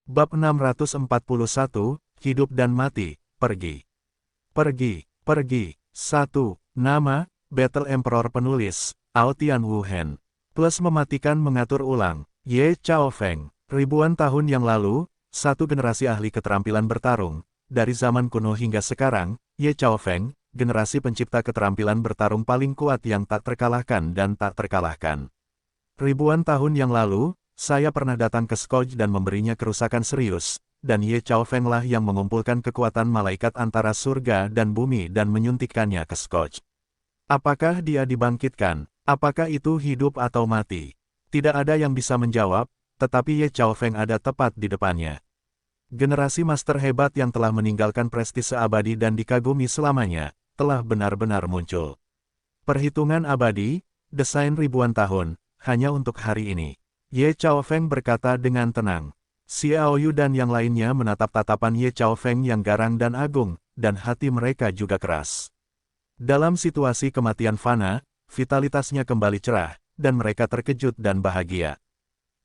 Bab 641, Hidup dan Mati, Pergi. Pergi, pergi. 1. Nama, Battle Emperor penulis, Aotian Wu Hen. Plus mematikan mengatur ulang, Ye Chao Feng. Ribuan tahun yang lalu, satu generasi ahli keterampilan bertarung. Dari zaman kuno hingga sekarang, Ye Chao Feng, generasi pencipta keterampilan bertarung paling kuat yang tak terkalahkan dan tak terkalahkan. Ribuan tahun yang lalu, saya pernah datang ke Skoj dan memberinya kerusakan serius, dan Ye Chao Feng lah yang mengumpulkan kekuatan malaikat antara surga dan bumi dan menyuntikkannya ke Skoj. Apakah dia dibangkitkan? Apakah itu hidup atau mati? Tidak ada yang bisa menjawab, tetapi Ye Chao Feng ada tepat di depannya. Generasi master hebat yang telah meninggalkan prestise abadi dan dikagumi selamanya, telah benar-benar muncul. Perhitungan abadi, desain ribuan tahun, hanya untuk hari ini. Ye Chao Feng berkata dengan tenang. Xiao Yu dan yang lainnya menatap tatapan Ye Chao Feng yang garang dan agung, dan hati mereka juga keras. Dalam situasi kematian fana, vitalitasnya kembali cerah, dan mereka terkejut dan bahagia.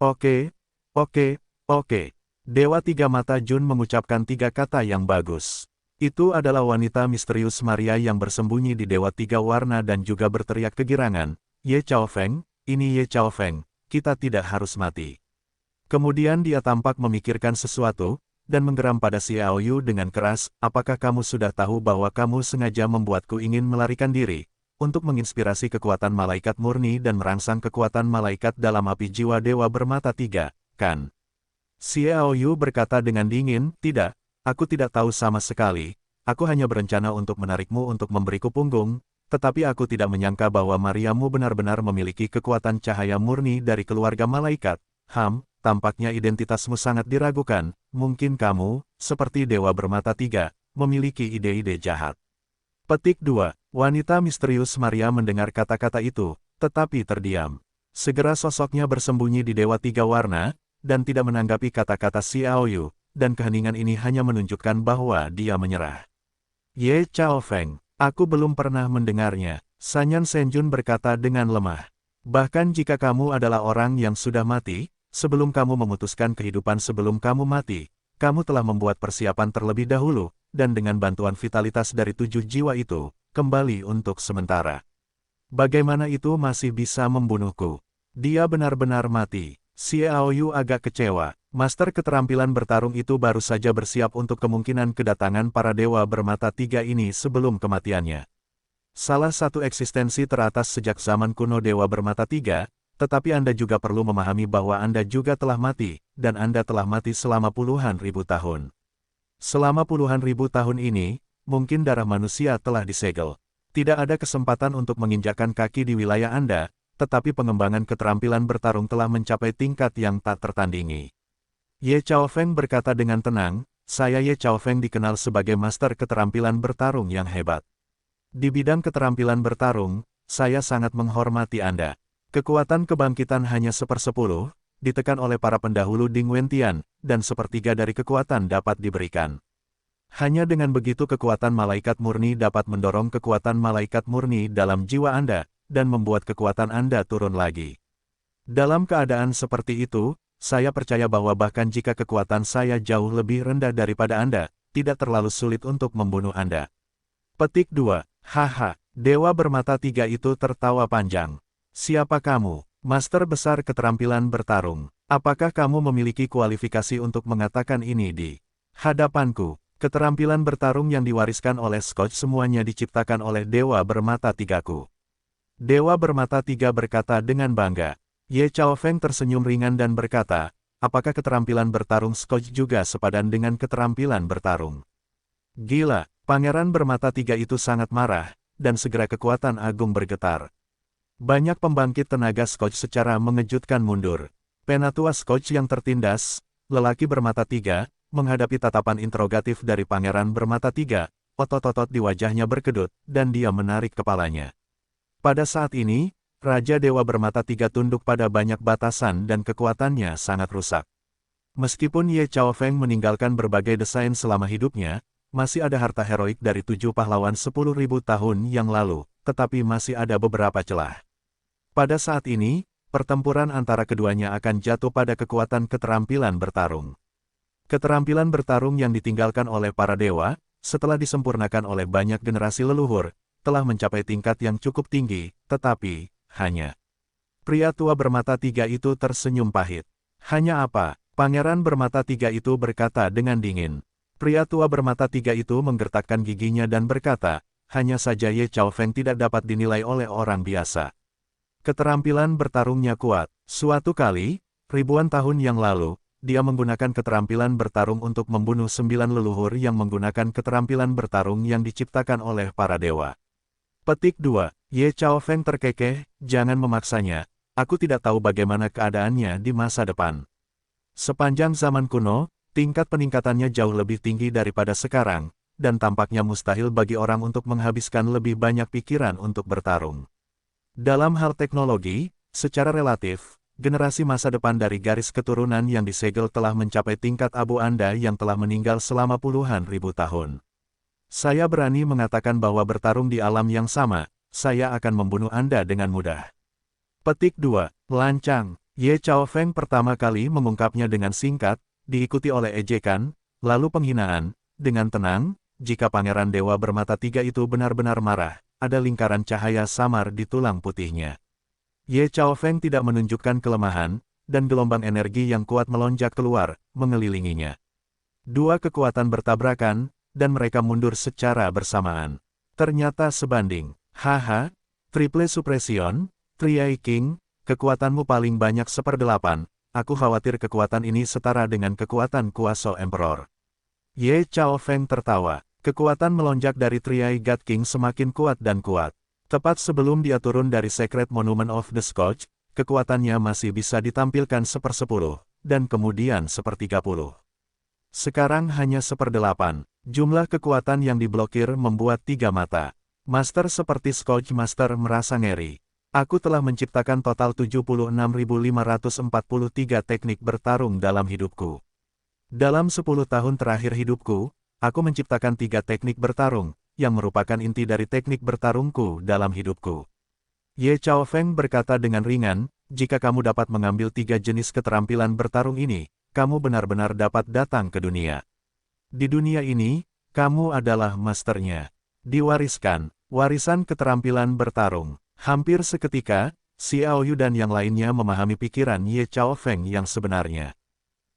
Oke, oke, oke. Dewa Tiga Mata Jun mengucapkan tiga kata yang bagus. Itu adalah wanita misterius Maria yang bersembunyi di Dewa Tiga Warna dan juga berteriak kegirangan. Ye Chao Feng, ini Ye Chao Feng. Kita tidak harus mati. Kemudian dia tampak memikirkan sesuatu, dan menggeram pada Xiao Yu dengan keras, apakah kamu sudah tahu bahwa kamu sengaja membuatku ingin melarikan diri, untuk menginspirasi kekuatan malaikat murni dan merangsang kekuatan malaikat dalam api jiwa dewa bermata tiga, kan? Xiao Yu berkata dengan dingin, tidak, aku tidak tahu sama sekali, aku hanya berencana untuk menarikmu untuk memberiku punggung, tetapi aku tidak menyangka bahwa Mariamu benar-benar memiliki kekuatan cahaya murni dari keluarga malaikat. Tampaknya identitasmu sangat diragukan, mungkin kamu, seperti dewa bermata tiga, memiliki ide-ide jahat. Petik 2. Wanita misterius Maria mendengar kata-kata itu, tetapi terdiam. Segera sosoknya bersembunyi di Dewa Tiga Warna, dan tidak menanggapi kata-kata Xiao Yu, dan keheningan ini hanya menunjukkan bahwa dia menyerah. Ye Chao Feng. Aku belum pernah mendengarnya, Sanyan Senjun berkata dengan lemah. Bahkan jika kamu adalah orang yang sudah mati, sebelum kamu memutuskan kehidupan sebelum kamu mati, kamu telah membuat persiapan terlebih dahulu, dan dengan bantuan vitalitas dari 7 jiwa itu, kembali untuk sementara. Bagaimana itu masih bisa membunuhku? Dia benar-benar mati. Xiao Yu agak kecewa. Master keterampilan bertarung itu baru saja bersiap untuk kemungkinan kedatangan para dewa bermata tiga ini sebelum kematiannya. Salah satu eksistensi teratas sejak zaman kuno dewa bermata tiga, tetapi Anda juga perlu memahami bahwa Anda juga telah mati, dan Anda telah mati selama puluhan ribu tahun. Selama puluhan ribu tahun ini, mungkin darah manusia telah disegel. Tidak ada kesempatan untuk menginjakkan kaki di wilayah Anda, tetapi pengembangan keterampilan bertarung telah mencapai tingkat yang tak tertandingi. Ye Chao Feng berkata dengan tenang, saya Ye Chao Feng dikenal sebagai master keterampilan bertarung yang hebat. Di bidang keterampilan bertarung, saya sangat menghormati Anda. Kekuatan kebangkitan hanya 1/10, ditekan oleh para pendahulu Ding Wentian, dan 1/3 dari kekuatan dapat diberikan. Hanya dengan begitu kekuatan malaikat murni dapat mendorong kekuatan malaikat murni dalam jiwa Anda, dan membuat kekuatan Anda turun lagi. Dalam keadaan seperti itu, saya percaya bahwa bahkan jika kekuatan saya jauh lebih rendah daripada Anda, tidak terlalu sulit untuk membunuh Anda. Petik 2. Haha, dewa bermata tiga itu tertawa panjang. Siapa kamu, master besar keterampilan bertarung? Apakah kamu memiliki kualifikasi untuk mengatakan ini di hadapanku? Keterampilan bertarung yang diwariskan oleh Skoj semuanya diciptakan oleh dewa bermata tigaku. Dewa bermata tiga berkata dengan bangga. Ye Chao Feng tersenyum ringan dan berkata, apakah keterampilan bertarung Skoj juga sepadan dengan keterampilan bertarung? Gila, pangeran bermata tiga itu sangat marah, dan segera kekuatan agung bergetar. Banyak pembangkit tenaga Skoj secara mengejutkan mundur. Penatua Skoj yang tertindas, lelaki bermata tiga, menghadapi tatapan interogatif dari pangeran bermata tiga, otot-otot di wajahnya berkedut, dan dia menarik kepalanya. Pada saat ini, Raja Dewa bermata tiga tunduk pada banyak batasan dan kekuatannya sangat rusak. Meskipun Ye Chao Feng meninggalkan berbagai desain selama hidupnya, masih ada harta heroik dari 7 pahlawan 10.000 tahun yang lalu, tetapi masih ada beberapa celah. Pada saat ini, pertempuran antara keduanya akan jatuh pada kekuatan keterampilan bertarung. Keterampilan bertarung yang ditinggalkan oleh para dewa, setelah disempurnakan oleh banyak generasi leluhur, telah mencapai tingkat yang cukup tinggi, tetapi, hanya. Pria tua bermata tiga itu tersenyum pahit. Hanya apa? Pangeran bermata tiga itu berkata dengan dingin. Pria tua bermata tiga itu menggertakkan giginya dan berkata, hanya saja Ye Chao Feng tidak dapat dinilai oleh orang biasa. Keterampilan bertarungnya kuat. Suatu kali, ribuan tahun yang lalu, dia menggunakan keterampilan bertarung untuk membunuh 9 leluhur yang menggunakan keterampilan bertarung yang diciptakan oleh para dewa. Petik 2. Ye Chao Feng terkekeh, jangan memaksanya. Aku tidak tahu bagaimana keadaannya di masa depan. Sepanjang zaman kuno, tingkat peningkatannya jauh lebih tinggi daripada sekarang, dan tampaknya mustahil bagi orang untuk menghabiskan lebih banyak pikiran untuk bertarung. Dalam hal teknologi, secara relatif, generasi masa depan dari garis keturunan yang disegel telah mencapai tingkat abu Anda yang telah meninggal selama puluhan ribu tahun. Saya berani mengatakan bahwa bertarung di alam yang sama, saya akan membunuh Anda dengan mudah. Petik 2. Lancang. Ye Chao Feng pertama kali mengungkapnya dengan singkat, diikuti oleh ejekan, lalu penghinaan. Dengan tenang, jika Pangeran Dewa bermata tiga itu benar-benar marah, ada lingkaran cahaya samar di tulang putihnya. Ye Chao Feng tidak menunjukkan kelemahan, dan gelombang energi yang kuat melonjak keluar, mengelilinginya. Dua kekuatan bertabrakan, dan mereka mundur secara bersamaan. Ternyata sebanding. Haha, triple suppression, Triai King, kekuatanmu paling banyak 1/8, aku khawatir kekuatan ini setara dengan kekuatan kuasa Emperor. Ye Chao Feng tertawa. Kekuatan melonjak dari Triai God King semakin kuat dan kuat. Tepat sebelum dia turun dari Secret Monument of the Scourge, kekuatannya masih bisa ditampilkan 1/10, dan kemudian 1/30. Sekarang hanya 1/8. Jumlah kekuatan yang diblokir membuat tiga mata. Master seperti Scourge Master merasa ngeri. Aku telah menciptakan total 76.543 teknik bertarung dalam hidupku. Dalam 10 tahun terakhir hidupku, aku menciptakan 3 teknik bertarung, yang merupakan inti dari teknik bertarungku dalam hidupku. Ye Chao Feng berkata dengan ringan, jika kamu dapat mengambil 3 jenis keterampilan bertarung ini, kamu benar-benar dapat datang ke dunia. Di dunia ini, kamu adalah masternya. Diwariskan, warisan keterampilan bertarung. Hampir seketika, Xiao Yu dan yang lainnya memahami pikiran Ye Chao Feng yang sebenarnya.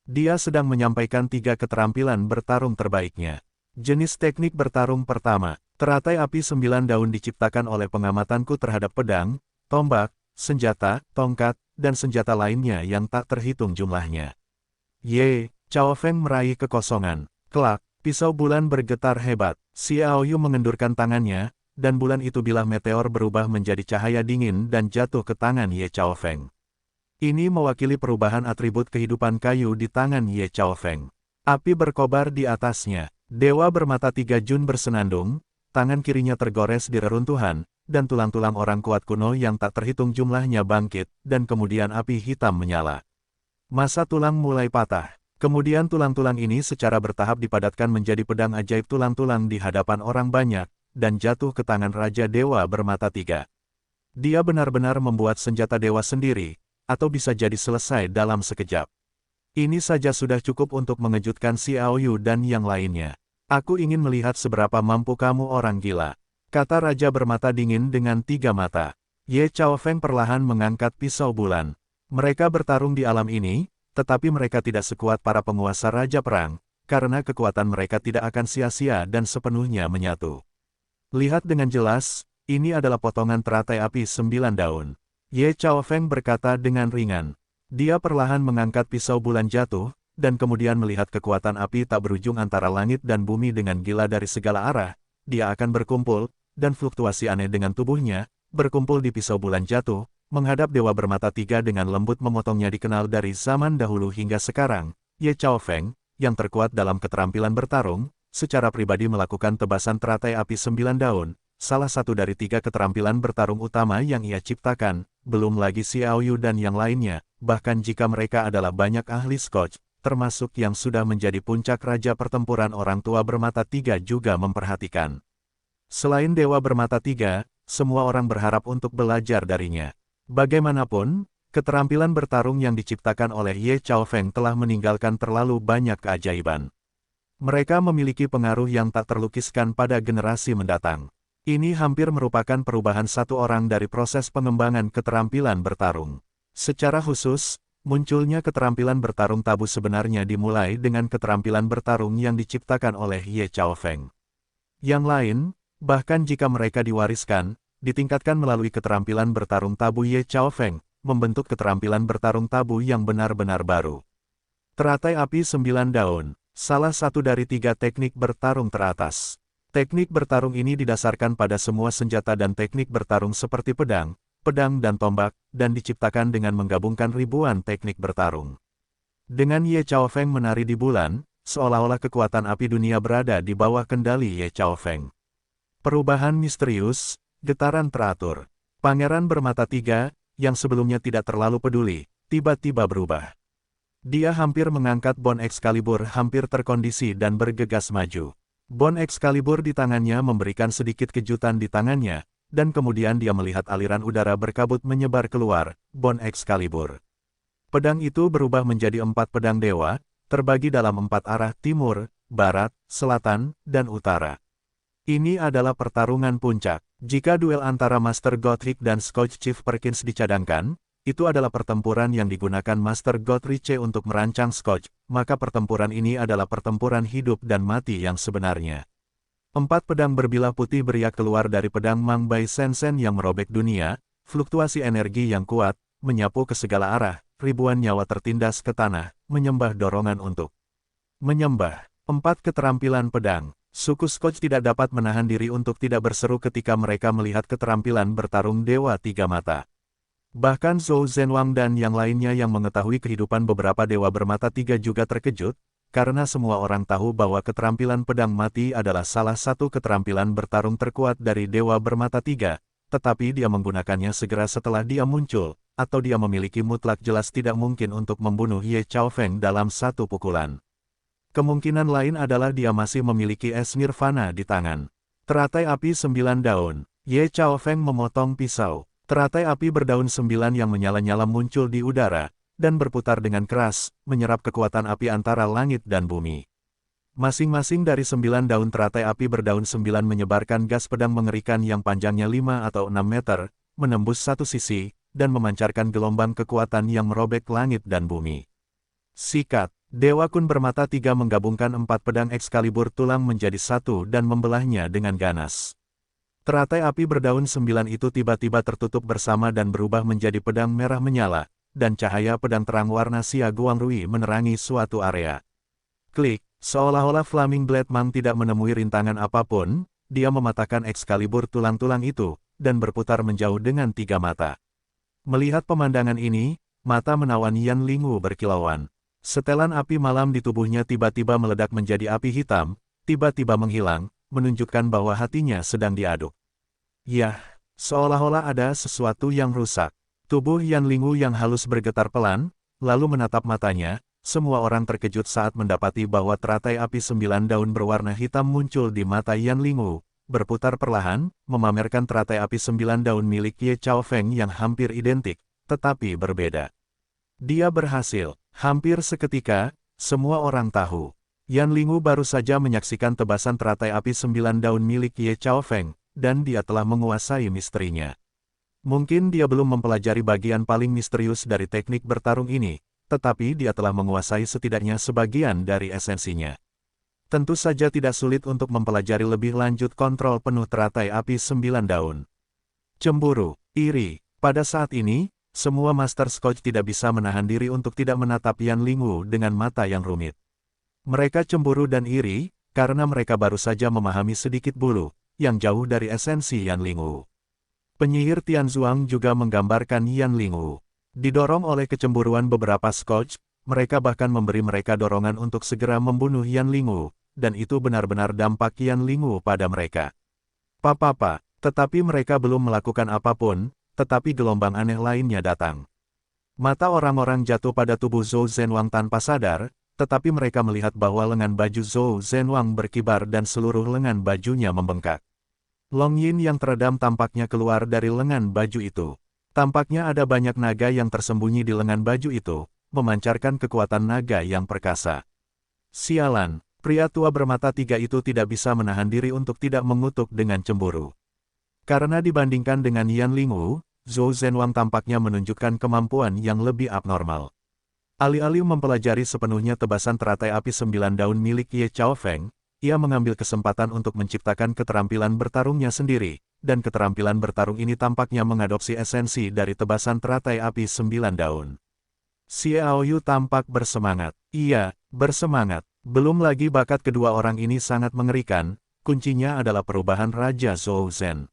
Dia sedang menyampaikan 3 keterampilan bertarung terbaiknya. Jenis teknik bertarung pertama, teratai api 9 daun diciptakan oleh pengamatanku terhadap pedang, tombak, senjata, tongkat, dan senjata lainnya yang tak terhitung jumlahnya. Ye Chao Feng meraih kekosongan. Kelak, pisau bulan bergetar hebat. Xiao Yu mengendurkan tangannya, dan bulan itu bilah meteor berubah menjadi cahaya dingin dan jatuh ke tangan Ye Chao Feng. Ini mewakili perubahan atribut kehidupan kayu di tangan Ye Chao Feng. Api berkobar di atasnya. Dewa bermata tiga Jun bersenandung, tangan kirinya tergores di reruntuhan, dan tulang-tulang orang kuat kuno yang tak terhitung jumlahnya bangkit, dan kemudian api hitam menyala. Masa tulang mulai patah. Kemudian tulang-tulang ini secara bertahap dipadatkan menjadi pedang ajaib tulang-tulang di hadapan orang banyak, dan jatuh ke tangan Raja Dewa bermata tiga. Dia benar-benar membuat senjata dewa sendiri, atau bisa jadi selesai dalam sekejap. Ini saja sudah cukup untuk mengejutkan Xiao Yu dan yang lainnya. Aku ingin melihat seberapa mampu kamu orang gila, kata Raja bermata dingin dengan 3 mata. Ye Chao Feng perlahan mengangkat pisau bulan. Mereka bertarung di alam ini, tetapi mereka tidak sekuat para penguasa Raja Perang, karena kekuatan mereka tidak akan sia-sia dan sepenuhnya menyatu. Lihat dengan jelas, ini adalah potongan teratai api 9 daun. Ye Chao Feng berkata dengan ringan. Dia perlahan mengangkat pisau bulan jatuh, dan kemudian melihat kekuatan api tak berujung antara langit dan bumi dengan gila dari segala arah. Dia akan berkumpul, dan fluktuasi aneh dengan tubuhnya, berkumpul di pisau bulan jatuh, menghadap Dewa bermata tiga dengan lembut memotongnya dikenal dari zaman dahulu hingga sekarang. Ye Chao Feng, yang terkuat dalam keterampilan bertarung, secara pribadi melakukan tebasan teratai api 9 daun, salah satu dari 3 keterampilan bertarung utama yang ia ciptakan, belum lagi Xiao Yu dan yang lainnya, bahkan jika mereka adalah banyak ahli Scourge, termasuk yang sudah menjadi puncak raja pertempuran orang tua bermata tiga juga memperhatikan. Selain Dewa bermata tiga, semua orang berharap untuk belajar darinya. Bagaimanapun, Keterampilan bertarung yang diciptakan oleh Ye Chaofeng telah meninggalkan terlalu banyak keajaiban. Mereka memiliki pengaruh yang tak terlukiskan pada generasi mendatang. Ini hampir merupakan perubahan satu orang dari proses pengembangan keterampilan bertarung. Secara khusus, munculnya keterampilan bertarung tabu sebenarnya dimulai dengan keterampilan bertarung yang diciptakan oleh Ye Chaofeng. Yang lain, bahkan jika mereka diwariskan, ditingkatkan melalui keterampilan bertarung tabu Ye Chaofeng, membentuk keterampilan bertarung tabu yang benar-benar baru. Teratai api 9 daun, salah satu dari 3 teknik bertarung teratas. Teknik bertarung ini didasarkan pada semua senjata dan teknik bertarung seperti pedang, dan tombak, dan diciptakan dengan menggabungkan ribuan teknik bertarung. Dengan Ye Chaofeng menari di bulan, seolah-olah kekuatan api dunia berada di bawah kendali Ye Chaofeng. Perubahan misterius, getaran teratur. Pangeran bermata 3, yang sebelumnya tidak terlalu peduli, tiba-tiba berubah. Dia hampir mengangkat Bone Excalibur hampir terkondisi dan bergegas maju. Bone Excalibur di tangannya memberikan sedikit kejutan di tangannya, dan kemudian dia melihat aliran udara berkabut menyebar keluar, Bone Excalibur. Pedang itu berubah menjadi 4 pedang dewa, terbagi dalam 4 arah timur, barat, selatan, dan utara. Ini adalah pertarungan puncak. Jika duel antara Master Godric dan Scotch Chief Perkins dicadangkan, itu adalah pertempuran yang digunakan Master Godric untuk merancang Scotch, maka pertempuran ini adalah pertempuran hidup dan mati yang sebenarnya. 4 pedang berbilah putih beriak keluar dari pedang Mang Bai Sensen yang merobek dunia, fluktuasi energi yang kuat, menyapu ke segala arah, ribuan nyawa tertindas ke tanah, menyembah dorongan untuk menyembah. 4 keterampilan pedang. Suku Scotch tidak dapat menahan diri untuk tidak berseru ketika mereka melihat keterampilan bertarung Dewa Tiga Mata. Bahkan Zhou Zhenwang dan yang lainnya yang mengetahui kehidupan beberapa Dewa Bermata Tiga juga terkejut, karena semua orang tahu bahwa keterampilan pedang mati adalah salah satu keterampilan bertarung terkuat dari Dewa Bermata Tiga, tetapi dia menggunakannya segera setelah dia muncul, atau dia memiliki mutlak jelas tidak mungkin untuk membunuh Ye Chaofeng dalam satu pukulan. Kemungkinan lain adalah dia masih memiliki es nirvana di tangan. Teratai api 9 daun. Ye Chaofeng memotong pisau. Teratai api berdaun 9 yang menyala-nyala muncul di udara, dan berputar dengan keras, menyerap kekuatan api antara langit dan bumi. Masing-masing dari 9 daun teratai api berdaun 9 menyebarkan gas pedang mengerikan yang panjangnya 5 atau 6 meter, menembus satu sisi, dan memancarkan gelombang kekuatan yang merobek langit dan bumi. Sikat. Dewa Kun bermata 3 menggabungkan 4 pedang Excalibur tulang menjadi satu dan membelahnya dengan ganas. Teratai api berdaun 9 itu tiba-tiba tertutup bersama dan berubah menjadi pedang merah menyala, dan cahaya pedang terang warna Xia Guangrui menerangi suatu area. Klik, seolah-olah Flaming Blade Mang tidak menemui rintangan apapun, dia mematahkan Excalibur tulang-tulang itu, dan berputar menjauh dengan 3 mata. Melihat pemandangan ini, mata menawan Yan Lingu berkilauan. Setelan api malam di tubuhnya tiba-tiba meledak menjadi api hitam, tiba-tiba menghilang, menunjukkan bahwa hatinya sedang diaduk. Yah, seolah-olah ada sesuatu yang rusak. Tubuh Yan Lingu yang halus bergetar pelan, lalu menatap matanya. Semua orang terkejut saat mendapati bahwa teratai api 9 daun berwarna hitam muncul di mata Yan Lingu, berputar perlahan, memamerkan teratai api 9 daun milik Ye Chaofeng yang hampir identik, tetapi berbeda. Dia berhasil. Hampir seketika, semua orang tahu. Yan Lingu baru saja menyaksikan tebasan teratai api 9 daun milik Ye Chaofeng, dan dia telah menguasai misterinya. Mungkin dia belum mempelajari bagian paling misterius dari teknik bertarung ini, tetapi dia telah menguasai setidaknya sebagian dari esensinya. Tentu saja tidak sulit untuk mempelajari lebih lanjut kontrol penuh teratai api 9 daun. Cemburu, iri. Pada saat ini, semua Master Scotch tidak bisa menahan diri untuk tidak menatap Yan Lingu dengan mata yang rumit. Mereka cemburu dan iri, karena mereka baru saja memahami sedikit bulu, yang jauh dari esensi Yan Lingu. Penyihir Tianzuang juga menggambarkan Yan Lingu. Didorong oleh kecemburuan beberapa Scotch, mereka bahkan memberi mereka dorongan untuk segera membunuh Yan Lingu, dan itu benar-benar dampak Yan Lingu pada mereka. Papa, tetapi mereka belum melakukan apapun, tetapi gelombang aneh lainnya datang. Mata orang-orang jatuh pada tubuh Zhou Zhenwang tanpa sadar, tetapi mereka melihat bahwa lengan baju Zhou Zhenwang berkibar dan seluruh lengan bajunya membengkak. Long Yin yang teredam tampaknya keluar dari lengan baju itu. Tampaknya ada banyak naga yang tersembunyi di lengan baju itu, memancarkan kekuatan naga yang perkasa. Sialan, pria tua bermata tiga itu tidak bisa menahan diri untuk tidak mengutuk dengan cemburu. Karena dibandingkan dengan Yan Lingwu, Zhou Zhenwang tampaknya menunjukkan kemampuan yang lebih abnormal. Alih-alih mempelajari sepenuhnya tebasan teratai api 9 daun milik Ye Chaofeng, ia mengambil kesempatan untuk menciptakan keterampilan bertarungnya sendiri, dan keterampilan bertarung ini tampaknya mengadopsi esensi dari tebasan teratai api 9 daun. Xiao Yu tampak bersemangat. Iya, bersemangat. Belum lagi bakat kedua orang ini sangat mengerikan, kuncinya adalah perubahan Raja Zhou Zhen.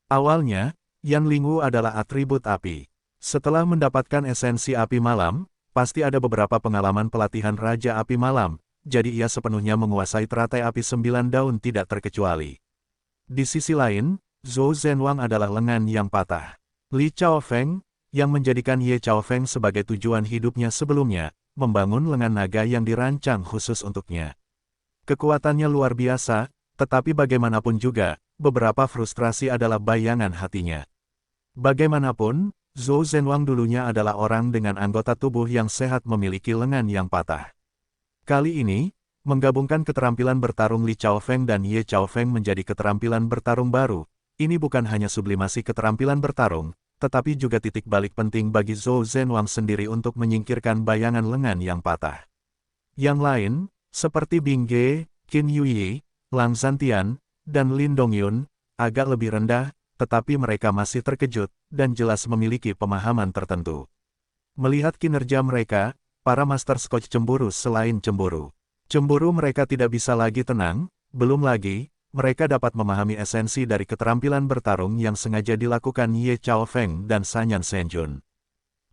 Awalnya, Yan Lingwu adalah atribut api. Setelah mendapatkan esensi api malam, pasti ada beberapa pengalaman pelatihan Raja Api Malam, jadi ia sepenuhnya menguasai teratai api 9 daun tidak terkecuali. Di sisi lain, Zhou Zhenwang adalah lengan yang patah. Li Chaofeng, yang menjadikan Ye Chaofeng sebagai tujuan hidupnya sebelumnya, membangun lengan naga yang dirancang khusus untuknya. Kekuatannya luar biasa, tetapi bagaimanapun juga, beberapa frustrasi adalah bayangan hatinya. Bagaimanapun, Zhou Zhenwang dulunya adalah orang dengan anggota tubuh yang sehat memiliki lengan yang patah. Kali ini, menggabungkan keterampilan bertarung Li Chaofeng dan Ye Chaofeng menjadi keterampilan bertarung baru. Ini bukan hanya sublimasi keterampilan bertarung, tetapi juga titik balik penting bagi Zhou Zhenwang sendiri untuk menyingkirkan bayangan lengan yang patah. Yang lain, seperti Bing Ge, Qin Yuyi, Lang Zhantian, dan Lin Dongyun, agak lebih rendah, tetapi mereka masih terkejut, dan jelas memiliki pemahaman tertentu. Melihat kinerja mereka, para Master Scotch cemburu selain cemburu. Cemburu mereka tidak bisa lagi tenang, belum lagi, mereka dapat memahami esensi dari keterampilan bertarung yang sengaja dilakukan Ye Chaofeng dan Sanyan Zhenjun.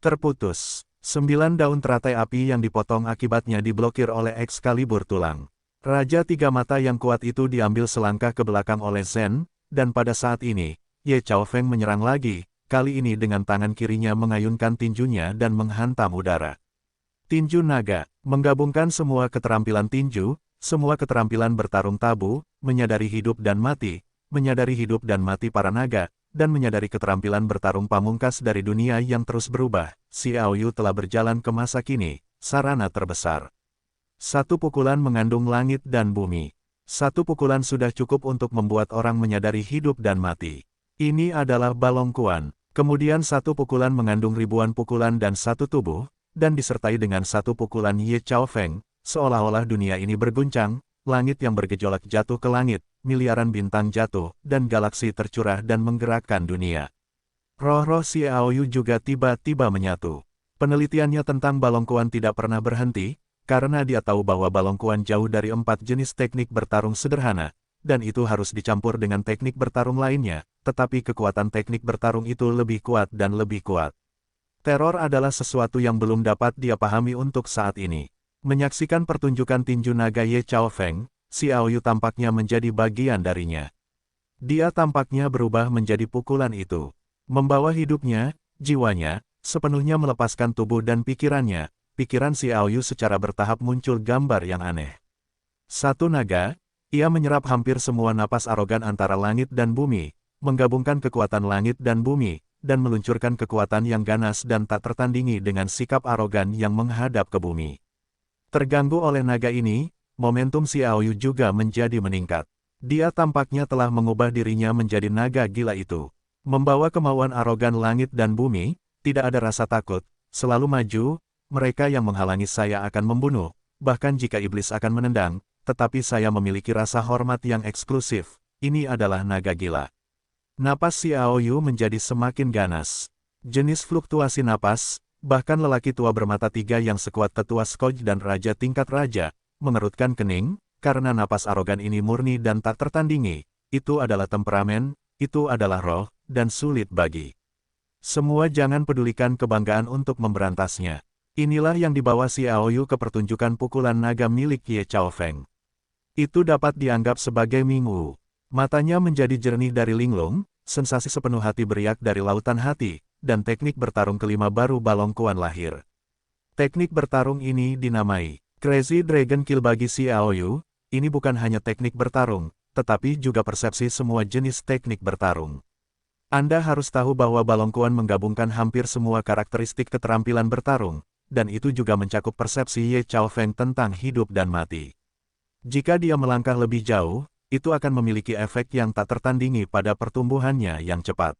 Terputus. 9 daun teratai api yang dipotong akibatnya diblokir oleh Excalibur tulang. Raja Tiga Mata yang kuat itu diambil selangkah ke belakang oleh Zhen, dan pada saat ini, Ye Chaofeng menyerang lagi, kali ini dengan tangan kirinya mengayunkan tinjunya dan menghantam udara. Tinju naga, menggabungkan semua keterampilan tinju, semua keterampilan bertarung tabu, menyadari hidup dan mati para naga, dan menyadari keterampilan bertarung pamungkas dari dunia yang terus berubah. Xiao Yu telah berjalan ke masa kini, sarana terbesar. Satu pukulan mengandung langit dan bumi. Satu pukulan sudah cukup untuk membuat orang menyadari hidup dan mati. Ini adalah balongkuan. Kemudian satu pukulan mengandung ribuan pukulan dan satu tubuh, dan disertai dengan satu pukulan Ye Chaofeng, seolah-olah dunia ini berguncang, langit yang bergejolak jatuh ke langit, miliaran bintang jatuh, dan galaksi tercurah dan menggerakkan dunia. Roh-roh Xiao Yu juga tiba-tiba menyatu. Penelitiannya tentang balongkuan tidak pernah berhenti, karena dia tahu bahwa balongkuan jauh dari 4 jenis teknik bertarung sederhana, dan itu harus dicampur dengan teknik bertarung lainnya, tetapi kekuatan teknik bertarung itu lebih kuat dan lebih kuat. Teror adalah sesuatu yang belum dapat dia pahami untuk saat ini. Menyaksikan pertunjukan tinju naga Ye Chaofeng, Xiao Yu tampaknya menjadi bagian darinya. Dia tampaknya berubah menjadi pukulan itu. Membawa hidupnya, jiwanya, sepenuhnya melepaskan tubuh dan pikirannya, pikiran Xiao Yu secara bertahap muncul gambar yang aneh. Satu naga, ia menyerap hampir semua napas arogan antara langit dan bumi, menggabungkan kekuatan langit dan bumi, dan meluncurkan kekuatan yang ganas dan tak tertandingi dengan sikap arogan yang menghadap ke bumi. Terganggu oleh naga ini, momentum Xiao Yu juga menjadi meningkat. Dia tampaknya telah mengubah dirinya menjadi naga gila itu. Membawa kemauan arogan langit dan bumi, tidak ada rasa takut, selalu maju, mereka yang menghalangi saya akan membunuh, bahkan jika iblis akan menendang, tetapi saya memiliki rasa hormat yang eksklusif, ini adalah naga gila. Napas Xiao Yu menjadi semakin ganas. Jenis fluktuasi napas, bahkan lelaki tua bermata tiga yang sekuat tetua Scotch dan raja tingkat raja, mengerutkan kening, karena napas arogan ini murni dan tak tertandingi, itu adalah temperamen, itu adalah roh, dan sulit bagi semua jangan pedulikan kebanggaan untuk memberantasnya. Inilah yang dibawa Xiao Yu ke pertunjukan pukulan naga milik Ye Chaofeng. Itu dapat dianggap sebagai Mingwu. Matanya menjadi jernih dari linglung, sensasi sepenuh hati beriak dari lautan hati, dan teknik bertarung kelima baru balongkuan lahir. Teknik bertarung ini dinamai Crazy Dragon Kill bagi Xiao Yu. Ini bukan hanya teknik bertarung, tetapi juga persepsi semua jenis teknik bertarung. Anda harus tahu bahwa Balongkuan menggabungkan hampir semua karakteristik keterampilan bertarung, dan itu juga mencakup persepsi Ye Chaofeng tentang hidup dan mati. Jika dia melangkah lebih jauh, itu akan memiliki efek yang tak tertandingi pada pertumbuhannya yang cepat.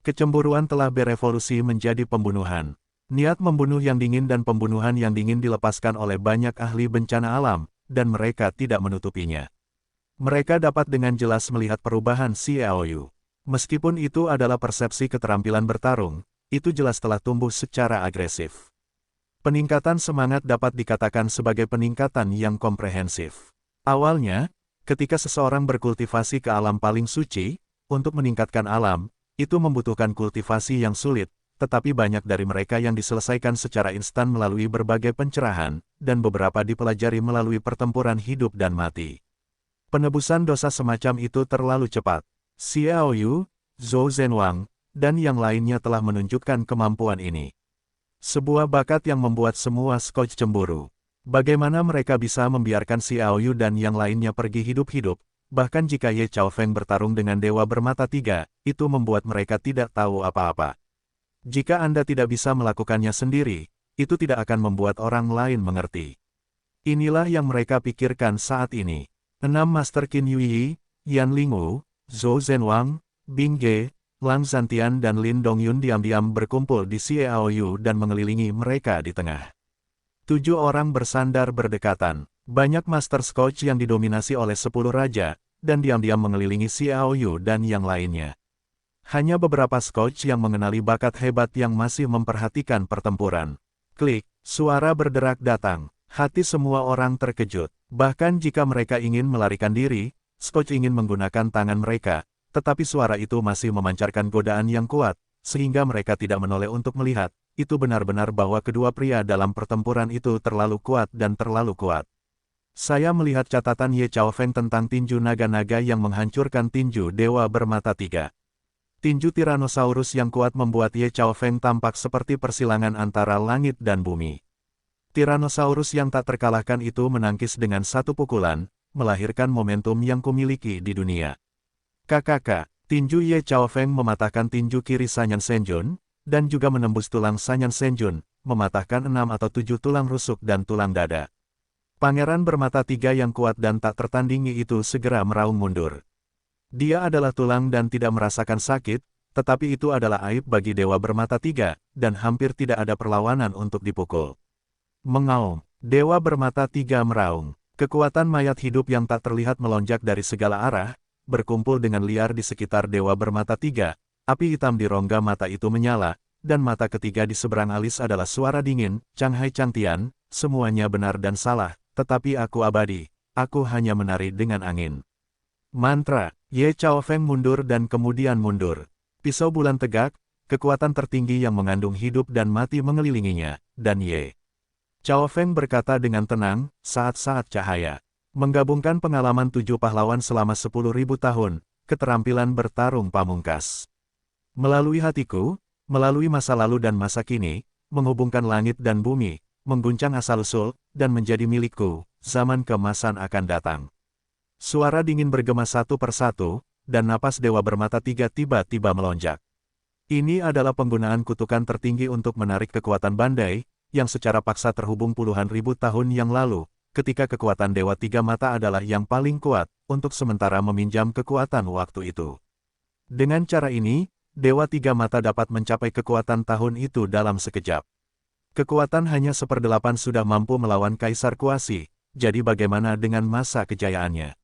Kecemburuan telah berevolusi menjadi pembunuhan. Niat membunuh yang dingin dan pembunuhan yang dingin dilepaskan oleh banyak ahli bencana alam, dan mereka tidak menutupinya. Mereka dapat dengan jelas melihat perubahan Xiaoyu. Meskipun itu adalah persepsi keterampilan bertarung, itu jelas telah tumbuh secara agresif. Peningkatan semangat dapat dikatakan sebagai peningkatan yang komprehensif. Awalnya, ketika seseorang berkultivasi ke alam paling suci, untuk meningkatkan alam, itu membutuhkan kultivasi yang sulit, tetapi banyak dari mereka yang diselesaikan secara instan melalui berbagai pencerahan, dan beberapa dipelajari melalui pertempuran hidup dan mati. Penebusan dosa semacam itu terlalu cepat. Xiaoyu, Zhou Zhenwang, dan yang lainnya telah menunjukkan kemampuan ini. Sebuah bakat yang membuat semua Scotch cemburu. Bagaimana mereka bisa membiarkan Xiaoyu dan yang lainnya pergi hidup-hidup, bahkan jika Ye Chaofeng bertarung dengan Dewa Bermata Tiga, itu membuat mereka tidak tahu apa-apa. Jika Anda tidak bisa melakukannya sendiri, itu tidak akan membuat orang lain mengerti. Inilah yang mereka pikirkan saat ini. 6 Master Qin Yuyi, Yan Lingwu, Zhou Zhenwang, Bing Ge, Lang Zhantian dan Lin Dongyun diam-diam berkumpul di Xiaoyu dan mengelilingi mereka di tengah. 7 orang bersandar berdekatan. Banyak Master Scotch yang didominasi oleh 10 raja, dan diam-diam mengelilingi Xiaoyu dan yang lainnya. Hanya beberapa Scotch yang mengenali bakat hebat yang masih memperhatikan pertempuran. Klik, suara berderak datang. Hati semua orang terkejut. Bahkan jika mereka ingin melarikan diri, Scotch ingin menggunakan tangan mereka, tetapi suara itu masih memancarkan godaan yang kuat, sehingga mereka tidak menoleh untuk melihat. Itu benar-benar bahwa kedua pria dalam pertempuran itu terlalu kuat dan terlalu kuat. Saya melihat catatan Ye Chaofeng tentang tinju naga-naga yang menghancurkan tinju Dewa Bermata Tiga. Tinju Tyrannosaurus yang kuat membuat Ye Chaofeng tampak seperti persilangan antara langit dan bumi. Tyrannosaurus yang tak terkalahkan itu menangkis dengan satu pukulan, melahirkan momentum yang kumiliki di dunia. KKK, tinju Ye Chaofeng mematahkan tinju kiri Sanyan Senjun, dan juga menembus tulang Sanyan Senjun, mematahkan 6 atau 7 tulang rusuk dan tulang dada. Pangeran Bermata Tiga yang kuat dan tak tertandingi itu segera meraung mundur. Dia adalah tulang dan tidak merasakan sakit, tetapi itu adalah aib bagi Dewa Bermata Tiga, dan hampir tidak ada perlawanan untuk dipukul. Mengaum, Dewa Bermata Tiga meraung. Kekuatan mayat hidup yang tak terlihat melonjak dari segala arah, berkumpul dengan liar di sekitar Dewa Bermata Tiga. Api hitam di rongga mata itu menyala, dan mata ketiga di seberang alis adalah suara dingin, Changhai Changtian, semuanya benar dan salah. Tetapi aku abadi, aku hanya menari dengan angin. Mantra, Ye Chaofeng mundur dan kemudian mundur. Pisau bulan tegak, kekuatan tertinggi yang mengandung hidup dan mati mengelilinginya, dan Ye Chaofeng berkata dengan tenang, saat-saat cahaya. Menggabungkan pengalaman 7 pahlawan selama 10.000 tahun, keterampilan bertarung pamungkas. Melalui hatiku, melalui masa lalu dan masa kini, menghubungkan langit dan bumi, mengguncang asal-usul, dan menjadi milikku, zaman keemasan akan datang. Suara dingin bergema satu persatu, dan napas Dewa Bermata Tiga tiba-tiba melonjak. Ini adalah penggunaan kutukan tertinggi untuk menarik kekuatan Bandai, yang secara paksa terhubung puluhan ribu tahun yang lalu, ketika kekuatan Dewa Tiga Mata adalah yang paling kuat, untuk sementara meminjam kekuatan waktu itu. Dengan cara ini, Dewa Tiga Mata dapat mencapai kekuatan tahun itu dalam sekejap. Kekuatan hanya 1/8 sudah mampu melawan Kaisar Kuasi, jadi bagaimana dengan masa kejayaannya?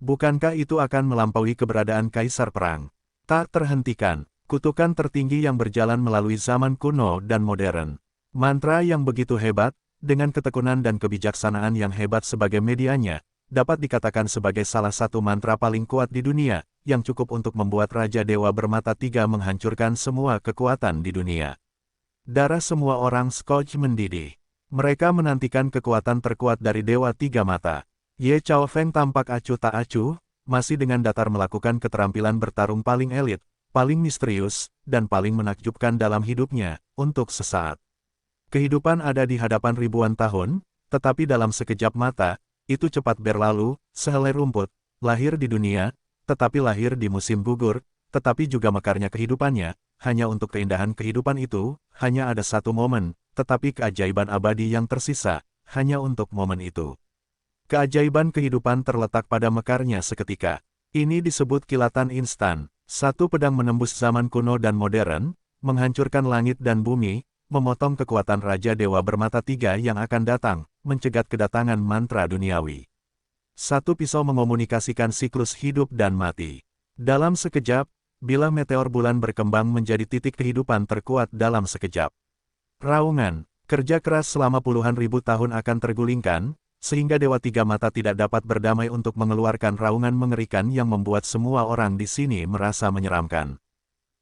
Bukankah itu akan melampaui keberadaan Kaisar Perang? Tak terhentikan, kutukan tertinggi yang berjalan melalui zaman kuno dan modern. Mantra yang begitu hebat, dengan ketekunan dan kebijaksanaan yang hebat sebagai medianya, dapat dikatakan sebagai salah satu mantra paling kuat di dunia, yang cukup untuk membuat Raja Dewa Bermata Tiga menghancurkan semua kekuatan di dunia. Darah semua orang Scotch mendidih. Mereka menantikan kekuatan terkuat dari Dewa Tiga Mata. Ye Chaofeng tampak acuh tak acuh, masih dengan datar melakukan keterampilan bertarung paling elit, paling misterius, dan paling menakjubkan dalam hidupnya, untuk sesaat. Kehidupan ada di hadapan ribuan tahun, tetapi dalam sekejap mata, itu cepat berlalu, sehelai rumput, lahir di dunia, tetapi lahir di musim gugur, tetapi juga mekarnya kehidupannya, hanya untuk keindahan kehidupan itu, hanya ada satu momen, tetapi keajaiban abadi yang tersisa, hanya untuk momen itu. Keajaiban kehidupan terletak pada mekarnya seketika. Ini disebut kilatan instan. Satu pedang menembus zaman kuno dan modern, menghancurkan langit dan bumi, memotong kekuatan Raja Dewa Bermata Tiga yang akan datang, mencegat kedatangan mantra duniawi. Satu pisau mengomunikasikan siklus hidup dan mati. Dalam sekejap, bilah meteor bulan berkembang menjadi titik kehidupan terkuat dalam sekejap. Raungan, kerja keras selama puluhan ribu tahun akan tergulingkan, sehingga Dewa Tiga Mata tidak dapat berdamai untuk mengeluarkan raungan mengerikan yang membuat semua orang di sini merasa menyeramkan.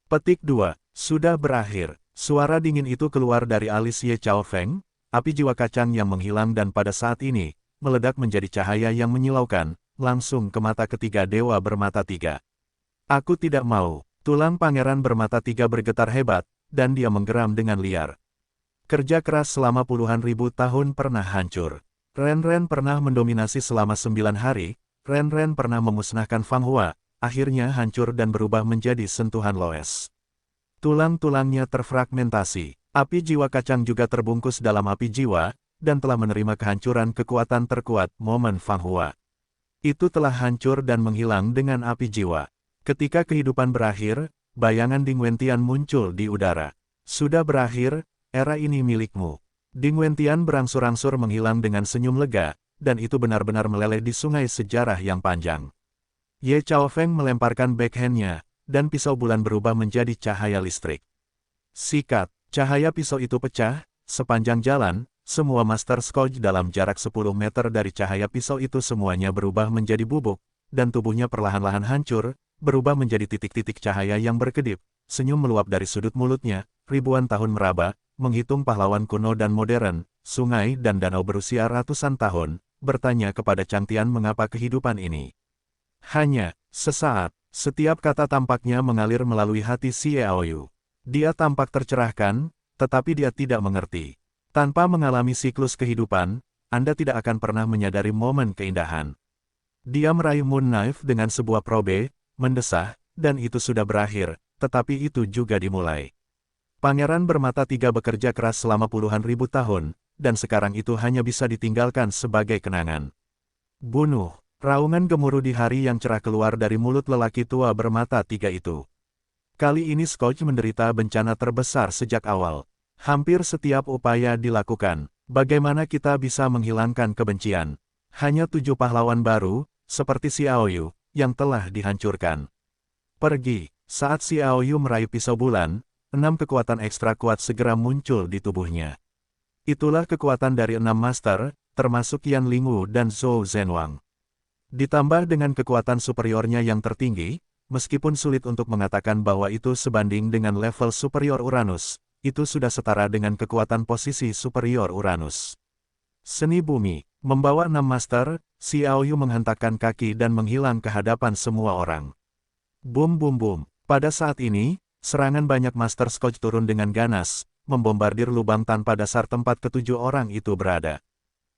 Petik 2. Sudah berakhir. Suara dingin itu keluar dari alis Ye Chao Feng, api jiwa kacang yang menghilang dan pada saat ini, meledak menjadi cahaya yang menyilaukan, langsung ke mata ketiga Dewa Bermata Tiga. Aku tidak mau. Tulang Pangeran Bermata Tiga bergetar hebat, dan dia menggeram dengan liar. Kerja keras selama puluhan ribu tahun pernah hancur. Ren pernah mendominasi selama 9 hari, Ren pernah memusnahkan Fang Hua, akhirnya hancur dan berubah menjadi sentuhan Loes. Tulang-tulangnya terfragmentasi, api jiwa kacang juga terbungkus dalam api jiwa, dan telah menerima kehancuran kekuatan terkuat momen Fang Hua. Itu telah hancur dan menghilang dengan api jiwa. Ketika kehidupan berakhir, bayangan Ding Wentian muncul di udara. Sudah berakhir, era ini milikmu. Ding Wentian berangsur-angsur menghilang dengan senyum lega, dan itu benar-benar meleleh di sungai sejarah yang panjang. Ye Chao Feng melemparkan backhand-nya, dan pisau bulan berubah menjadi cahaya listrik. Sikat, cahaya pisau itu pecah, sepanjang jalan, semua Master Scourge dalam jarak 10 meter dari cahaya pisau itu semuanya berubah menjadi bubuk, dan tubuhnya perlahan-lahan hancur, berubah menjadi titik-titik cahaya yang berkedip, senyum meluap dari sudut mulutnya, ribuan tahun meraba, menghitung pahlawan kuno dan modern, sungai dan danau berusia ratusan tahun, bertanya kepada Chang Tian mengapa kehidupan ini. Hanya, sesaat, setiap kata tampaknya mengalir melalui hati si Yaoyu. Dia tampak tercerahkan, tetapi dia tidak mengerti. Tanpa mengalami siklus kehidupan, Anda tidak akan pernah menyadari momen keindahan. Dia meraih Moon Knife dengan sebuah probe, mendesah, dan itu sudah berakhir, tetapi itu juga dimulai. Pangeran Bermata Tiga bekerja keras selama puluhan ribu tahun, dan sekarang itu hanya bisa ditinggalkan sebagai kenangan. Bunuh, raungan gemuruh di hari yang cerah keluar dari mulut lelaki tua bermata tiga itu. Kali ini Scourge menderita bencana terbesar sejak awal. Hampir setiap upaya dilakukan. Bagaimana kita bisa menghilangkan kebencian? Hanya 7 pahlawan baru, seperti Xiao Yu, yang telah dihancurkan. Pergi, saat Xiao Yu meraih pisau bulan, 6 kekuatan ekstra kuat segera muncul di tubuhnya. Itulah kekuatan dari 6 master, termasuk Yan Lingwu dan Zhou Zhenwang. Ditambah dengan kekuatan superiornya yang tertinggi, meskipun sulit untuk mengatakan bahwa itu sebanding dengan level superior Uranus, itu sudah setara dengan kekuatan posisi superior Uranus. Seni bumi, membawa 6 master, Xiao Yu menghentakkan kaki dan menghilang ke hadapan semua orang. Bum bum bum, pada saat ini, serangan banyak Master Scourge turun dengan ganas, membombardir lubang tanpa dasar tempat ketujuh orang itu berada.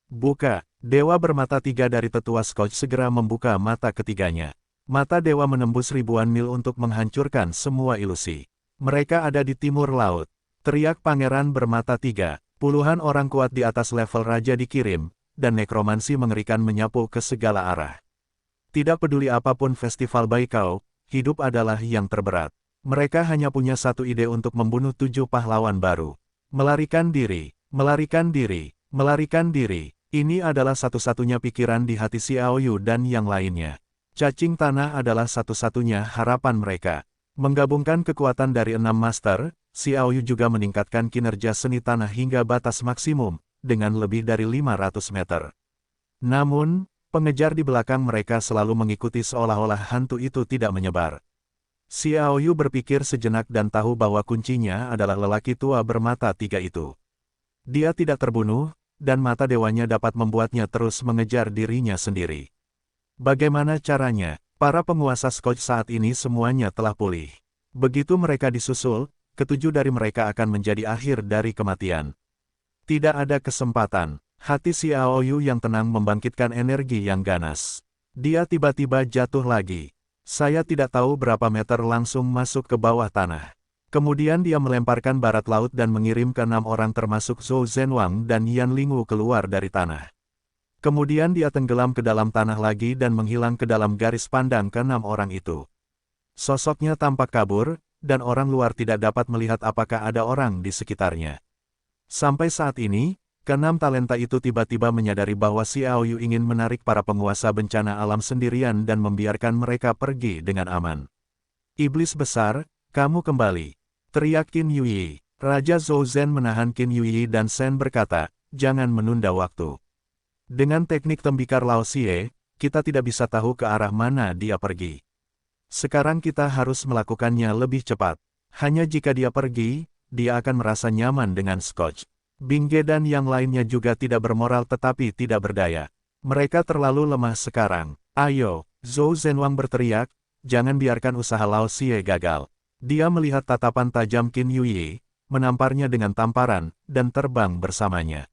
Buka, Dewa Bermata Tiga dari tetua Scourge segera membuka mata ketiganya. Mata dewa menembus ribuan mil untuk menghancurkan semua ilusi. Mereka ada di timur laut. Teriak Pangeran Bermata Tiga, puluhan orang kuat di atas level raja dikirim, dan nekromansi mengerikan menyapu ke segala arah. Tidak peduli apapun festival Baikao, hidup adalah yang terberat. Mereka hanya punya satu ide untuk membunuh 7 pahlawan baru. Melarikan diri, melarikan diri, melarikan diri. Ini adalah satu-satunya pikiran di hati Xiao Yu dan yang lainnya. Cacing tanah adalah satu-satunya harapan mereka. Menggabungkan kekuatan dari 6 master, Xiao Yu juga meningkatkan kinerja seni tanah hingga batas maksimum, dengan lebih dari 500 meter. Namun, pengejar di belakang mereka selalu mengikuti seolah-olah hantu itu tidak menyebar. Xiao Yu berpikir sejenak dan tahu bahwa kuncinya adalah lelaki tua bermata tiga itu. Dia tidak terbunuh, dan mata dewanya dapat membuatnya terus mengejar dirinya sendiri. Bagaimana caranya? Para penguasa Scourge saat ini semuanya telah pulih. Begitu mereka disusul, ketujuh dari mereka akan menjadi akhir dari kematian. Tidak ada kesempatan. Hati Xiao Yu yang tenang membangkitkan energi yang ganas. Dia tiba-tiba jatuh lagi. Saya tidak tahu berapa meter langsung masuk ke bawah tanah. Kemudian dia melemparkan barat laut dan mengirim ke 6 orang termasuk Zhou Zhenwang dan Yan Lingu keluar dari tanah. Kemudian dia tenggelam ke dalam tanah lagi dan menghilang ke dalam garis pandang ke 6 orang itu. Sosoknya tampak kabur, dan orang luar tidak dapat melihat apakah ada orang di sekitarnya. Sampai saat ini, ke-6 talenta itu tiba-tiba menyadari bahwa Xiao Yu ingin menarik para penguasa bencana alam sendirian dan membiarkan mereka pergi dengan aman. Iblis besar, kamu kembali. Teriak Qin Yuyi. Raja Zhou Zhen menahan Qin Yuyi dan Shen berkata, jangan menunda waktu. Dengan teknik tembikar Lao Xie, kita tidak bisa tahu ke arah mana dia pergi. Sekarang kita harus melakukannya lebih cepat. Hanya jika dia pergi, dia akan merasa nyaman dengan Scotch. Bingge dan yang lainnya juga tidak bermoral tetapi tidak berdaya. Mereka terlalu lemah sekarang. Ayo, Zhou Zhenwang berteriak, jangan biarkan usaha Lao Xie gagal. Dia melihat tatapan tajam Qin Yuyi, menamparnya dengan tamparan, dan terbang bersamanya.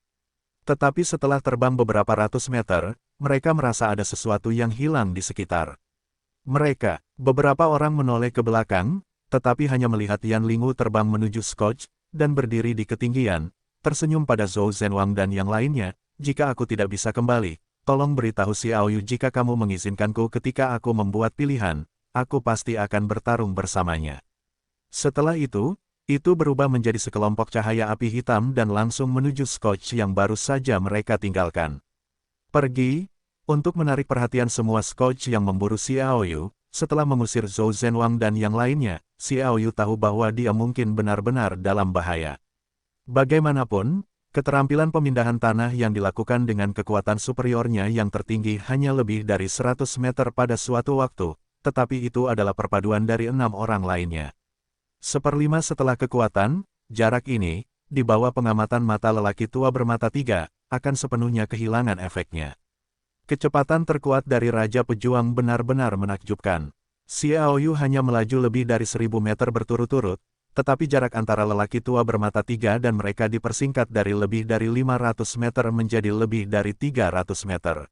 Tetapi setelah terbang beberapa ratus meter, mereka merasa ada sesuatu yang hilang di sekitar. Beberapa orang menoleh ke belakang, tetapi hanya melihat Yan Lingu terbang menuju Scotch, dan berdiri di ketinggian, tersenyum pada Zhou Zhenwang dan yang lainnya, jika aku tidak bisa kembali, tolong beritahu Xiao Yu jika kamu mengizinkanku ketika aku membuat pilihan, aku pasti akan bertarung bersamanya. Setelah itu berubah menjadi sekelompok cahaya api hitam dan langsung menuju Scotch yang baru saja mereka tinggalkan. Pergi, untuk menarik perhatian semua Scotch yang memburu Xiao Yu, setelah mengusir Zhou Zhenwang dan yang lainnya, Xiao Yu tahu bahwa dia mungkin benar-benar dalam bahaya. Bagaimanapun, keterampilan pemindahan tanah yang dilakukan dengan kekuatan superiornya yang tertinggi hanya lebih dari 100 meter pada suatu waktu, tetapi itu adalah perpaduan dari 6 orang lainnya. Seperlima setelah kekuatan, jarak ini, di bawah pengamatan mata lelaki tua bermata 3, akan sepenuhnya kehilangan efeknya. Kecepatan terkuat dari Raja Pejuang benar-benar menakjubkan. Xiao Yu hanya melaju lebih dari 1000 meter berturut-turut, tetapi jarak antara lelaki tua bermata 3 dan mereka dipersingkat dari lebih dari 500 meter menjadi lebih dari 300 meter.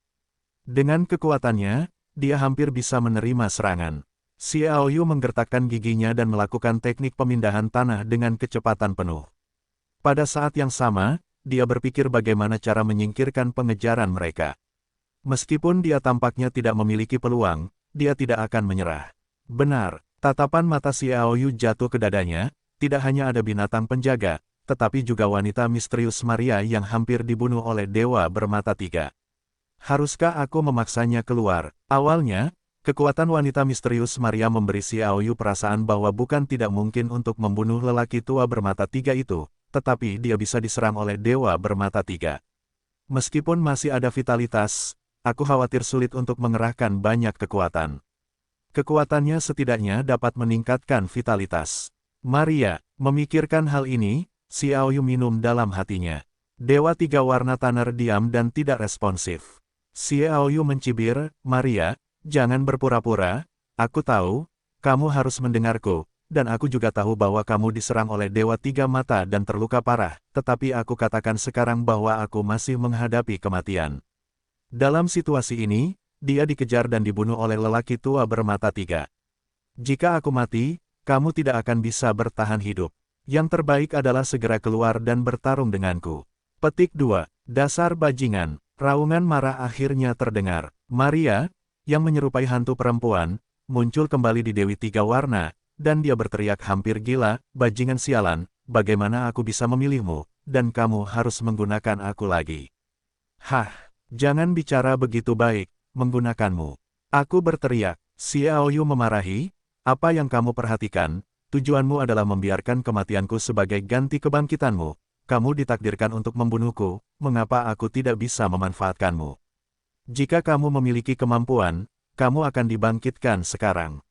Dengan kekuatannya, dia hampir bisa menerima serangan. Xiao Yu menggertakkan giginya dan melakukan teknik pemindahan tanah dengan kecepatan penuh. Pada saat yang sama, dia berpikir bagaimana cara menyingkirkan pengejaran mereka. Meskipun dia tampaknya tidak memiliki peluang, dia tidak akan menyerah. Benar, tatapan mata Xiao Yu jatuh ke dadanya, tidak hanya ada binatang penjaga, tetapi juga wanita misterius Maria yang hampir dibunuh oleh dewa bermata 3. Haruskah aku memaksanya keluar? Awalnya, kekuatan wanita misterius Maria memberi Xiao Yu perasaan bahwa bukan tidak mungkin untuk membunuh lelaki tua bermata 3 itu, tetapi dia bisa diserang oleh dewa bermata 3. Meskipun masih ada vitalitas, aku khawatir sulit untuk mengerahkan banyak kekuatan. Kekuatannya setidaknya dapat meningkatkan vitalitas. Maria, memikirkan hal ini, Xiao Yu minum dalam hatinya. Dewa 3 warna tanah diam dan tidak responsif. Xiao Yu mencibir, Maria, jangan berpura-pura, aku tahu, kamu harus mendengarku, dan aku juga tahu bahwa kamu diserang oleh Dewa 3 mata dan terluka parah, tetapi aku katakan sekarang bahwa aku masih menghadapi kematian. Dalam situasi ini, dia dikejar dan dibunuh oleh lelaki tua bermata 3. Jika aku mati, kamu tidak akan bisa bertahan hidup. Yang terbaik adalah segera keluar dan bertarung denganku. Petik 2. Dasar bajingan. Raungan marah akhirnya terdengar. Maria, yang menyerupai hantu perempuan, muncul kembali di Dewi 3 warna, dan dia berteriak hampir gila, bajingan sialan, bagaimana aku bisa memilihmu, dan kamu harus menggunakan aku lagi. Hah, jangan bicara begitu baik, menggunakanmu. Aku berteriak. Xiao Yu memarahi, apa yang kamu perhatikan, tujuanmu adalah membiarkan kematianku sebagai ganti kebangkitanmu, kamu ditakdirkan untuk membunuhku, mengapa aku tidak bisa memanfaatkanmu? Jika kamu memiliki kemampuan, kamu akan dibangkitkan sekarang.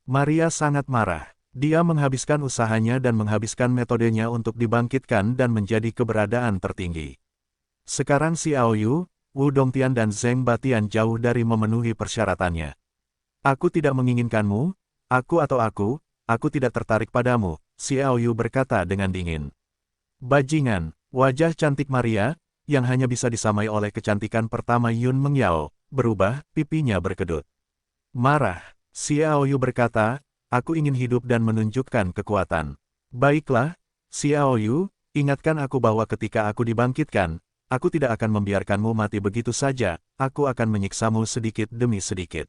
Maria sangat marah. Dia menghabiskan usahanya dan menghabiskan metodenya untuk dibangkitkan dan menjadi keberadaan tertinggi. Sekarang Xiao Yu, Wu Dongtian dan Zheng Batian jauh dari memenuhi persyaratannya. Aku tidak menginginkanmu, aku tidak tertarik padamu, Xiao Yu berkata dengan dingin. Bajingan, wajah cantik Maria, yang hanya bisa disamai oleh kecantikan pertama Yun Mengyao, berubah, pipinya berkedut. Marah, Xiaoyu berkata, aku ingin hidup dan menunjukkan kekuatan. Baiklah, Xiaoyu, ingatkan aku bahwa ketika aku dibangkitkan, aku tidak akan membiarkanmu mati begitu saja, aku akan menyiksamu sedikit demi sedikit.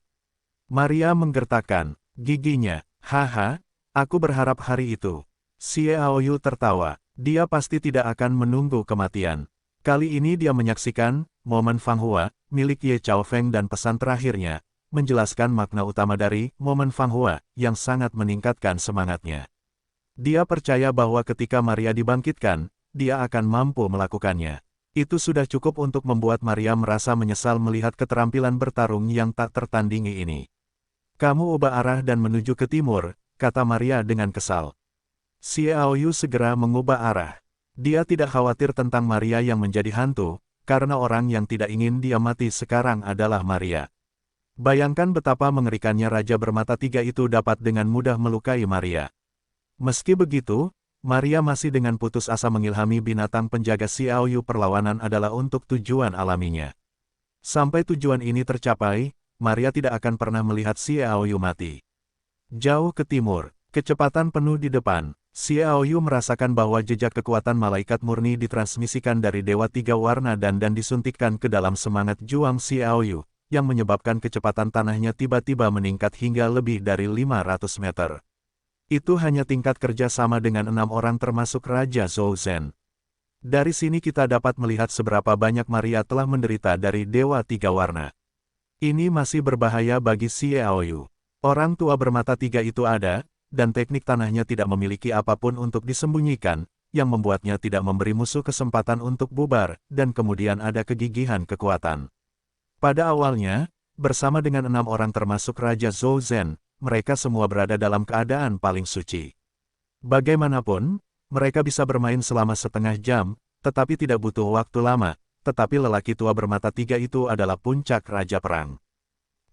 Maria menggertakkan giginya, haha, aku berharap hari itu. Xiaoyu tertawa, dia pasti tidak akan menunggu kematian. Kali ini dia menyaksikan momen Fang Hua, milik Ye Chao Feng dan pesan terakhirnya, menjelaskan makna utama dari momen Fang Hua, yang sangat meningkatkan semangatnya. Dia percaya bahwa ketika Maria dibangkitkan, dia akan mampu melakukannya. Itu sudah cukup untuk membuat Maria merasa menyesal melihat keterampilan bertarung yang tak tertandingi ini. Kamu ubah arah dan menuju ke timur, kata Maria dengan kesal. Xiaoyu segera mengubah arah. Dia tidak khawatir tentang Maria yang menjadi hantu, karena orang yang tidak ingin dia mati sekarang adalah Maria. Bayangkan betapa mengerikannya Raja Bermata Tiga itu dapat dengan mudah melukai Maria. Meski begitu, Maria masih dengan putus asa mengilhami binatang penjaga Xiaoyu. Perlawanan adalah untuk tujuan alaminya. Sampai tujuan ini tercapai, Maria tidak akan pernah melihat Xiaoyu mati. Jauh ke timur, kecepatan penuh di depan, Xiaoyu merasakan bahwa jejak kekuatan malaikat murni ditransmisikan dari Dewa Tiga Warna dan disuntikkan ke dalam semangat juang Xiaoyu, yang menyebabkan kecepatan tanahnya tiba-tiba meningkat hingga lebih dari 500 meter. Itu hanya tingkat kerja sama dengan 6 orang termasuk Raja Zhou Zhen. Dari sini kita dapat melihat seberapa banyak Maria telah menderita dari Dewa Tiga Warna. Ini masih berbahaya bagi Xiaoyu. Orang tua bermata tiga itu ada, dan teknik tanahnya tidak memiliki apapun untuk disembunyikan, yang membuatnya tidak memberi musuh kesempatan untuk bubar, dan kemudian ada kegigihan kekuatan. Pada awalnya, bersama dengan 6 orang termasuk Raja Zhou Zhen, mereka semua berada dalam keadaan paling suci. Bagaimanapun, mereka bisa bermain selama setengah jam, tetapi tidak butuh waktu lama, tetapi lelaki tua bermata tiga itu adalah puncak Raja Perang.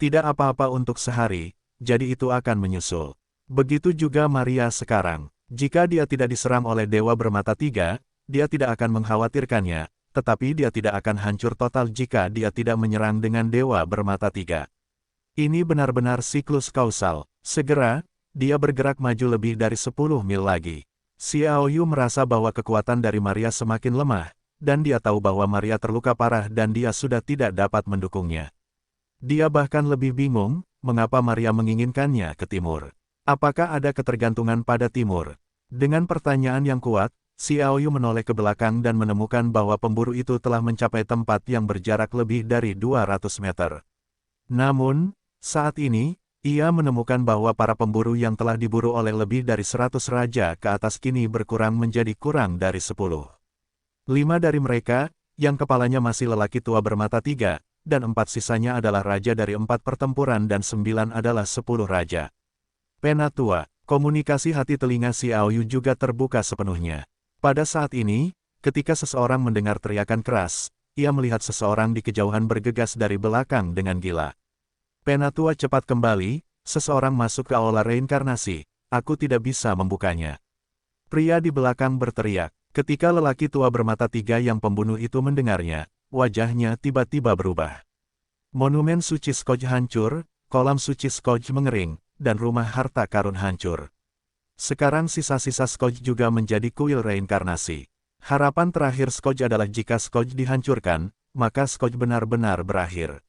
Tidak apa-apa untuk sehari, jadi itu akan menyusul. Begitu juga Maria sekarang. Jika dia tidak diserang oleh Dewa Bermata Tiga, dia tidak akan mengkhawatirkannya, tetapi dia tidak akan hancur total jika dia tidak menyerang dengan Dewa Bermata Tiga. Ini benar-benar siklus kausal. Segera, dia bergerak maju lebih dari 10 mil lagi. Xiaoyu merasa bahwa kekuatan dari Maria semakin lemah, dan dia tahu bahwa Maria terluka parah dan dia sudah tidak dapat mendukungnya. Dia bahkan lebih bingung, mengapa Maria menginginkannya ke timur. Apakah ada ketergantungan pada timur? Dengan pertanyaan yang kuat, Xiaoyu menoleh ke belakang dan menemukan bahwa pemburu itu telah mencapai tempat yang berjarak lebih dari 200 meter. Namun, saat ini, ia menemukan bahwa para pemburu yang telah diburu oleh lebih dari 100 raja ke atas kini berkurang menjadi kurang dari 10. 5 dari mereka, yang kepalanya masih lelaki tua bermata tiga, dan 4 sisanya adalah raja dari 4 pertempuran dan 9 adalah 10 raja. Penatua, komunikasi hati telinga Xiaoyu juga terbuka sepenuhnya. Pada saat ini, ketika seseorang mendengar teriakan keras, ia melihat seseorang di kejauhan bergegas dari belakang dengan gila. Penatua cepat kembali, seseorang masuk ke aula reinkarnasi, aku tidak bisa membukanya. Pria di belakang berteriak, ketika lelaki tua bermata tiga yang pembunuh itu mendengarnya, wajahnya tiba-tiba berubah. Monumen suci Skoj hancur, kolam suci Skoj mengering, dan rumah harta karun hancur. Sekarang sisa-sisa Skoj juga menjadi kuil reinkarnasi. Harapan terakhir Skoj adalah jika Skoj dihancurkan, maka Skoj benar-benar berakhir.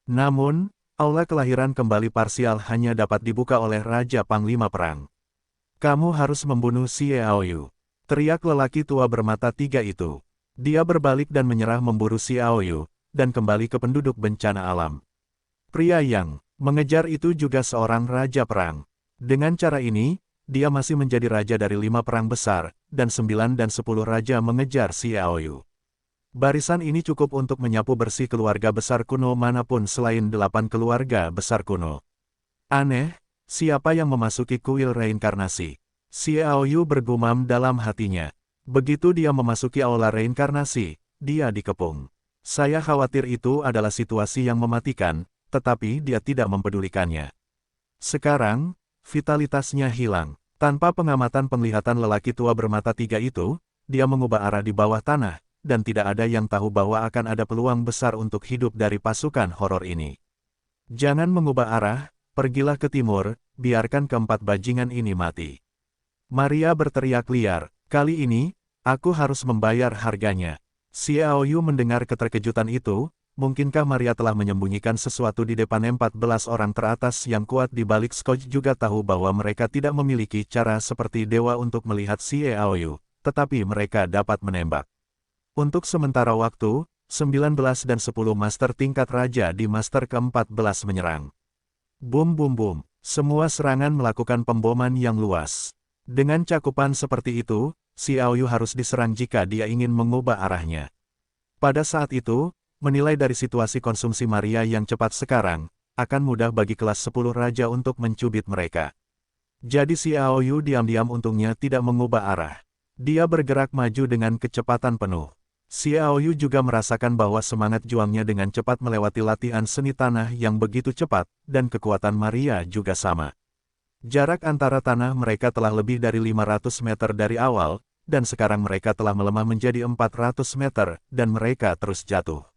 Namun, aula kelahiran kembali parsial hanya dapat dibuka oleh Raja Panglima Perang. Kamu harus membunuh Xiaoyu, teriak lelaki tua bermata tiga itu. Dia berbalik dan menyerah memburu Xiaoyu, dan kembali ke penduduk bencana alam. Pria yang mengejar itu juga seorang Raja Perang. Dengan cara ini, dia masih menjadi raja dari 5 perang besar, dan 9 dan 10 raja mengejar Xiaoyu. Barisan ini cukup untuk menyapu bersih keluarga besar kuno manapun selain 8 keluarga besar kuno. Aneh, siapa yang memasuki kuil reinkarnasi? Xiaoyu bergumam dalam hatinya. Begitu dia memasuki aula reinkarnasi, dia dikepung. Saya khawatir itu adalah situasi yang mematikan, tetapi dia tidak mempedulikannya. Sekarang, vitalitasnya hilang. Tanpa pengamatan penglihatan lelaki tua bermata tiga itu, dia mengubah arah di bawah tanah, dan tidak ada yang tahu bahwa akan ada peluang besar untuk hidup dari pasukan horor ini. Jangan mengubah arah, pergilah ke timur, biarkan keempat bajingan ini mati. Maria berteriak liar, kali ini, aku harus membayar harganya. Xiaoyu mendengar keterkejutan itu, mungkinkah Maria telah menyembunyikan sesuatu di depan 14 orang teratas yang kuat di balik Scotch juga tahu bahwa mereka tidak memiliki cara seperti dewa untuk melihat Xiaoyu, tetapi mereka dapat menembak. Untuk sementara waktu, 19 dan 10 master tingkat raja di master ke-14 menyerang. Boom boom boom, semua serangan melakukan pemboman yang luas. Dengan cakupan seperti itu, Xiaoyu harus diserang jika dia ingin mengubah arahnya. Pada saat itu, menilai dari situasi konsumsi Maria yang cepat sekarang, akan mudah bagi kelas 10 raja untuk mencubit mereka. Jadi Xiaoyu diam-diam untungnya tidak mengubah arah. Dia bergerak maju dengan kecepatan penuh. Xiaoyu juga merasakan bahwa semangat juangnya dengan cepat melewati latihan seni tanah yang begitu cepat, dan kekuatan Maria juga sama. Jarak antara tanah mereka telah lebih dari 500 meter dari awal, dan sekarang mereka telah melemah menjadi 400 meter, dan mereka terus jatuh.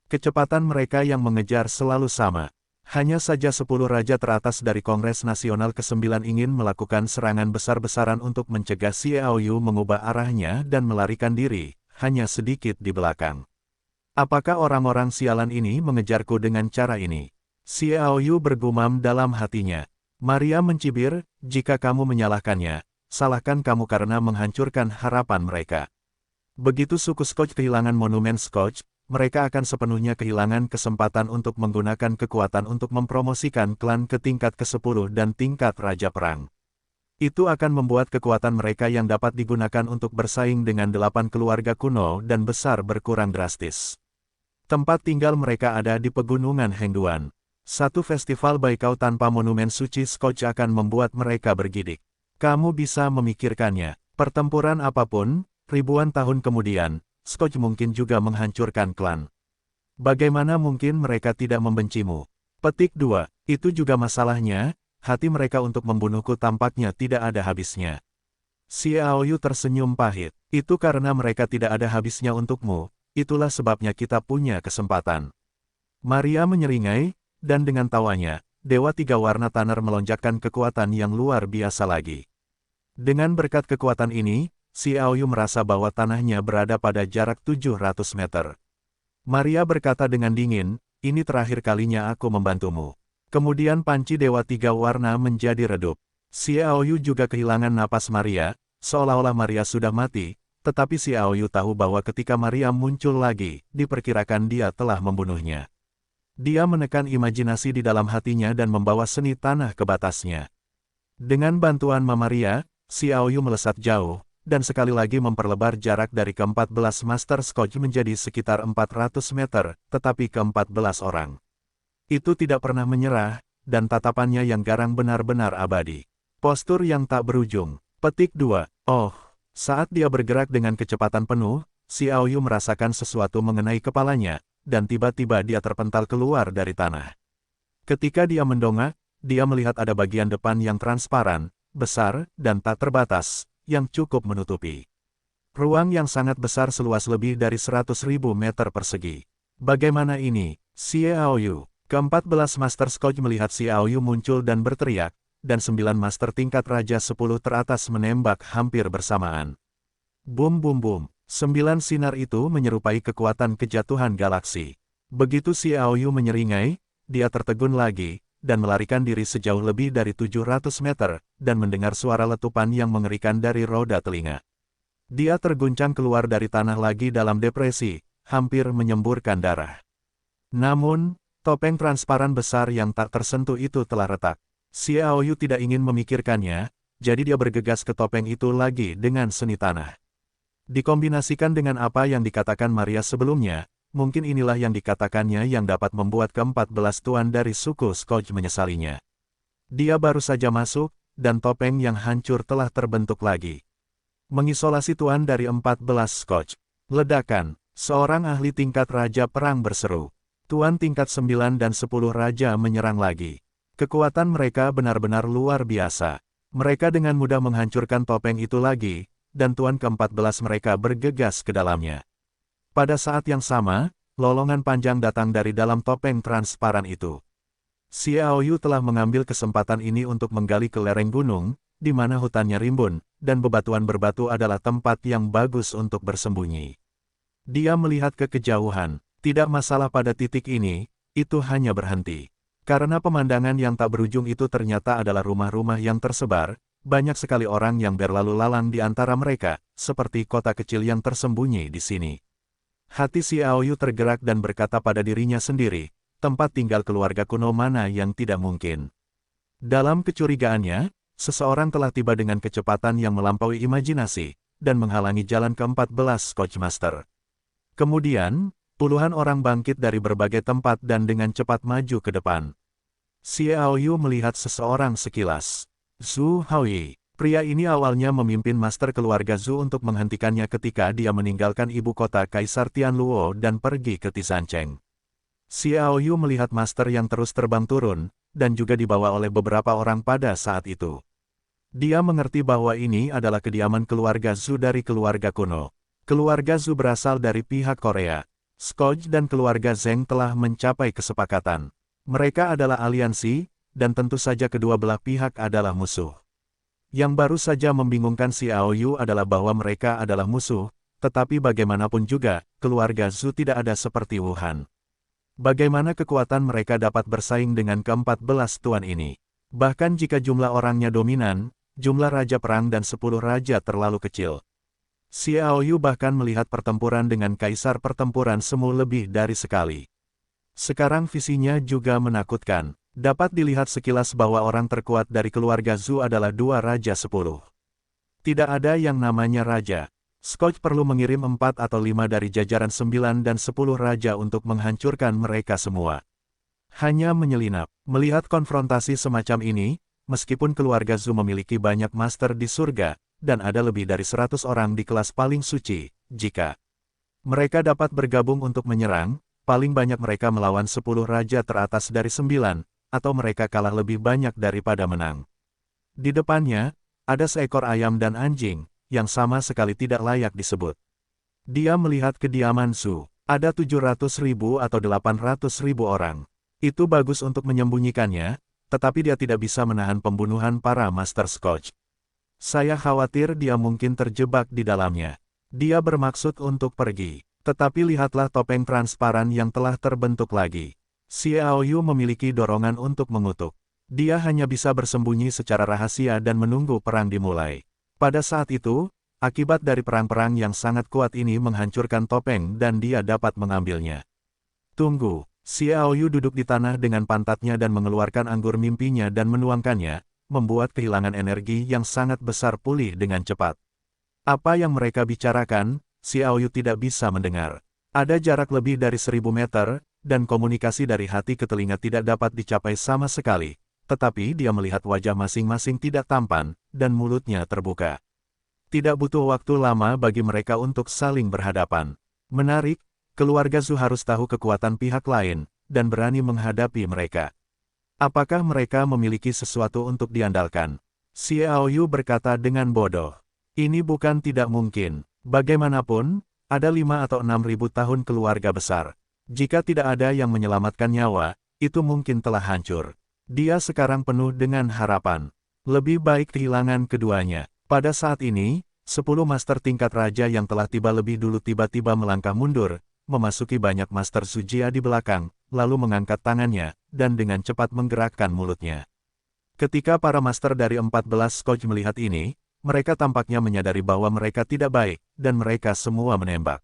Kecepatan mereka yang mengejar selalu sama. Hanya saja 10 raja teratas dari Kongres Nasional ke-9 ingin melakukan serangan besar-besaran untuk mencegah Xiaoyu mengubah arahnya dan melarikan diri, hanya sedikit di belakang. Apakah orang-orang sialan ini mengejarku dengan cara ini? Xiaoyu bergumam dalam hatinya. Maria mencibir, jika kamu menyalahkannya, salahkan kamu karena menghancurkan harapan mereka. Begitu suku Scotch kehilangan monumen Scotch, mereka akan sepenuhnya kehilangan kesempatan untuk menggunakan kekuatan untuk mempromosikan klan ke tingkat ke-10 dan tingkat Raja Perang. Itu akan membuat kekuatan mereka yang dapat digunakan untuk bersaing dengan 8 keluarga kuno dan besar berkurang drastis. Tempat tinggal mereka ada di pegunungan Hengduan. Satu festival baikau tanpa monumen suci Scotch akan membuat mereka bergidik. Kamu bisa memikirkannya, pertempuran apapun, ribuan tahun kemudian, Scotch mungkin juga menghancurkan klan. Bagaimana mungkin mereka tidak membencimu? Petik 2, itu juga masalahnya. Hati mereka untuk membunuhku tampaknya tidak ada habisnya. Xiaoyu tersenyum pahit. Itu karena mereka tidak ada habisnya untukmu, itulah sebabnya kita punya kesempatan. Maria menyeringai, dan dengan tawanya, Dewa Tiga Warna Tanner melonjakkan kekuatan yang luar biasa lagi. Dengan berkat kekuatan ini, Xiaoyu merasa bahwa tanahnya berada pada jarak 700 meter. Maria berkata dengan dingin, ini terakhir kalinya aku membantumu. Kemudian panci Dewa Tiga Warna menjadi redup. Xiaoyu juga kehilangan napas Maria, seolah-olah Maria sudah mati, tetapi Xiaoyu tahu bahwa ketika Maria muncul lagi, diperkirakan dia telah membunuhnya. Dia menekan imajinasi di dalam hatinya dan membawa seni tanah ke batasnya. Dengan bantuan Maria, Xiaoyu melesat jauh, dan sekali lagi memperlebar jarak dari ke-14 Master Scotch menjadi sekitar 400 meter, tetapi ke-14 orang. Itu tidak pernah menyerah, dan tatapannya yang garang benar-benar abadi. Postur yang tak berujung. Petik 2. Oh, saat dia bergerak dengan kecepatan penuh, Xiaoyu merasakan sesuatu mengenai kepalanya, dan tiba-tiba dia terpental keluar dari tanah. Ketika dia mendongak, dia melihat ada bagian depan yang transparan, besar, dan tak terbatas, yang cukup menutupi ruang yang sangat besar seluas lebih dari 100.000 meter persegi. Bagaimana ini, Xiaoyu? Ke-14 Master Scotch melihat Xiaoyu muncul dan berteriak, dan 9 Master tingkat Raja 10 teratas menembak hampir bersamaan. Boom boom boom, 9 sinar itu menyerupai kekuatan kejatuhan galaksi. Begitu Xiaoyu menyeringai, dia tertegun lagi, dan melarikan diri sejauh lebih dari 700 meter, dan mendengar suara letupan yang mengerikan dari roda telinga. Dia terguncang keluar dari tanah lagi dalam depresi, hampir menyemburkan darah. Namun, topeng transparan besar yang tak tersentuh itu telah retak. Xiaoyu tidak ingin memikirkannya, jadi dia bergegas ke topeng itu lagi dengan seni tanah. Dikombinasikan dengan apa yang dikatakan Maria sebelumnya, mungkin inilah yang dikatakannya yang dapat membuat ke-14 tuan dari suku Scotch menyesalinya. Dia baru saja masuk, dan topeng yang hancur telah terbentuk lagi. Mengisolasi tuan dari 14 Scotch. Ledakan, seorang ahli tingkat Raja Perang berseru. Tuan tingkat 9 dan 10 raja menyerang lagi. Kekuatan mereka benar-benar luar biasa. Mereka dengan mudah menghancurkan topeng itu lagi, dan tuan ke-14 mereka bergegas ke dalamnya. Pada saat yang sama, lolongan panjang datang dari dalam topeng transparan itu. Xiaoyu telah mengambil kesempatan ini untuk menggali ke lereng gunung, di mana hutannya rimbun, dan bebatuan berbatu adalah tempat yang bagus untuk bersembunyi. Dia melihat ke kejauhan, tidak masalah pada titik ini, itu hanya berhenti. Karena pemandangan yang tak berujung itu ternyata adalah rumah-rumah yang tersebar, banyak sekali orang yang berlalu lalang di antara mereka, seperti kota kecil yang tersembunyi di sini. Hati Xiaoyu tergerak dan berkata pada dirinya sendiri, tempat tinggal keluarga kuno mana yang tidak mungkin. Dalam kecurigaannya, seseorang telah tiba dengan kecepatan yang melampaui imajinasi, dan menghalangi jalan ke-14 Scotch Master. Kemudian, puluhan orang bangkit dari berbagai tempat dan dengan cepat maju ke depan. Xiaoyu melihat seseorang sekilas. Zhu Haoyi. Pria ini awalnya memimpin master keluarga Zhu untuk menghentikannya ketika dia meninggalkan ibu kota Kaisar Tianluo dan pergi ke Tiancheng. Xiaoyu melihat master yang terus terbang turun, dan juga dibawa oleh beberapa orang pada saat itu. Dia mengerti bahwa ini adalah kediaman keluarga Zhu dari keluarga kuno. Keluarga Zhu berasal dari pihak Korea. Scotch dan keluarga Zheng telah mencapai kesepakatan. Mereka adalah aliansi, dan tentu saja kedua belah pihak adalah musuh. Yang baru saja membingungkan Xiaoyu adalah bahwa mereka adalah musuh, tetapi bagaimanapun juga, keluarga Zhu tidak ada seperti Wuhan. Bagaimana kekuatan mereka dapat bersaing dengan ke-14 tuan ini? Bahkan jika jumlah orangnya dominan, jumlah raja perang dan 10 raja terlalu kecil. Xiaoyu bahkan melihat pertempuran dengan kaisar pertempuran semu lebih dari sekali. Sekarang visinya juga menakutkan. Dapat dilihat sekilas bahwa orang terkuat dari keluarga Zhu adalah 2 raja 10. Tidak ada yang namanya raja. Scotch perlu mengirim 4 atau 5 dari jajaran 9 dan 10 raja untuk menghancurkan mereka semua. Hanya menyelinap, melihat konfrontasi semacam ini, meskipun keluarga Zhu memiliki banyak master di surga, dan ada lebih dari 100 orang di kelas paling suci, jika mereka dapat bergabung untuk menyerang, paling banyak mereka melawan 10 raja teratas dari 9, atau mereka kalah lebih banyak daripada menang. Di depannya, ada seekor ayam dan anjing, yang sama sekali tidak layak disebut. Dia melihat kediaman Zhu. Ada 700.000 atau 800.000 orang. Itu bagus untuk menyembunyikannya, tetapi dia tidak bisa menahan pembunuhan para Master Scotch. Saya khawatir dia mungkin terjebak di dalamnya. Dia bermaksud untuk pergi. Tetapi lihatlah topeng transparan yang telah terbentuk lagi. Xiaoyu memiliki dorongan untuk mengutuk. Dia hanya bisa bersembunyi secara rahasia dan menunggu perang dimulai. Pada saat itu, akibat dari perang-perang yang sangat kuat ini menghancurkan topeng dan dia dapat mengambilnya. Tunggu, Xiaoyu duduk di tanah dengan pantatnya dan mengeluarkan anggur mimpinya dan menuangkannya, membuat kehilangan energi yang sangat besar pulih dengan cepat. Apa yang mereka bicarakan, Xiaoyu tidak bisa mendengar. Ada jarak lebih dari 1000 meter, dan komunikasi dari hati ke telinga tidak dapat dicapai sama sekali. Tetapi dia melihat wajah masing-masing tidak tampan, dan mulutnya terbuka. Tidak butuh waktu lama bagi mereka untuk saling berhadapan. Menarik, keluarga Zhu harus tahu kekuatan pihak lain, dan berani menghadapi mereka. Apakah mereka memiliki sesuatu untuk diandalkan? Xiaoyu berkata dengan bodoh. Ini bukan tidak mungkin. Bagaimanapun, ada 5 atau 6.000 tahun keluarga besar. Jika tidak ada yang menyelamatkan nyawa, itu mungkin telah hancur. Dia sekarang penuh dengan harapan. Lebih baik kehilangan keduanya. Pada saat ini, 10 master tingkat raja yang telah tiba lebih dulu tiba-tiba melangkah mundur, memasuki banyak master Zujia di belakang, lalu mengangkat tangannya, dan dengan cepat menggerakkan mulutnya. Ketika para master dari 14 Scotch melihat ini, mereka tampaknya menyadari bahwa mereka tidak baik, dan mereka semua menembak.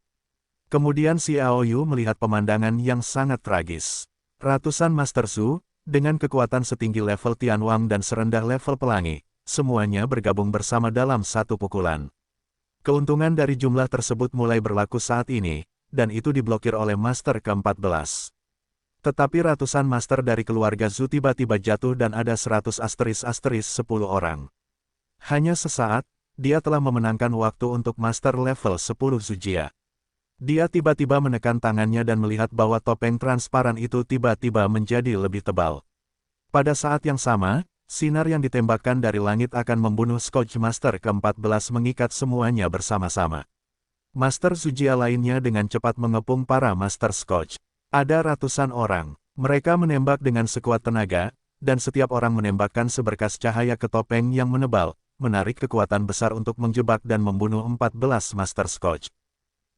Kemudian Xiaoyu melihat pemandangan yang sangat tragis. Ratusan master Zhu, dengan kekuatan setinggi level Tianwang dan serendah level pelangi, semuanya bergabung bersama dalam satu pukulan. Keuntungan dari jumlah tersebut mulai berlaku saat ini, dan itu diblokir oleh master ke-14. Tetapi ratusan master dari keluarga Zhu tiba-tiba jatuh dan ada 100 **10 orang. Hanya sesaat, dia telah memenangkan waktu untuk master level 10 Zujia. Dia tiba-tiba menekan tangannya dan melihat bahwa topeng transparan itu tiba-tiba menjadi lebih tebal. Pada saat yang sama, sinar yang ditembakkan dari langit akan membunuh Scotch Master ke-14 mengikat semuanya bersama-sama. Master Zujia lainnya dengan cepat mengepung para Master Scotch. Ada ratusan orang. Mereka menembak dengan sekuat tenaga, dan setiap orang menembakkan seberkas cahaya ke topeng yang menebal, menarik kekuatan besar untuk menjebak dan membunuh 14 Master Scotch.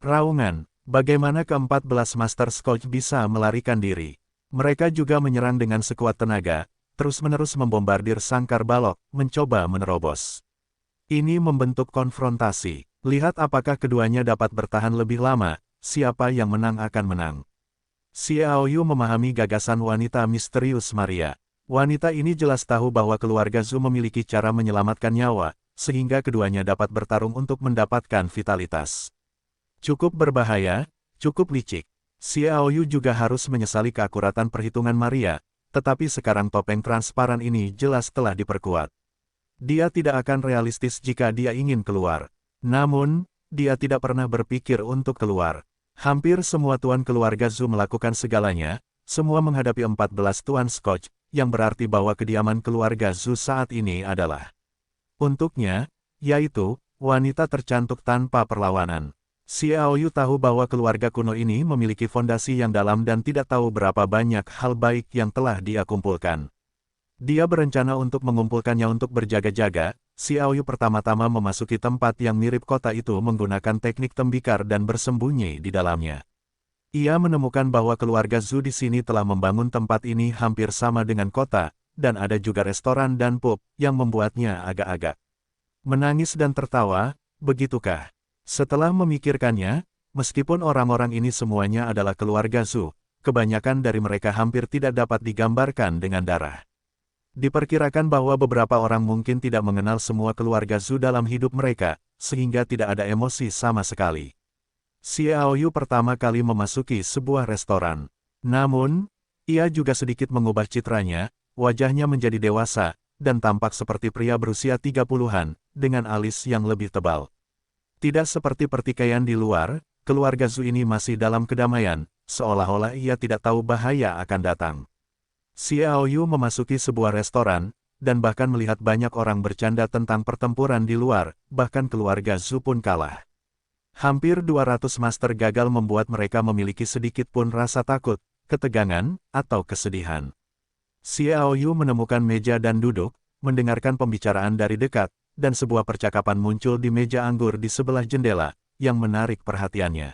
Raungan, bagaimana ke-14 Master Scotch bisa melarikan diri? Mereka juga menyerang dengan sekuat tenaga, terus-menerus membombardir sangkar balok, mencoba menerobos. Ini membentuk konfrontasi. Lihat apakah keduanya dapat bertahan lebih lama, siapa yang menang akan menang. Xiao Yu memahami gagasan wanita misterius Maria. Wanita ini jelas tahu bahwa keluarga Zhu memiliki cara menyelamatkan nyawa, sehingga keduanya dapat bertarung untuk mendapatkan vitalitas. Cukup berbahaya, cukup licik. Xiao Yu juga harus menyesali keakuratan perhitungan Maria, tetapi sekarang topeng transparan ini jelas telah diperkuat. Dia tidak akan realistis jika dia ingin keluar. Namun, dia tidak pernah berpikir untuk keluar. Hampir semua tuan keluarga Zhu melakukan segalanya, semua menghadapi 14 tuan Scotch, yang berarti bahwa kediaman keluarga Zhu saat ini adalah untuknya, yaitu, wanita tercantik tanpa perlawanan. Xiao Yu tahu bahwa keluarga kuno ini memiliki fondasi yang dalam dan tidak tahu berapa banyak hal baik yang telah dia kumpulkan. Dia berencana untuk mengumpulkannya untuk berjaga-jaga. Xiao Yu pertama-tama memasuki tempat yang mirip kota itu menggunakan teknik tembikar dan bersembunyi di dalamnya. Ia menemukan bahwa keluarga Zhu di sini telah membangun tempat ini hampir sama dengan kota, dan ada juga restoran dan pub, yang membuatnya agak-agak menangis dan tertawa, begitukah? Setelah memikirkannya, meskipun orang-orang ini semuanya adalah keluarga Zhu, kebanyakan dari mereka hampir tidak dapat digambarkan dengan darah. Diperkirakan bahwa beberapa orang mungkin tidak mengenal semua keluarga Zhu dalam hidup mereka, sehingga tidak ada emosi sama sekali. Xiao Yu pertama kali memasuki sebuah restoran. Namun, ia juga sedikit mengubah citranya, wajahnya menjadi dewasa, dan tampak seperti pria berusia 30-an, dengan alis yang lebih tebal. Tidak seperti pertikaian di luar, keluarga Zhu ini masih dalam kedamaian, seolah-olah ia tidak tahu bahaya akan datang. Xiao Yu memasuki sebuah restoran, dan bahkan melihat banyak orang bercanda tentang pertempuran di luar, bahkan keluarga Zhu pun kalah. Hampir 200 master gagal membuat mereka memiliki sedikit pun rasa takut, ketegangan, atau kesedihan. Xiao Yu menemukan meja dan duduk, mendengarkan pembicaraan dari dekat, dan sebuah percakapan muncul di meja anggur di sebelah jendela, yang menarik perhatiannya.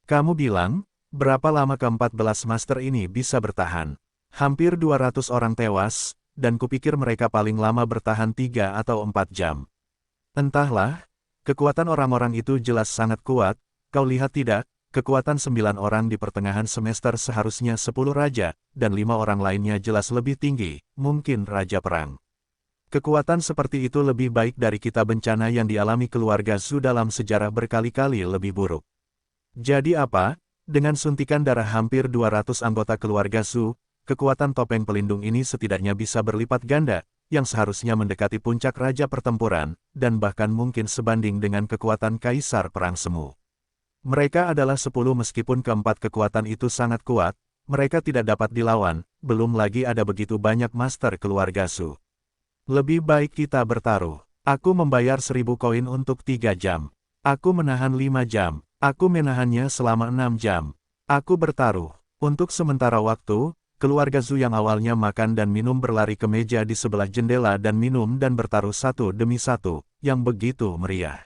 Kamu bilang, berapa lama ke-14 master ini bisa bertahan? Hampir 200 orang tewas, dan kupikir mereka paling lama bertahan 3 atau 4 jam. Entahlah, kekuatan orang-orang itu jelas sangat kuat, kau lihat tidak, kekuatan 9 orang di pertengahan semester seharusnya 10 raja, dan 5 orang lainnya jelas lebih tinggi, mungkin raja perang. Kekuatan seperti itu lebih baik dari kita bencana yang dialami keluarga Zhu dalam sejarah berkali-kali lebih buruk. Jadi apa? Dengan suntikan darah hampir 200 anggota keluarga Zhu, kekuatan topeng pelindung ini setidaknya bisa berlipat ganda, yang seharusnya mendekati puncak raja pertempuran, dan bahkan mungkin sebanding dengan kekuatan kaisar perang semu. Mereka adalah 10 meskipun keempat kekuatan itu sangat kuat, mereka tidak dapat dilawan, belum lagi ada begitu banyak master keluarga Zhu. Lebih baik kita bertaruh. Aku membayar 1000 koin untuk 3 jam. Aku menahan 5 jam. Aku menahannya selama 6 jam. Aku bertaruh. Untuk sementara waktu, keluarga Zhu yang awalnya makan dan minum berlari ke meja di sebelah jendela dan minum dan bertaruh satu demi satu, yang begitu meriah.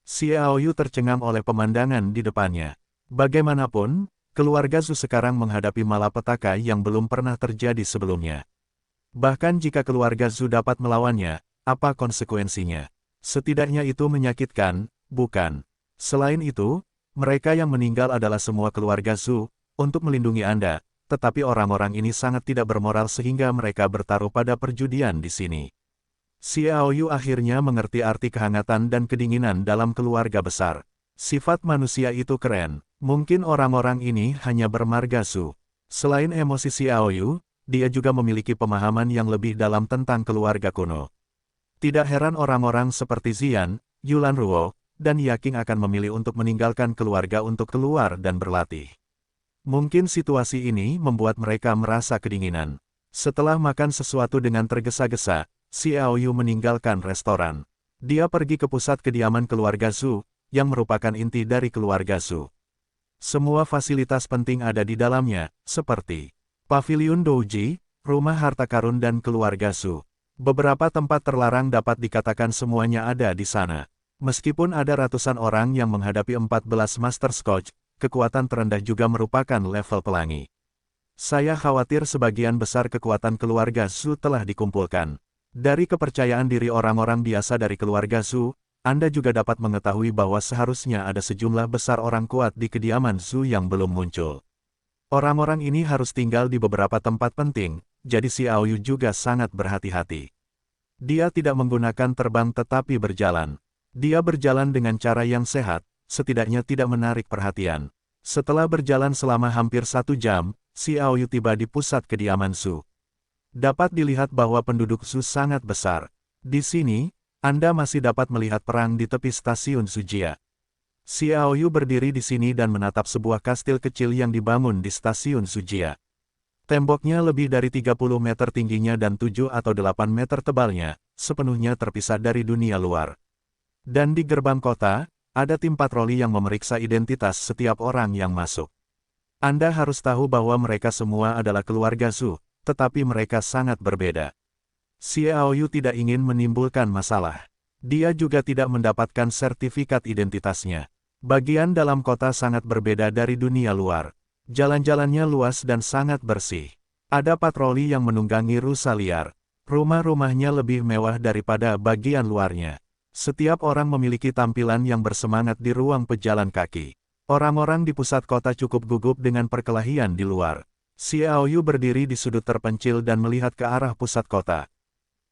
Xiao Yu tercengang oleh pemandangan di depannya. Bagaimanapun, keluarga Zhu sekarang menghadapi malapetaka yang belum pernah terjadi sebelumnya. Bahkan jika keluarga Zhu dapat melawannya, apa konsekuensinya? Setidaknya itu menyakitkan, bukan? Selain itu, mereka yang meninggal adalah semua keluarga Zhu, untuk melindungi Anda, tetapi orang-orang ini sangat tidak bermoral sehingga mereka bertaruh pada perjudian di sini. Xiao Yu akhirnya mengerti arti kehangatan dan kedinginan dalam keluarga besar. Sifat manusia itu keren, mungkin orang-orang ini hanya bermarga Zhu. Selain emosi Xiao Yu, dia juga memiliki pemahaman yang lebih dalam tentang keluarga kuno. Tidak heran orang-orang seperti Xian, Yulan Ruo, dan Yaking akan memilih untuk meninggalkan keluarga untuk keluar dan berlatih. Mungkin situasi ini membuat mereka merasa kedinginan. Setelah makan sesuatu dengan tergesa-gesa, Xiao Yu meninggalkan restoran. Dia pergi ke pusat kediaman keluarga Zhu, yang merupakan inti dari keluarga Zhu. Semua fasilitas penting ada di dalamnya, seperti Paviliun Douji, rumah harta karun dan keluarga Su. Beberapa tempat terlarang dapat dikatakan semuanya ada di sana. Meskipun ada ratusan orang yang menghadapi 14 Master Scotch, kekuatan terendah juga merupakan level pelangi. Saya khawatir sebagian besar kekuatan keluarga Su telah dikumpulkan. Dari kepercayaan diri orang-orang biasa dari keluarga Su, Anda juga dapat mengetahui bahwa seharusnya ada sejumlah besar orang kuat di kediaman Su yang belum muncul. Orang-orang ini harus tinggal di beberapa tempat penting, jadi Xiao Yu juga sangat berhati-hati. Dia tidak menggunakan terbang tetapi berjalan. Dia berjalan dengan cara yang sehat, setidaknya tidak menarik perhatian. Setelah berjalan selama hampir 1 jam, Xiao Yu tiba di pusat kediaman Su. Dapat dilihat bahwa penduduk Su sangat besar. Di sini, Anda masih dapat melihat perang di tepi stasiun Sujia. Xiao Yu berdiri di sini dan menatap sebuah kastil kecil yang dibangun di stasiun Sujia. Temboknya lebih dari 30 meter tingginya dan 7 atau 8 meter tebalnya, sepenuhnya terpisah dari dunia luar. Dan di gerbang kota, ada tim patroli yang memeriksa identitas setiap orang yang masuk. Anda harus tahu bahwa mereka semua adalah keluarga Su, tetapi mereka sangat berbeda. Xiao Yu tidak ingin menimbulkan masalah. Dia juga tidak mendapatkan sertifikat identitasnya. Bagian dalam kota sangat berbeda dari dunia luar. Jalan-jalannya luas dan sangat bersih. Ada patroli yang menunggangi rusa liar. Rumah-rumahnya lebih mewah daripada bagian luarnya. Setiap orang memiliki tampilan yang bersemangat di ruang pejalan kaki. Orang-orang di pusat kota cukup gugup dengan perkelahian di luar. Xiao Yu berdiri di sudut terpencil dan melihat ke arah pusat kota.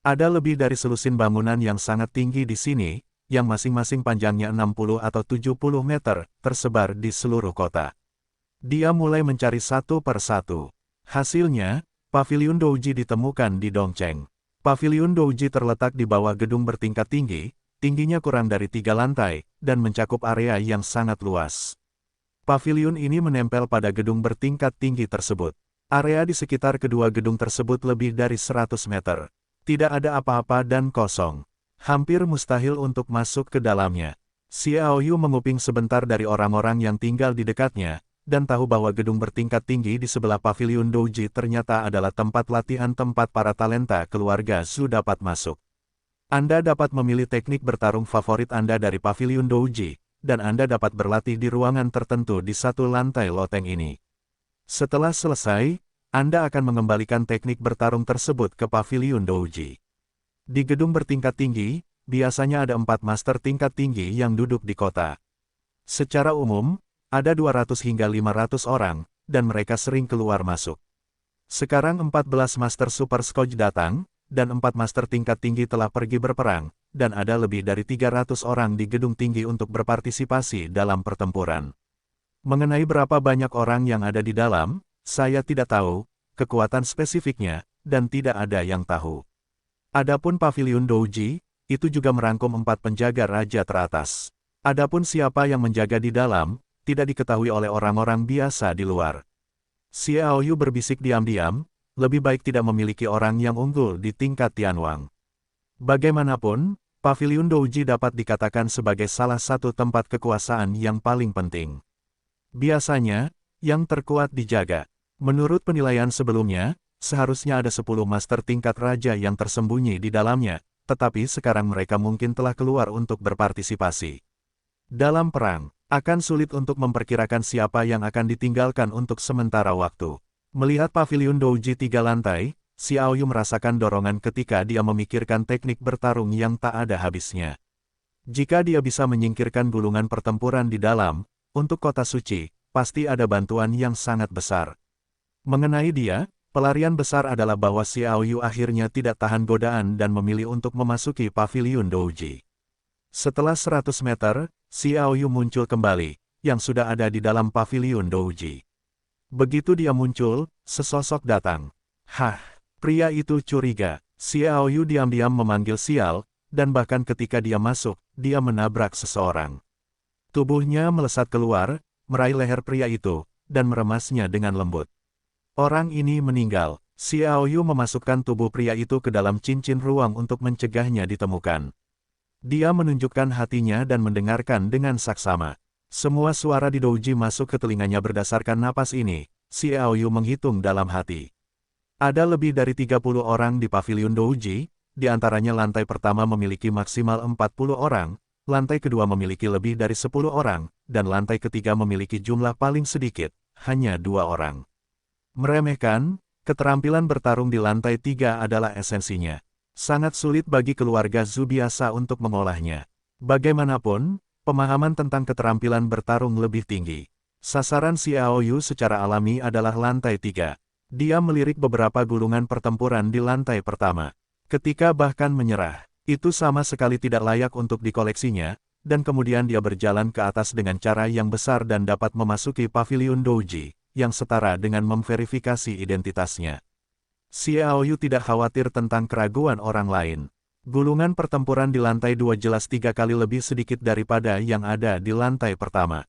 Ada lebih dari selusin bangunan yang sangat tinggi di sini, yang masing-masing panjangnya 60 atau 70 meter, tersebar di seluruh kota. Dia mulai mencari satu per satu. Hasilnya, Paviliun Douji ditemukan di Dongcheng. Paviliun Douji terletak di bawah gedung bertingkat tinggi, tingginya kurang dari 3 lantai, dan mencakup area yang sangat luas. Paviliun ini menempel pada gedung bertingkat tinggi tersebut. Area di sekitar kedua gedung tersebut lebih dari 100 meter. Tidak ada apa-apa dan kosong. Hampir mustahil untuk masuk ke dalamnya. Xiao Yu menguping sebentar dari orang-orang yang tinggal di dekatnya, dan tahu bahwa gedung bertingkat tinggi di sebelah Paviliun Douji ternyata adalah tempat latihan tempat para talenta keluarga Su dapat masuk. Anda dapat memilih teknik bertarung favorit Anda dari Paviliun Douji, dan Anda dapat berlatih di ruangan tertentu di satu lantai loteng ini. Setelah selesai, Anda akan mengembalikan teknik bertarung tersebut ke Paviliun Douji. Di gedung bertingkat tinggi, biasanya ada 4 master tingkat tinggi yang duduk di kota. Secara umum, ada 200 hingga 500 orang, dan mereka sering keluar masuk. Sekarang 14 master super Scotch datang, dan 4 master tingkat tinggi telah pergi berperang, dan ada lebih dari 300 orang di gedung tinggi untuk berpartisipasi dalam pertempuran. Mengenai berapa banyak orang yang ada di dalam, saya tidak tahu, kekuatan spesifiknya, dan tidak ada yang tahu. Adapun Paviliun Douji, itu juga merangkum 4 penjaga raja teratas. Adapun siapa yang menjaga di dalam, tidak diketahui oleh orang-orang biasa di luar. Xiao Yu berbisik diam-diam, lebih baik tidak memiliki orang yang unggul di tingkat Tianwang. Bagaimanapun, Paviliun Douji dapat dikatakan sebagai salah satu tempat kekuasaan yang paling penting. Biasanya, yang terkuat dijaga. Menurut penilaian sebelumnya, seharusnya ada 10 master tingkat raja yang tersembunyi di dalamnya, tetapi sekarang mereka mungkin telah keluar untuk berpartisipasi. Dalam perang, akan sulit untuk memperkirakan siapa yang akan ditinggalkan untuk sementara waktu. Melihat Paviliun Douji 3 lantai, Xiao Yu merasakan dorongan ketika dia memikirkan teknik bertarung yang tak ada habisnya. Jika dia bisa menyingkirkan gulungan pertempuran di dalam, untuk kota suci, pasti ada bantuan yang sangat besar. Mengenai dia, pelarian besar adalah bahwa Xiao Yu akhirnya tidak tahan godaan dan memilih untuk memasuki Paviliun Douji. Setelah 100 meter, Xiao Yu muncul kembali, yang sudah ada di dalam Paviliun Douji. Begitu dia muncul, sesosok datang. Hah, pria itu curiga. Xiao Yu diam-diam memanggil sial, dan bahkan ketika dia masuk, dia menabrak seseorang. Tubuhnya melesat keluar, meraih leher pria itu, dan meremasnya dengan lembut. Orang ini meninggal. Xiao Yu memasukkan tubuh pria itu ke dalam cincin ruang untuk mencegahnya ditemukan. Dia menunjukkan hatinya dan mendengarkan dengan saksama. Semua suara di Douji masuk ke telinganya berdasarkan napas ini, Xiao Yu menghitung dalam hati. Ada lebih dari 30 orang di pavilion Douji, di antaranya lantai pertama memiliki maksimal 40 orang, lantai kedua memiliki lebih dari 10 orang, dan lantai ketiga memiliki jumlah paling sedikit, hanya 2 orang. Meremehkan, keterampilan bertarung di lantai 3 adalah esensinya. Sangat sulit bagi keluarga Zhu biasa untuk mengolahnya. Bagaimanapun, pemahaman tentang keterampilan bertarung lebih tinggi. Sasaran Xiao Yu secara alami adalah lantai 3. Dia melirik beberapa gulungan pertempuran di lantai pertama. Ketika bahkan menyerah, itu sama sekali tidak layak untuk dikoleksinya, dan kemudian dia berjalan ke atas dengan cara yang besar dan dapat memasuki pavilion Douji, yang setara dengan memverifikasi identitasnya. Xiao Yu tidak khawatir tentang keraguan orang lain. Gulungan pertempuran di lantai 2 jelas 3 kali lebih sedikit daripada yang ada di lantai pertama.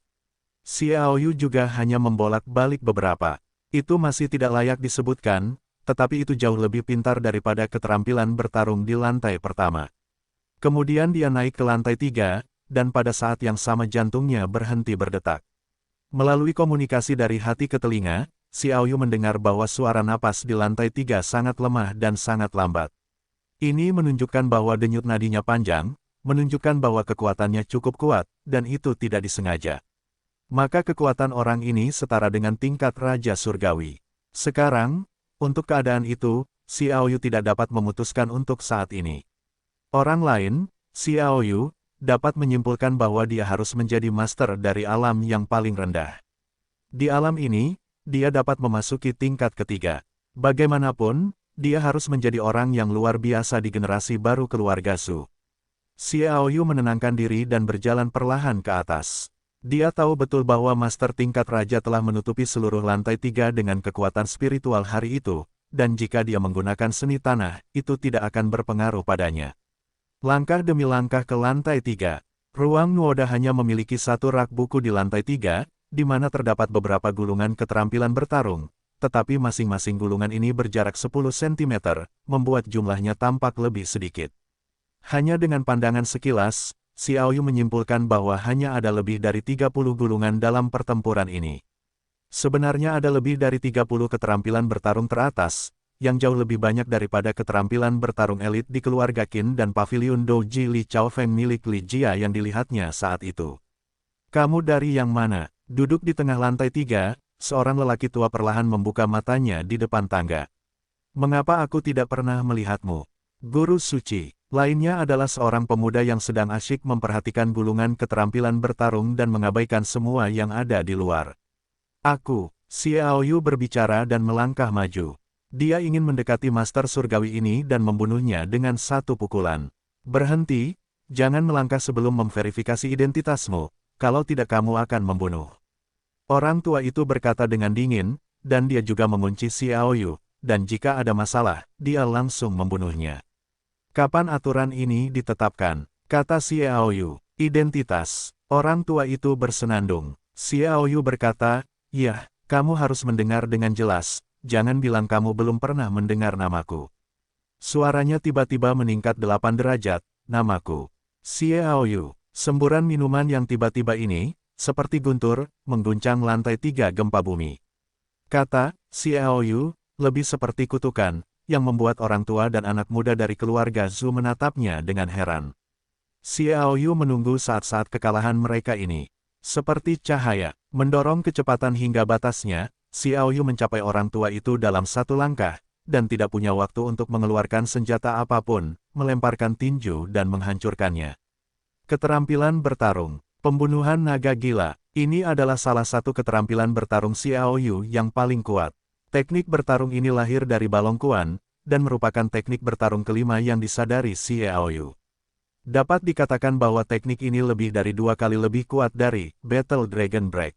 Xiao Yu juga hanya membolak-balik beberapa. Itu masih tidak layak disebutkan, tetapi itu jauh lebih pintar daripada keterampilan bertarung di lantai pertama. Kemudian dia naik ke lantai 3, dan pada saat yang sama jantungnya berhenti berdetak. Melalui komunikasi dari hati ke telinga, Xiao Yu mendengar bahwa suara napas di lantai 3 sangat lemah dan sangat lambat. Ini menunjukkan bahwa denyut nadinya panjang, menunjukkan bahwa kekuatannya cukup kuat, dan itu tidak disengaja. Maka kekuatan orang ini setara dengan tingkat Raja Surgawi. Sekarang, untuk keadaan itu, Xiao Yu tidak dapat memutuskan untuk saat ini. Orang lain, Xiao Yu, dapat menyimpulkan bahwa dia harus menjadi master dari alam yang paling rendah. Di alam ini, dia dapat memasuki tingkat ketiga. Bagaimanapun, dia harus menjadi orang yang luar biasa di generasi baru keluarga Zhu. Xiao Yu menenangkan diri dan berjalan perlahan ke atas. Dia tahu betul bahwa master tingkat raja telah menutupi seluruh lantai 3 dengan kekuatan spiritual hari itu, dan jika dia menggunakan seni tanah, itu tidak akan berpengaruh padanya. Langkah demi langkah ke lantai 3, ruang Nuoda hanya memiliki satu rak buku di lantai 3, di mana terdapat beberapa gulungan keterampilan bertarung, tetapi masing-masing gulungan ini berjarak 10 cm, membuat jumlahnya tampak lebih sedikit. Hanya dengan pandangan sekilas, Xiao Yu menyimpulkan bahwa hanya ada lebih dari 30 gulungan dalam pertempuran ini. Sebenarnya ada lebih dari 30 keterampilan bertarung teratas, yang jauh lebih banyak daripada keterampilan bertarung elit di keluarga Qin dan pavilion Douji Li Chaofeng milik Li Jia yang dilihatnya saat itu. Kamu dari yang mana? Duduk di tengah lantai 3, seorang lelaki tua perlahan membuka matanya di depan tangga. Mengapa aku tidak pernah melihatmu? Guru suci. Lainnya adalah seorang pemuda yang sedang asyik memperhatikan gulungan keterampilan bertarung dan mengabaikan semua yang ada di luar. Aku, Xiao Yu berbicara dan melangkah maju. Dia ingin mendekati master surgawi ini dan membunuhnya dengan satu pukulan. Berhenti, jangan melangkah sebelum memverifikasi identitasmu, kalau tidak kamu akan membunuh. Orang tua itu berkata dengan dingin, dan dia juga mengunci Xiao Yu, dan jika ada masalah, dia langsung membunuhnya. Kapan aturan ini ditetapkan? Kata Xiao Yu. Identitas. Orang tua itu bersenandung. Xiao Yu berkata, "Yah, kamu harus mendengar dengan jelas, jangan bilang kamu belum pernah mendengar namaku." Suaranya tiba-tiba meningkat 8 derajat, "Namaku." Xiao Yu. Semburan minuman yang tiba-tiba ini, seperti guntur, mengguncang lantai 3 gempa bumi. Kata Xiao Yu, lebih seperti kutukan, yang membuat orang tua dan anak muda dari keluarga Zhu menatapnya dengan heran. Xiao Yu menunggu saat-saat kekalahan mereka ini. Seperti cahaya, mendorong kecepatan hingga batasnya, Xiao Yu mencapai orang tua itu dalam satu langkah, dan tidak punya waktu untuk mengeluarkan senjata apapun, melemparkan tinju dan menghancurkannya. Keterampilan bertarung, pembunuhan naga gila, ini adalah salah satu keterampilan bertarung Xiao Yu yang paling kuat. Teknik bertarung ini lahir dari Balong Kuan, dan merupakan teknik bertarung kelima yang disadari Xiao Yu. Dapat dikatakan bahwa teknik ini lebih dari 2 kali lebih kuat dari Battle Dragon Break.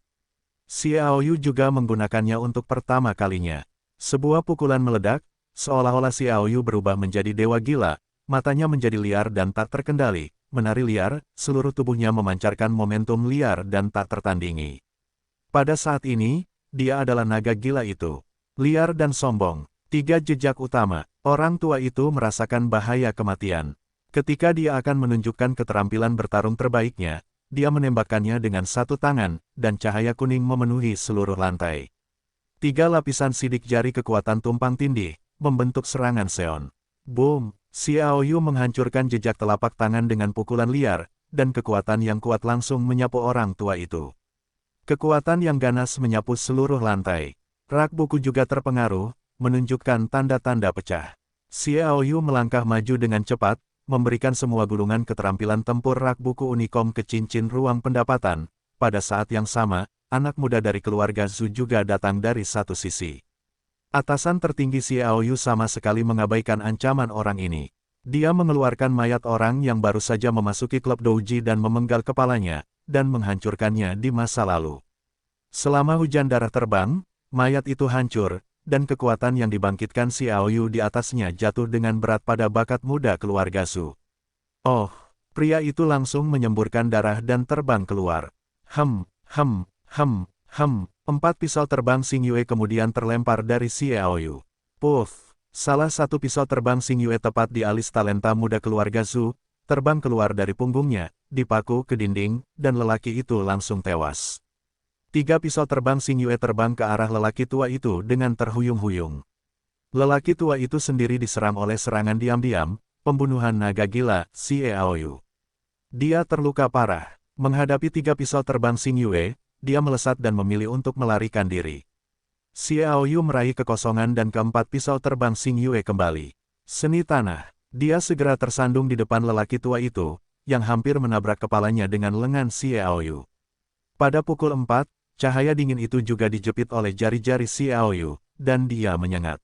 Xiao Yu juga menggunakannya untuk pertama kalinya. Sebuah pukulan meledak, seolah-olah Xiao Yu berubah menjadi dewa gila, matanya menjadi liar dan tak terkendali, menari liar, seluruh tubuhnya memancarkan momentum liar dan tak tertandingi. Pada saat ini, dia adalah naga gila itu. Liar dan sombong, 3 jejak utama. Orang tua itu merasakan bahaya kematian. Ketika dia akan menunjukkan keterampilan bertarung terbaiknya, dia menembakkannya dengan satu tangan, dan cahaya kuning memenuhi seluruh lantai. 3 lapisan sidik jari kekuatan tumpang tindih, membentuk serangan Seon. Boom! Xiao Yu menghancurkan jejak telapak tangan dengan pukulan liar, dan kekuatan yang kuat langsung menyapu orang tua itu. Kekuatan yang ganas menyapu seluruh lantai. Rak buku juga terpengaruh, menunjukkan tanda-tanda pecah. Xiao Yu melangkah maju dengan cepat, memberikan semua gulungan keterampilan tempur rak buku Unicom ke cincin ruang pendapatan. Pada saat yang sama, anak muda dari keluarga Zhu juga datang dari satu sisi. Atasan tertinggi Xiao Yu sama sekali mengabaikan ancaman orang ini. Dia mengeluarkan mayat orang yang baru saja memasuki klub Douji dan memenggal kepalanya, dan menghancurkannya di masa lalu. Selama hujan darah terbang, mayat itu hancur, dan kekuatan yang dibangkitkan Xiao Yu di atasnya jatuh dengan berat pada bakat muda keluarga Zhu. Oh, pria itu langsung menyemburkan darah dan terbang keluar. 4 pisau terbang Xing Yue kemudian terlempar dari Xiao Yu. Puff! Salah satu pisau terbang Xing Yue tepat di alis talenta muda keluarga Zhu, terbang keluar dari punggungnya, dipaku ke dinding, dan lelaki itu langsung tewas. 3 pisau terbang Xing Yue terbang ke arah lelaki tua itu dengan terhuyung-huyung. Lelaki tua itu sendiri diserang oleh serangan diam-diam, pembunuhan naga gila, Xiao Yu. Dia terluka parah. Menghadapi 3 pisau terbang Xing Yue, dia melesat dan memilih untuk melarikan diri. Xiao Yu meraih kekosongan dan keempat pisau terbang Xing Yue kembali. Seni tanah. Dia segera tersandung di depan lelaki tua itu, yang hampir menabrak kepalanya dengan lengan Xiao Yu. Pada pukul 4, cahaya dingin itu juga dijepit oleh jari-jari Xiao Yu, dan dia menyengat.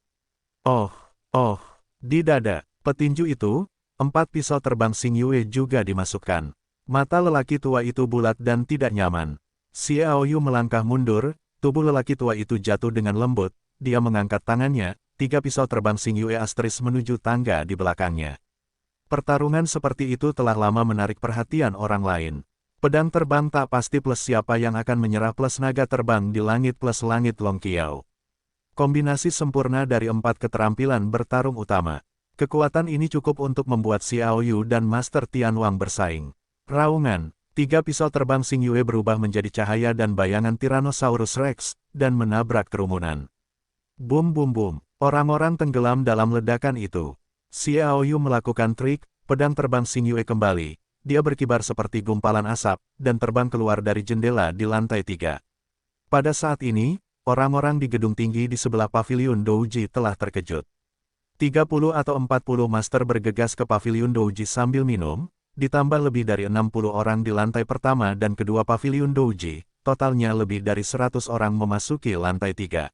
Di dada, petinju itu, 4 pisau terbang Xing Yue juga dimasukkan. Mata lelaki tua itu bulat dan tidak nyaman. Xiao Yu melangkah mundur, tubuh lelaki tua itu jatuh dengan lembut, dia mengangkat tangannya, 3 pisau terbang Xing Yue asteris menuju tangga di belakangnya. Pertarungan seperti itu telah lama menarik perhatian orang lain. Pedang terbang tak pasti plus siapa yang akan menyerah plus naga terbang di langit plus langit Long Qiao. Kombinasi sempurna dari 4 keterampilan bertarung utama. Kekuatan ini cukup untuk membuat Xiao Yu dan Master Tianwang bersaing. Raungan. 3 pisau terbang Xing Yue berubah menjadi cahaya dan bayangan Tyrannosaurus Rex, dan menabrak kerumunan. Boom boom boom. Orang-orang tenggelam dalam ledakan itu. Xiao Yu melakukan trik, pedang terbang Xing Yue kembali. Dia berkibar seperti gumpalan asap, dan terbang keluar dari jendela di lantai 3. Pada saat ini, orang-orang di gedung tinggi di sebelah paviliun Douji telah terkejut. 30 atau 40 master bergegas ke paviliun Douji sambil minum, ditambah lebih dari 60 orang di lantai pertama dan kedua paviliun Douji, totalnya lebih dari 100 orang memasuki lantai 3.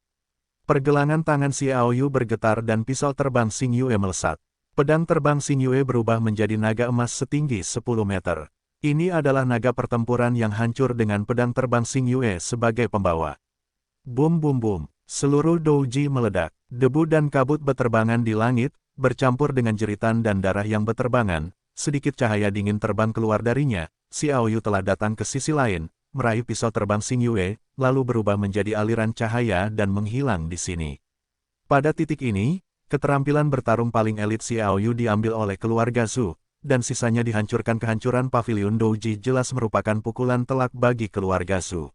Pergelangan tangan Xiao Yu bergetar dan pisau terbang Xing Yue melesat. Pedang terbang Xing Yue berubah menjadi naga emas setinggi 10 meter. Ini adalah naga pertempuran yang hancur dengan pedang terbang Xing Yue sebagai pembawa. Boom boom boom, seluruh Douji meledak. Debu dan kabut beterbangan di langit, bercampur dengan jeritan dan darah yang beterbangan. Sedikit cahaya dingin terbang keluar darinya. Xiao Yu telah datang ke sisi lain, meraih pisau terbang Xing Yue, lalu berubah menjadi aliran cahaya dan menghilang di sini. Pada titik ini, keterampilan bertarung paling elit Xiao Yu diambil oleh keluarga Zhu, dan sisanya dihancurkan. Kehancuran paviliun Douji jelas merupakan pukulan telak bagi keluarga Zhu.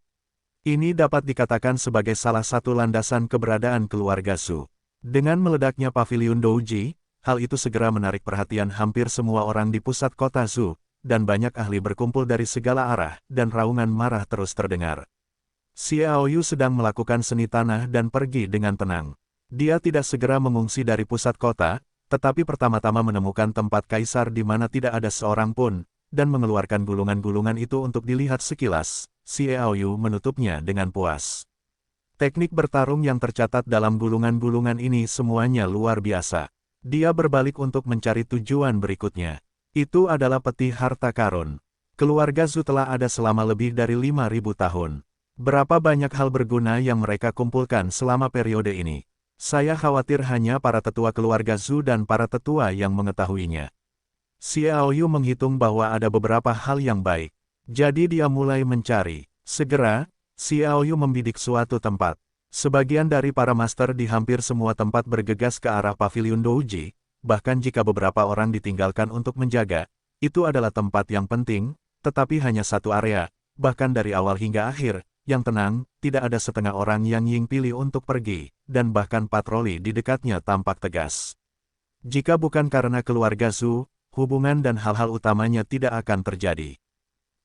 Ini dapat dikatakan sebagai salah satu landasan keberadaan keluarga Zhu. Dengan meledaknya paviliun Douji, hal itu segera menarik perhatian hampir semua orang di pusat kota Zhu, dan banyak ahli berkumpul dari segala arah, dan raungan marah terus terdengar. Xiao Yu sedang melakukan seni tanah dan pergi dengan tenang. Dia tidak segera mengungsi dari pusat kota, tetapi pertama-tama menemukan tempat kaisar di mana tidak ada seorang pun, dan mengeluarkan gulungan-gulungan itu untuk dilihat sekilas. Xiao Yu menutupnya dengan puas. Teknik bertarung yang tercatat dalam gulungan-gulungan ini semuanya luar biasa. Dia berbalik untuk mencari tujuan berikutnya. Itu adalah peti harta karun. Keluarga Zhu telah ada selama lebih dari 5.000 tahun. Berapa banyak hal berguna yang mereka kumpulkan selama periode ini. Saya khawatir hanya para tetua keluarga Zhu dan para tetua yang mengetahuinya. Xiao Yu menghitung bahwa ada beberapa hal yang baik. Jadi dia mulai mencari. Segera, Xiao Yu membidik suatu tempat. Sebagian dari para master di hampir semua tempat bergegas ke arah paviliun Douji, bahkan jika beberapa orang ditinggalkan untuk menjaga, itu adalah tempat yang penting, tetapi hanya satu area, bahkan dari awal hingga akhir, yang tenang, tidak ada setengah orang yang Ying pilih untuk pergi, dan bahkan patroli di dekatnya tampak tegas. Jika bukan karena keluarga Zhu, hubungan dan hal-hal utamanya tidak akan terjadi.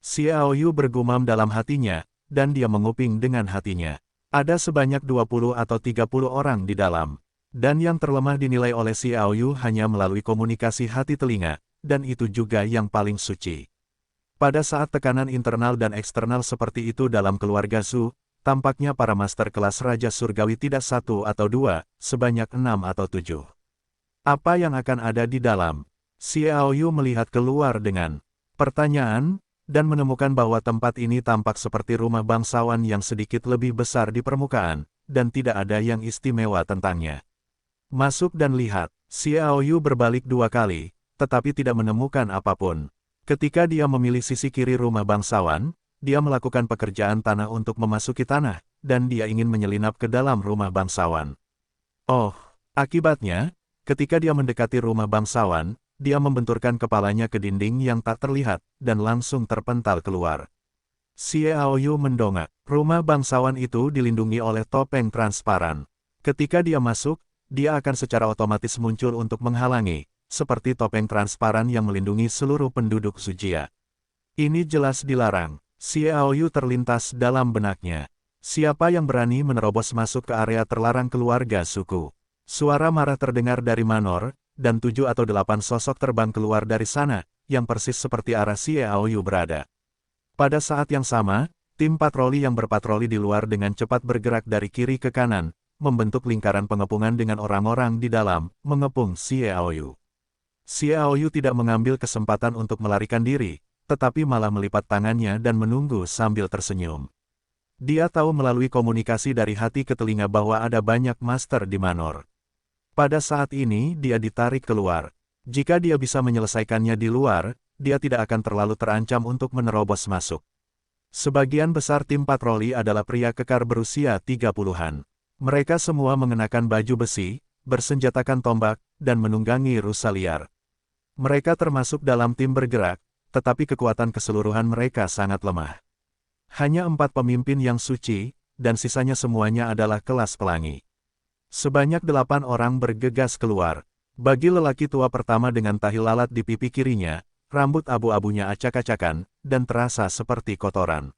Xiao Yu bergumam dalam hatinya, dan dia menguping dengan hatinya. Ada sebanyak 20 atau 30 orang di dalam. Dan yang terlemah dinilai oleh Xiao Yu hanya melalui komunikasi hati telinga, dan itu juga yang paling suci. Pada saat tekanan internal dan eksternal seperti itu dalam keluarga Zhu, tampaknya para master kelas Raja Surgawi tidak satu atau dua, sebanyak 6 atau 7. Apa yang akan ada di dalam? Xiao Yu melihat keluar dengan pertanyaan, dan menemukan bahwa tempat ini tampak seperti rumah bangsawan yang sedikit lebih besar di permukaan, dan tidak ada yang istimewa tentangnya. Masuk dan lihat, Xiao Yu berbalik 2 kali, tetapi tidak menemukan apapun. Ketika dia memilih sisi kiri rumah bangsawan, dia melakukan pekerjaan tanah untuk memasuki tanah, dan dia ingin menyelinap ke dalam rumah bangsawan. Oh, akibatnya, ketika dia mendekati rumah bangsawan, dia membenturkan kepalanya ke dinding yang tak terlihat, dan langsung terpental keluar. Xiao Yu mendongak. Rumah bangsawan itu dilindungi oleh topeng transparan. Ketika dia masuk, dia akan secara otomatis muncul untuk menghalangi, seperti topeng transparan yang melindungi seluruh penduduk Sujia. Ini jelas dilarang. Xiao Yu terlintas dalam benaknya. Siapa yang berani menerobos masuk ke area terlarang keluarga suku? Suara marah terdengar dari Manor, dan 7 atau 8 sosok terbang keluar dari sana, yang persis seperti arah Xiao Yu berada. Pada saat yang sama, tim patroli yang berpatroli di luar dengan cepat bergerak dari kiri ke kanan, membentuk lingkaran pengepungan dengan orang-orang di dalam, mengepung Xiao Yu. Xiao Yu tidak mengambil kesempatan untuk melarikan diri, tetapi malah melipat tangannya dan menunggu sambil tersenyum. Dia tahu melalui komunikasi dari hati ke telinga bahwa ada banyak master di Manor. Pada saat ini dia ditarik keluar. Jika dia bisa menyelesaikannya di luar, dia tidak akan terlalu terancam untuk menerobos masuk. Sebagian besar tim patroli adalah pria kekar berusia 30-an. Mereka semua mengenakan baju besi, bersenjatakan tombak, dan menunggangi rusa liar. Mereka termasuk dalam tim bergerak, tetapi kekuatan keseluruhan mereka sangat lemah. Hanya 4 pemimpin yang suci, dan sisanya semuanya adalah kelas pelangi. Sebanyak 8 orang bergegas keluar. Bagi lelaki tua pertama dengan tahi lalat di pipi kirinya, rambut abu-abunya acak-acakan, dan terasa seperti kotoran.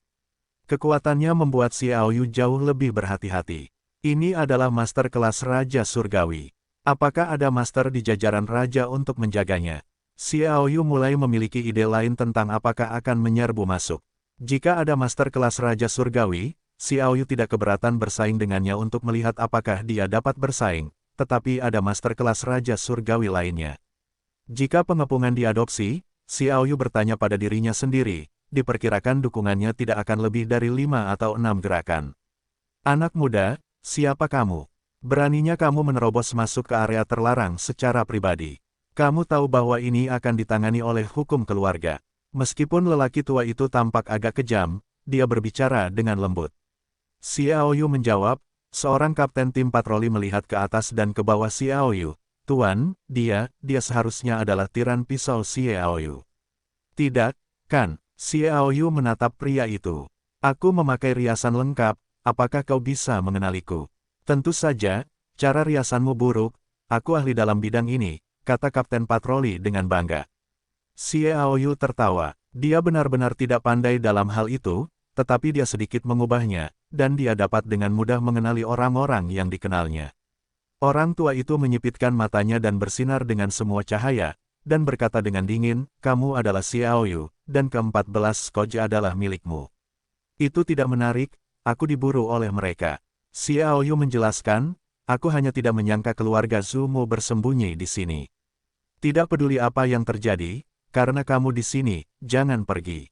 Kekuatannya membuat Xiao Yu jauh lebih berhati-hati. Ini adalah master kelas Raja Surgawi. Apakah ada master di jajaran Raja untuk menjaganya? Xiao Yu mulai memiliki ide lain tentang apakah akan menyerbu masuk. Jika ada master kelas Raja Surgawi, Xiao Yu tidak keberatan bersaing dengannya untuk melihat apakah dia dapat bersaing, tetapi ada master kelas Raja Surgawi lainnya. Jika pengepungan diadopsi, Xiao Yu bertanya pada dirinya sendiri, diperkirakan dukungannya tidak akan lebih dari 5 atau 6 gerakan. Anak muda, siapa kamu? Beraninya kamu menerobos masuk ke area terlarang secara pribadi. Kamu tahu bahwa ini akan ditangani oleh hukum keluarga. Meskipun lelaki tua itu tampak agak kejam, dia berbicara dengan lembut. Xiao Yu menjawab, seorang kapten tim patroli melihat ke atas dan ke bawah Xiao Yu. Tuan, dia seharusnya adalah tiran pisau Xiao Yu. Tidak, kan? Xiao Yu menatap pria itu. Aku memakai riasan lengkap, apakah kau bisa mengenaliku? Tentu saja, cara riasanmu buruk, aku ahli dalam bidang ini, kata kapten patroli dengan bangga. Xiao Yu tertawa. Dia benar-benar tidak pandai dalam hal itu, tetapi dia sedikit mengubahnya, dan dia dapat dengan mudah mengenali orang-orang yang dikenalnya. Orang tua itu menyipitkan matanya dan bersinar dengan semua cahaya, dan berkata dengan dingin, kamu adalah Xiao Yu, dan ke-14 Skoja adalah milikmu. Itu tidak menarik, aku diburu oleh mereka. Xiao Yu menjelaskan, aku hanya tidak menyangka keluarga Zhu mau bersembunyi di sini. Tidak peduli apa yang terjadi, karena kamu di sini, jangan pergi.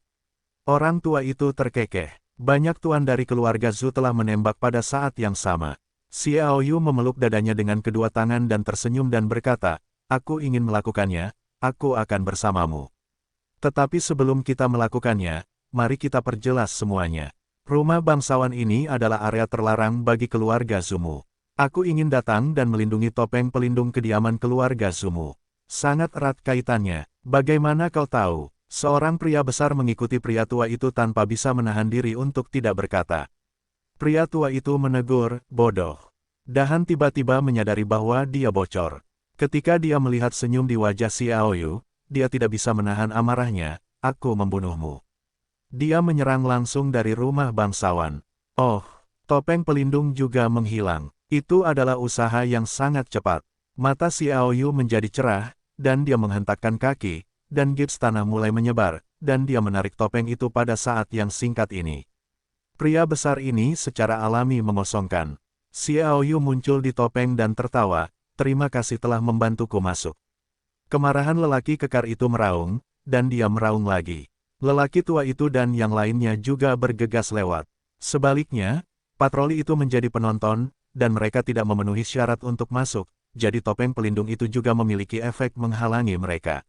Orang tua itu terkekeh. Banyak tuan dari keluarga Zhu telah menembak pada saat yang sama. Xiao Yu memeluk dadanya dengan kedua tangan dan tersenyum dan berkata, aku ingin melakukannya, aku akan bersamamu. Tetapi sebelum kita melakukannya, mari kita perjelas semuanya. Rumah bangsawan ini adalah area terlarang bagi keluarga Zumu. Aku ingin datang dan melindungi topeng pelindung kediaman keluarga Zumu. Sangat erat kaitannya. Bagaimana kau tahu? Seorang pria besar mengikuti pria tua itu tanpa bisa menahan diri untuk tidak berkata. Pria tua itu menegur, bodoh. Dahan tiba-tiba menyadari bahwa dia bocor. Ketika dia melihat senyum di wajah Xiaoyu, dia tidak bisa menahan amarahnya, aku membunuhmu. Dia menyerang langsung dari rumah bangsawan. Oh, topeng pelindung juga menghilang. Itu adalah usaha yang sangat cepat. Mata Xiaoyu menjadi cerah, dan dia menghentakkan kaki, dan gips tanah mulai menyebar, dan dia menarik topeng itu pada saat yang singkat ini. Pria besar ini secara alami mengosongkan. Xiaoyu muncul di topeng dan tertawa, terima kasih telah membantuku masuk. Kemarahan lelaki kekar itu meraung, dan dia meraung lagi. Lelaki tua itu dan yang lainnya juga bergegas lewat. Sebaliknya, patroli itu menjadi penonton, dan mereka tidak memenuhi syarat untuk masuk, jadi topeng pelindung itu juga memiliki efek menghalangi mereka.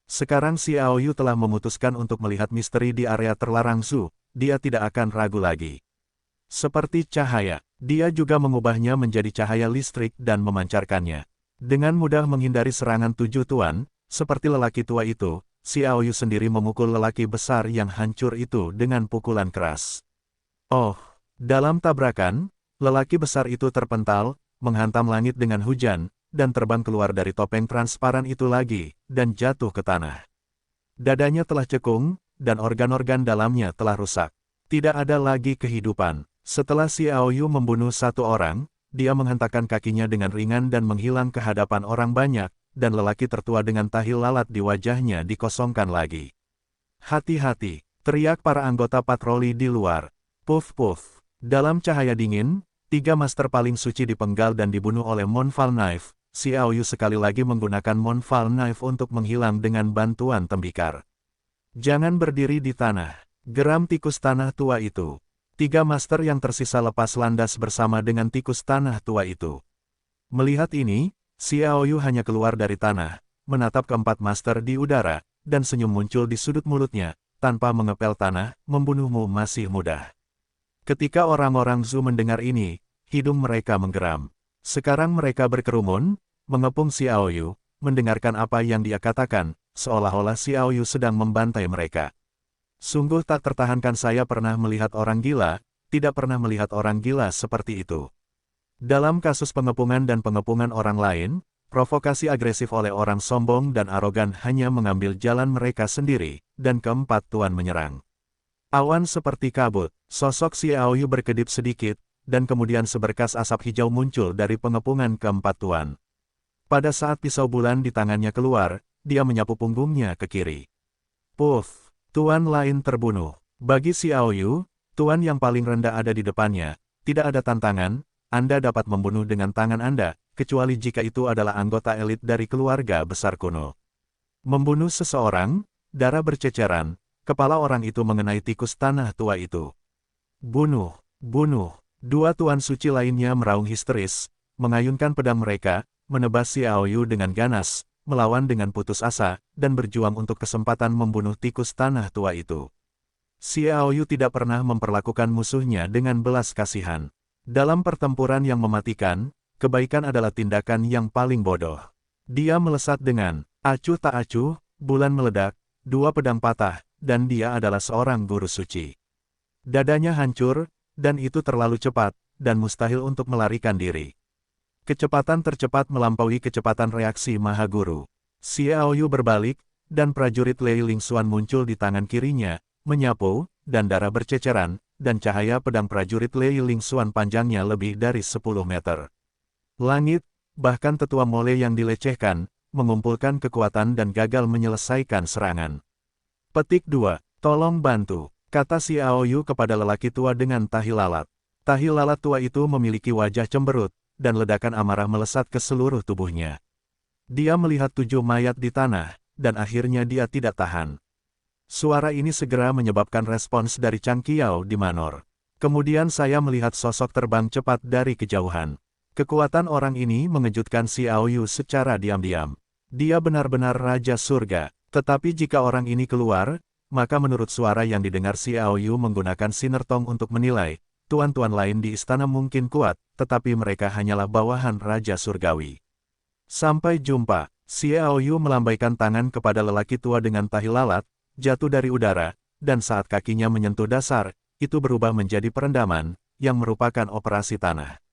Sekarang Xiaoyu telah memutuskan untuk melihat misteri di area terlarang Zhu. Dia tidak akan ragu lagi. Seperti cahaya, dia juga mengubahnya menjadi cahaya listrik dan memancarkannya. Dengan mudah menghindari serangan 7 tuan, seperti lelaki tua itu, Xiaoyu sendiri memukul lelaki besar yang hancur itu dengan pukulan keras. Oh, dalam tabrakan, lelaki besar itu terpental, menghantam langit dengan hujan, dan terbang keluar dari topeng transparan itu lagi, dan jatuh ke tanah. Dadanya telah cekung, dan organ-organ dalamnya telah rusak. Tidak ada lagi kehidupan. Setelah Xiaoyu membunuh satu orang, dia menghentakkan kakinya dengan ringan dan menghilang ke hadapan orang banyak, dan lelaki tertua dengan tahi lalat di wajahnya dikosongkan lagi. Hati-hati, teriak para anggota patroli di luar. Puff-puff. Dalam cahaya dingin, 3 master paling suci dipenggal dan dibunuh oleh Moonfall Knife. Xiaoyu sekali lagi menggunakan Moonfall Knife untuk menghilang dengan bantuan tembikar. Jangan berdiri di tanah. Geram tikus tanah tua itu. 3 master yang tersisa lepas landas bersama dengan tikus tanah tua itu. Melihat ini, Xiaoyu hanya keluar dari tanah, menatap keempat master di udara, dan senyum muncul di sudut mulutnya, tanpa mengepel tanah, membunuhmu masih mudah. Ketika orang-orang Zhu mendengar ini, hidung mereka menggeram. Sekarang mereka berkerumun, mengepung Xiaoyu, mendengarkan apa yang dia katakan, seolah-olah Xiaoyu sedang membantai mereka. Sungguh tak tertahankan saya pernah melihat orang gila, tidak pernah melihat orang gila seperti itu. Dalam kasus pengepungan dan pengepungan orang lain, provokasi agresif oleh orang sombong dan arogan hanya mengambil jalan mereka sendiri, dan keempat tuan menyerang. Awan seperti kabut, sosok Xiaoyu berkedip sedikit, dan kemudian seberkas asap hijau muncul dari pengepungan keempat tuan. Pada saat pisau bulan di tangannya keluar, dia menyapu punggungnya ke kiri. Puff, tuan lain terbunuh. Bagi Xiaoyu, tuan yang paling rendah ada di depannya. Tidak ada tantangan, Anda dapat membunuh dengan tangan Anda, kecuali jika itu adalah anggota elit dari keluarga besar kuno. Membunuh seseorang, darah berceceran, kepala orang itu mengenai tikus tanah tua itu. Bunuh, bunuh. 2 tuan suci lainnya meraung histeris, mengayunkan pedang mereka, menebas Xiaoyu dengan ganas, melawan dengan putus asa, dan berjuang untuk kesempatan membunuh tikus tanah tua itu. Xiaoyu tidak pernah memperlakukan musuhnya dengan belas kasihan. Dalam pertempuran yang mematikan, kebaikan adalah tindakan yang paling bodoh. Dia melesat dengan acuh tak acuh, bulan meledak, 2 pedang patah, dan dia adalah seorang guru suci. Dadanya hancur, dan itu terlalu cepat, dan mustahil untuk melarikan diri. Kecepatan tercepat melampaui kecepatan reaksi Maha Guru. Xiaoyu berbalik, dan prajurit Lei Lingxuan muncul di tangan kirinya, menyapu, dan darah berceceran, dan cahaya pedang prajurit Lei Lingxuan panjangnya lebih dari 10 meter. Langit, bahkan tetua Mole yang dilecehkan, mengumpulkan kekuatan dan gagal menyelesaikan serangan. Petik 2. Tolong bantu, kata Xiaoyu kepada lelaki tua dengan tahi lalat. Tahi lalat tua itu memiliki wajah cemberut, dan ledakan amarah melesat ke seluruh tubuhnya. Dia melihat 7 mayat di tanah, dan akhirnya dia tidak tahan. Suara ini segera menyebabkan respons dari Chang Qiao di Manor. Kemudian saya melihat sosok terbang cepat dari kejauhan. Kekuatan orang ini mengejutkan Xiaoyu secara diam-diam. Dia benar-benar Raja Surga, tetapi jika orang ini keluar, maka menurut suara yang didengar Xiaoyu menggunakan sinertong untuk menilai, tuan-tuan lain di istana mungkin kuat, tetapi mereka hanyalah bawahan Raja Surgawi. Sampai jumpa, Xiaoyu melambaikan tangan kepada lelaki tua dengan tahi lalat, jatuh dari udara, dan saat kakinya menyentuh dasar, itu berubah menjadi perendaman, yang merupakan operasi tanah.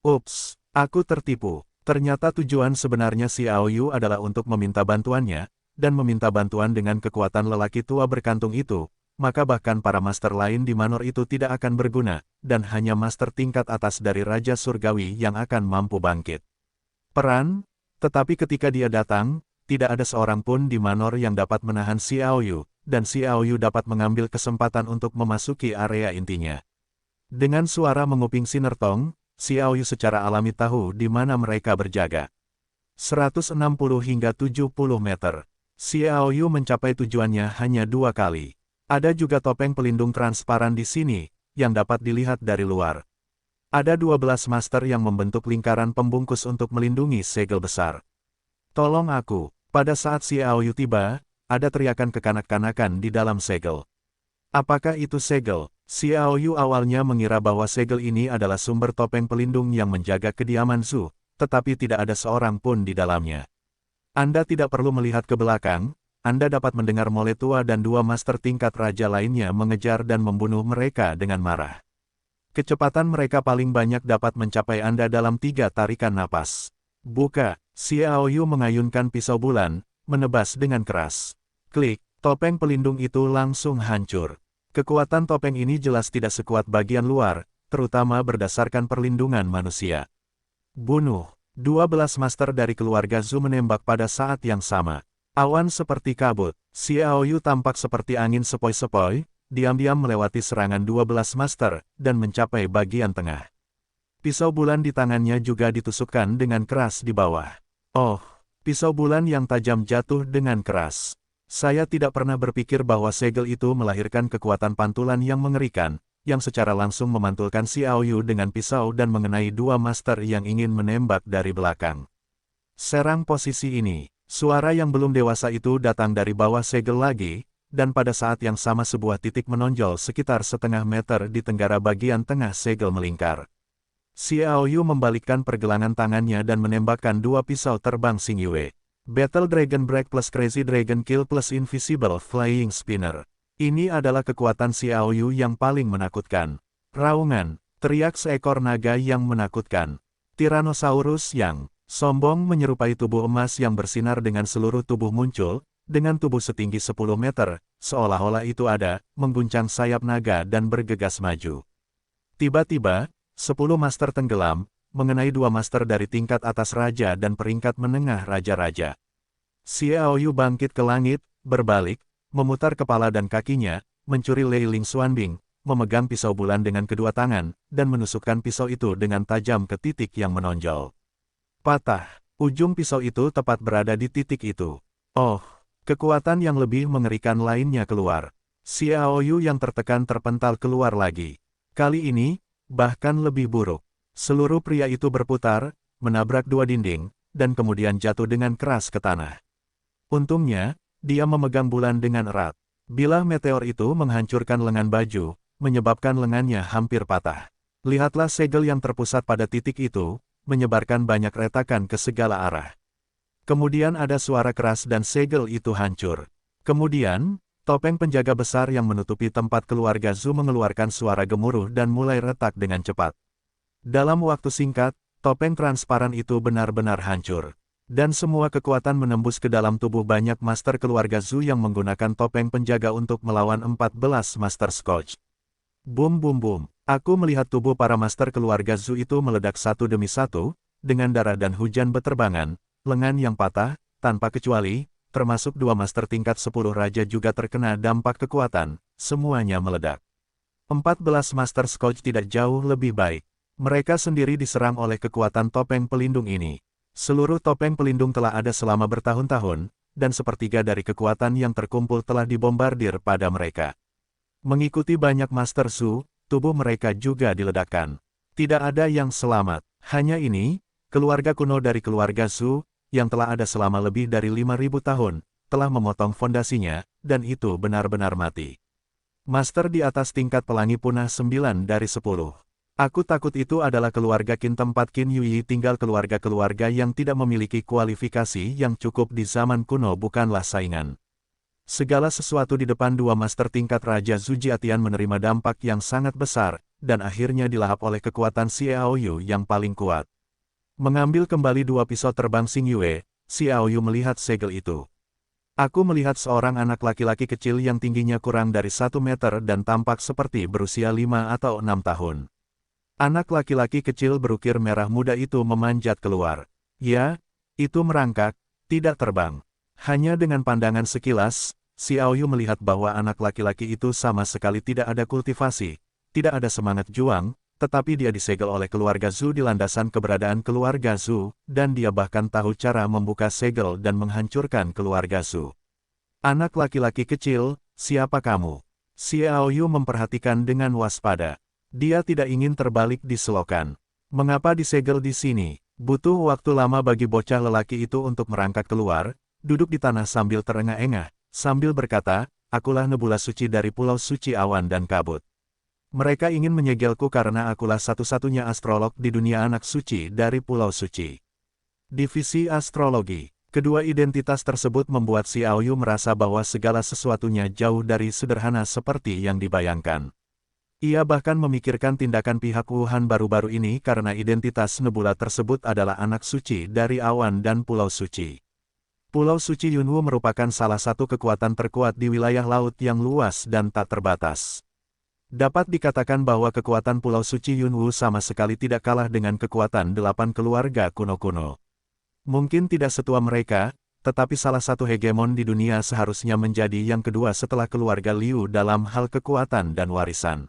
Ups, aku tertipu. Ternyata tujuan sebenarnya Xiao Yu adalah untuk meminta bantuannya, dan meminta bantuan dengan kekuatan lelaki tua berkantung itu, maka bahkan para master lain di Manor itu tidak akan berguna, dan hanya master tingkat atas dari Raja Surgawi yang akan mampu bangkit. Peran, tetapi ketika dia datang, tidak ada seorang pun di Manor yang dapat menahan Xiao Yu, dan Xiao Yu dapat mengambil kesempatan untuk memasuki area intinya. Dengan suara menguping sinertong, Xiao Yu secara alami tahu di mana mereka berjaga. 160 hingga 70 meter. Xiao Yu mencapai tujuannya hanya 2 kali. Ada juga topeng pelindung transparan di sini, yang dapat dilihat dari luar. Ada 12 master yang membentuk lingkaran pembungkus untuk melindungi segel besar. Tolong aku. Pada saat Xiao Yu tiba, ada teriakan kekanak-kanakan di dalam segel. Apakah itu segel? Xiao Yu awalnya mengira bahwa segel ini adalah sumber topeng pelindung yang menjaga kediaman Zhu, tetapi tidak ada seorang pun di dalamnya. Anda tidak perlu melihat ke belakang, Anda dapat mendengar Mole Tua dan 2 master tingkat raja lainnya mengejar dan membunuh mereka dengan marah. Kecepatan mereka paling banyak dapat mencapai Anda dalam 3 tarikan napas. Buka, Xiao Yu mengayunkan pisau bulan, menebas dengan keras. Klik, topeng pelindung itu langsung hancur. Kekuatan topeng ini jelas tidak sekuat bagian luar, terutama berdasarkan perlindungan manusia. Bunuh. 12 master dari keluarga Zhu menembak pada saat yang sama. Awan seperti kabut. Xiao Yu tampak seperti angin sepoi-sepoi, diam-diam melewati serangan 12 master, dan mencapai bagian tengah. Pisau bulan di tangannya juga ditusukkan dengan keras di bawah. Oh, pisau bulan yang tajam jatuh dengan keras. Saya tidak pernah berpikir bahwa segel itu melahirkan kekuatan pantulan yang mengerikan, yang secara langsung memantulkan Xiao Yu dengan pisau dan mengenai 2 master yang ingin menembak dari belakang. Serang posisi ini. Suara yang belum dewasa itu datang dari bawah segel lagi, dan pada saat yang sama sebuah titik menonjol sekitar setengah meter di tenggara bagian tengah segel melingkar. Xiao Yu membalikkan pergelangan tangannya dan menembakkan 2 pisau terbang Xingyue. Battle Dragon Break plus Crazy Dragon Kill plus Invisible Flying Spinner. Ini adalah kekuatan Xiao Yu yang paling menakutkan. Raungan, teriak seekor naga yang menakutkan. Tyrannosaurus yang sombong menyerupai tubuh emas yang bersinar dengan seluruh tubuh muncul, dengan tubuh setinggi 10 meter, seolah-olah itu ada, mengguncang sayap naga dan bergegas maju. Tiba-tiba, 10 master tenggelam, mengenai 2 master dari tingkat atas raja dan peringkat menengah raja-raja. Xiao Yu bangkit ke langit, berbalik, memutar kepala dan kakinya, mencuri Lei Ling Xuanbing, memegang pisau bulan dengan kedua tangan, dan menusukkan pisau itu dengan tajam ke titik yang menonjol. Patah, ujung pisau itu tepat berada di titik itu. Oh, kekuatan yang lebih mengerikan lainnya keluar. Xiao Yu yang tertekan terpental keluar lagi. Kali ini, bahkan lebih buruk. Seluruh pria itu berputar, menabrak 2 dinding, dan kemudian jatuh dengan keras ke tanah. Untungnya, dia memegang bulan dengan erat. Bilah meteor itu menghancurkan lengan baju, menyebabkan lengannya hampir patah. Lihatlah segel yang terpusat pada titik itu, menyebarkan banyak retakan ke segala arah. Kemudian ada suara keras dan segel itu hancur. Kemudian, topeng penjaga besar yang menutupi tempat keluarga Zhu mengeluarkan suara gemuruh dan mulai retak dengan cepat. Dalam waktu singkat, topeng transparan itu benar-benar hancur. Dan semua kekuatan menembus ke dalam tubuh banyak master keluarga Zhu yang menggunakan topeng penjaga untuk melawan 14 master Scotch. Boom boom boom. Aku melihat tubuh para master keluarga Zhu itu meledak satu demi satu, dengan darah dan hujan beterbangan, lengan yang patah, tanpa kecuali, termasuk 2 master tingkat 10 raja juga terkena dampak kekuatan, semuanya meledak. 14 master Scotch tidak jauh lebih baik. Mereka sendiri diserang oleh kekuatan topeng pelindung ini. Seluruh topeng pelindung telah ada selama bertahun-tahun, dan sepertiga dari kekuatan yang terkumpul telah dibombardir pada mereka. Mengikuti banyak Master Zhu, tubuh mereka juga diledakkan. Tidak ada yang selamat. Hanya ini, keluarga kuno dari keluarga Zhu, yang telah ada selama lebih dari 5.000 tahun, telah memotong fondasinya, dan itu benar-benar mati. Master di atas tingkat pelangi punah 9 dari 10. Aku takut itu adalah keluarga Qin tempat Qin Yuyi tinggal. Keluarga-keluarga yang tidak memiliki kualifikasi yang cukup di zaman kuno bukanlah saingan. Segala sesuatu di depan dua master tingkat Raja Zhu Jiatian menerima dampak yang sangat besar, dan akhirnya dilahap oleh kekuatan Xiao Yu yang paling kuat. Mengambil kembali dua pisau terbang Xing Yue, Xiao Yu melihat segel itu. Aku melihat seorang anak laki-laki kecil yang tingginya kurang dari 1 meter dan tampak seperti berusia 5 atau 6 tahun. Anak laki-laki kecil berukir merah muda itu memanjat keluar. Ya, itu merangkak, tidak terbang. Hanya dengan pandangan sekilas, Xiao Yu melihat bahwa anak laki-laki itu sama sekali tidak ada kultivasi, tidak ada semangat juang, tetapi dia disegel oleh keluarga Zhu di landasan keberadaan keluarga Zhu, dan dia bahkan tahu cara membuka segel dan menghancurkan keluarga Zhu. Anak laki-laki kecil, siapa kamu? Xiao Yu memperhatikan dengan waspada. Dia tidak ingin terbalik di selokan. Mengapa disegel di sini? Butuh waktu lama bagi bocah lelaki itu untuk merangkak keluar, duduk di tanah sambil terengah-engah, sambil berkata, akulah nebula suci dari Pulau Suci Awan dan Kabut. Mereka ingin menyegelku karena akulah satu-satunya astrolog di dunia anak suci dari Pulau Suci. Divisi Astrologi. Kedua identitas tersebut membuat Xiao Yu merasa bahwa segala sesuatunya jauh dari sederhana seperti yang dibayangkan. Ia bahkan memikirkan tindakan pihak Wuhan baru-baru ini karena identitas nebula tersebut adalah anak suci dari awan dan Pulau Suci. Pulau Suci Yunwu merupakan salah satu kekuatan terkuat di wilayah laut yang luas dan tak terbatas. Dapat dikatakan bahwa kekuatan Pulau Suci Yunwu sama sekali tidak kalah dengan kekuatan 8 keluarga kuno-kuno. Mungkin tidak setua mereka, tetapi salah satu hegemon di dunia seharusnya menjadi yang kedua setelah keluarga Liu dalam hal kekuatan dan warisan.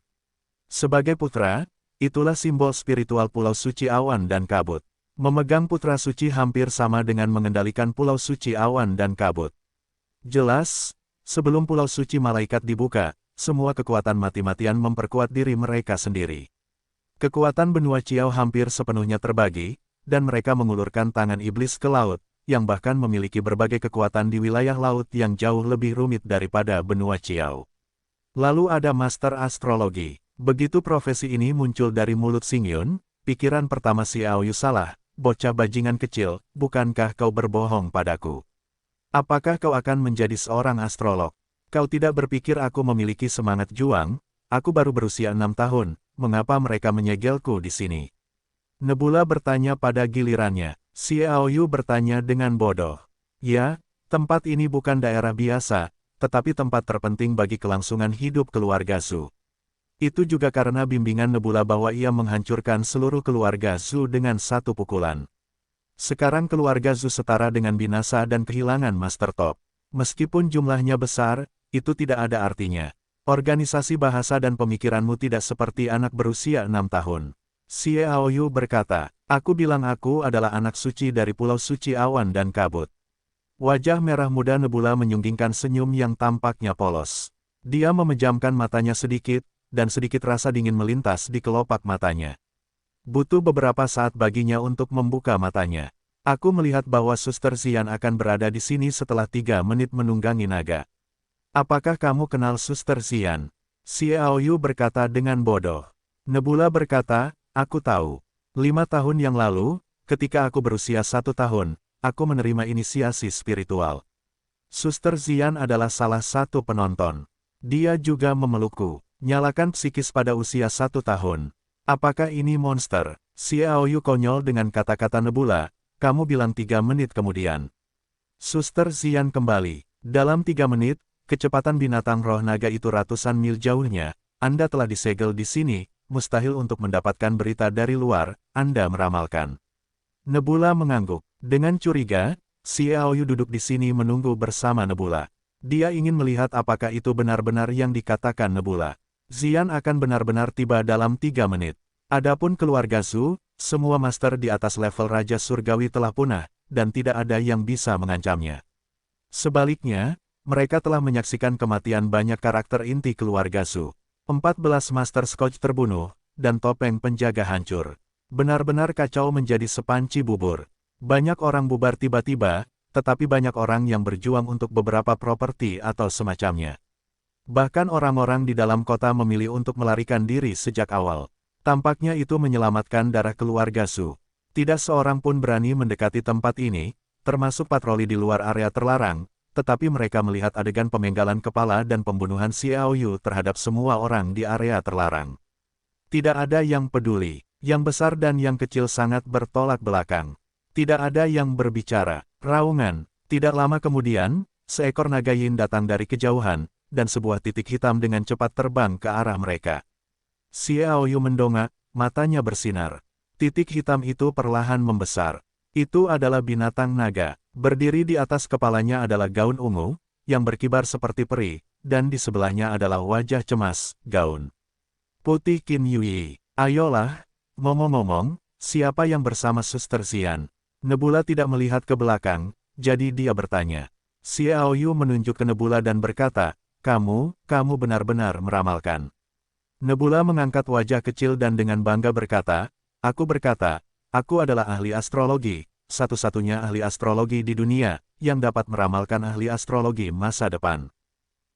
Sebagai putra, itulah simbol spiritual Pulau Suci Awan dan Kabut. Memegang putra suci hampir sama dengan mengendalikan Pulau Suci Awan dan Kabut. Jelas, sebelum Pulau Suci Malaikat dibuka, semua kekuatan mati-matian memperkuat diri mereka sendiri. Kekuatan benua Chiao hampir sepenuhnya terbagi, dan mereka mengulurkan tangan iblis ke laut, yang bahkan memiliki berbagai kekuatan di wilayah laut yang jauh lebih rumit daripada benua Chiao. Lalu ada Master Astrologi. Begitu profesi ini muncul dari mulut Xing Yun, pikiran pertama Xiao Yu salah, bocah bajingan kecil, bukankah kau berbohong padaku? Apakah kau akan menjadi seorang astrolog? Kau tidak berpikir aku memiliki semangat juang? Aku baru berusia 6 tahun, mengapa mereka menyegelku di sini? Nebula bertanya pada gilirannya. Xiao Yu bertanya dengan bodoh. Ya, tempat ini bukan daerah biasa, tetapi tempat terpenting bagi kelangsungan hidup keluarga Zhu. Itu juga karena bimbingan Nebula bahwa ia menghancurkan seluruh keluarga Zhu dengan satu pukulan. Sekarang keluarga Zhu setara dengan binasa dan kehilangan Master Top. Meskipun jumlahnya besar, itu tidak ada artinya. Organisasi bahasa dan pemikiranmu tidak seperti anak berusia 6 tahun. Xiao Yu berkata, aku bilang aku adalah anak suci dari Pulau Suci Awan dan Kabut. Wajah merah muda Nebula menyunggingkan senyum yang tampaknya polos. Dia memejamkan matanya sedikit, dan sedikit rasa dingin melintas di kelopak matanya. Butuh beberapa saat baginya untuk membuka matanya. Aku melihat bahwa Suster Xian akan berada di sini setelah 3 menit menunggangi naga. Apakah kamu kenal Suster Xian? Xiao Yu berkata dengan bodoh. Nebula berkata, aku tahu. 5 tahun yang lalu, ketika aku berusia 1 tahun, aku menerima inisiasi spiritual. Suster Xian adalah salah satu penonton. Dia juga memelukku. Nyalakan psikis pada usia 1 tahun. Apakah ini monster? Xiao Yu konyol dengan kata-kata Nebula, kamu bilang 3 menit kemudian. Suster Xian kembali. Dalam 3 menit, kecepatan binatang roh naga itu ratusan mil jauhnya. Anda telah disegel di sini, mustahil untuk mendapatkan berita dari luar, Anda meramalkan. Nebula mengangguk. Dengan curiga, Xiao Yu duduk di sini menunggu bersama Nebula. Dia ingin melihat apakah itu benar-benar yang dikatakan Nebula. Xian akan benar-benar tiba dalam 3 menit. Adapun keluarga Zhu, semua master di atas level Raja Surgawi telah punah, dan tidak ada yang bisa mengancamnya. Sebaliknya, mereka telah menyaksikan kematian banyak karakter inti keluarga Zhu. 14 Master Scotch terbunuh, dan topeng penjaga hancur. Benar-benar kacau menjadi sepanci bubur. Banyak orang bubar tiba-tiba, tetapi banyak orang yang berjuang untuk beberapa properti atau semacamnya. Bahkan orang-orang di dalam kota memilih untuk melarikan diri sejak awal. Tampaknya itu menyelamatkan darah keluarga Zhu. Tidak seorang pun berani mendekati tempat ini, termasuk patroli di luar area terlarang, tetapi mereka melihat adegan pemenggalan kepala dan pembunuhan Xiaoyu terhadap semua orang di area terlarang. Tidak ada yang peduli, yang besar dan yang kecil sangat bertolak belakang. Tidak ada yang berbicara, raungan. Tidak lama kemudian, seekor naga yin datang dari kejauhan, dan sebuah titik hitam dengan cepat terbang ke arah mereka. Xiaoyu mendongak, matanya bersinar. Titik hitam itu perlahan membesar. Itu adalah binatang naga. Berdiri di atas kepalanya adalah gaun ungu, yang berkibar seperti peri, dan di sebelahnya adalah wajah cemas, gaun putih Qin Yui. Ayolah, ngomong-ngomong, siapa yang bersama Suster Xian? Nebula tidak melihat ke belakang, jadi dia bertanya. Xiaoyu menunjuk ke Nebula dan berkata, kamu benar-benar meramalkan. Nebula mengangkat wajah kecil dan dengan bangga berkata, aku adalah ahli astrologi, satu-satunya ahli astrologi di dunia, yang dapat meramalkan ahli astrologi masa depan.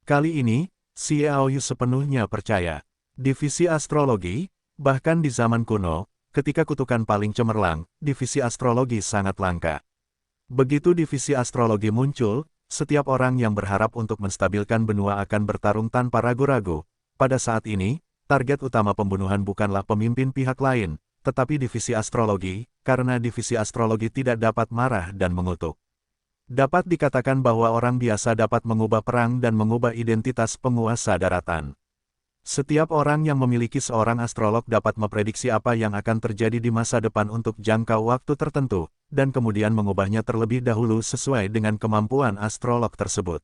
Kali ini, Xiaoyu sepenuhnya percaya. Divisi astrologi, bahkan di zaman kuno, ketika kutukan paling cemerlang, divisi astrologi sangat langka. Begitu divisi astrologi muncul, setiap orang yang berharap untuk menstabilkan benua akan bertarung tanpa ragu-ragu. Pada saat ini, target utama pembunuhan bukanlah pemimpin pihak lain, tetapi divisi astrologi, karena divisi astrologi tidak dapat marah dan mengutuk. Dapat dikatakan bahwa orang biasa dapat mengubah perang dan mengubah identitas penguasa daratan. Setiap orang yang memiliki seorang astrolog dapat memprediksi apa yang akan terjadi di masa depan untuk jangka waktu tertentu, dan kemudian mengubahnya terlebih dahulu sesuai dengan kemampuan astrolog tersebut.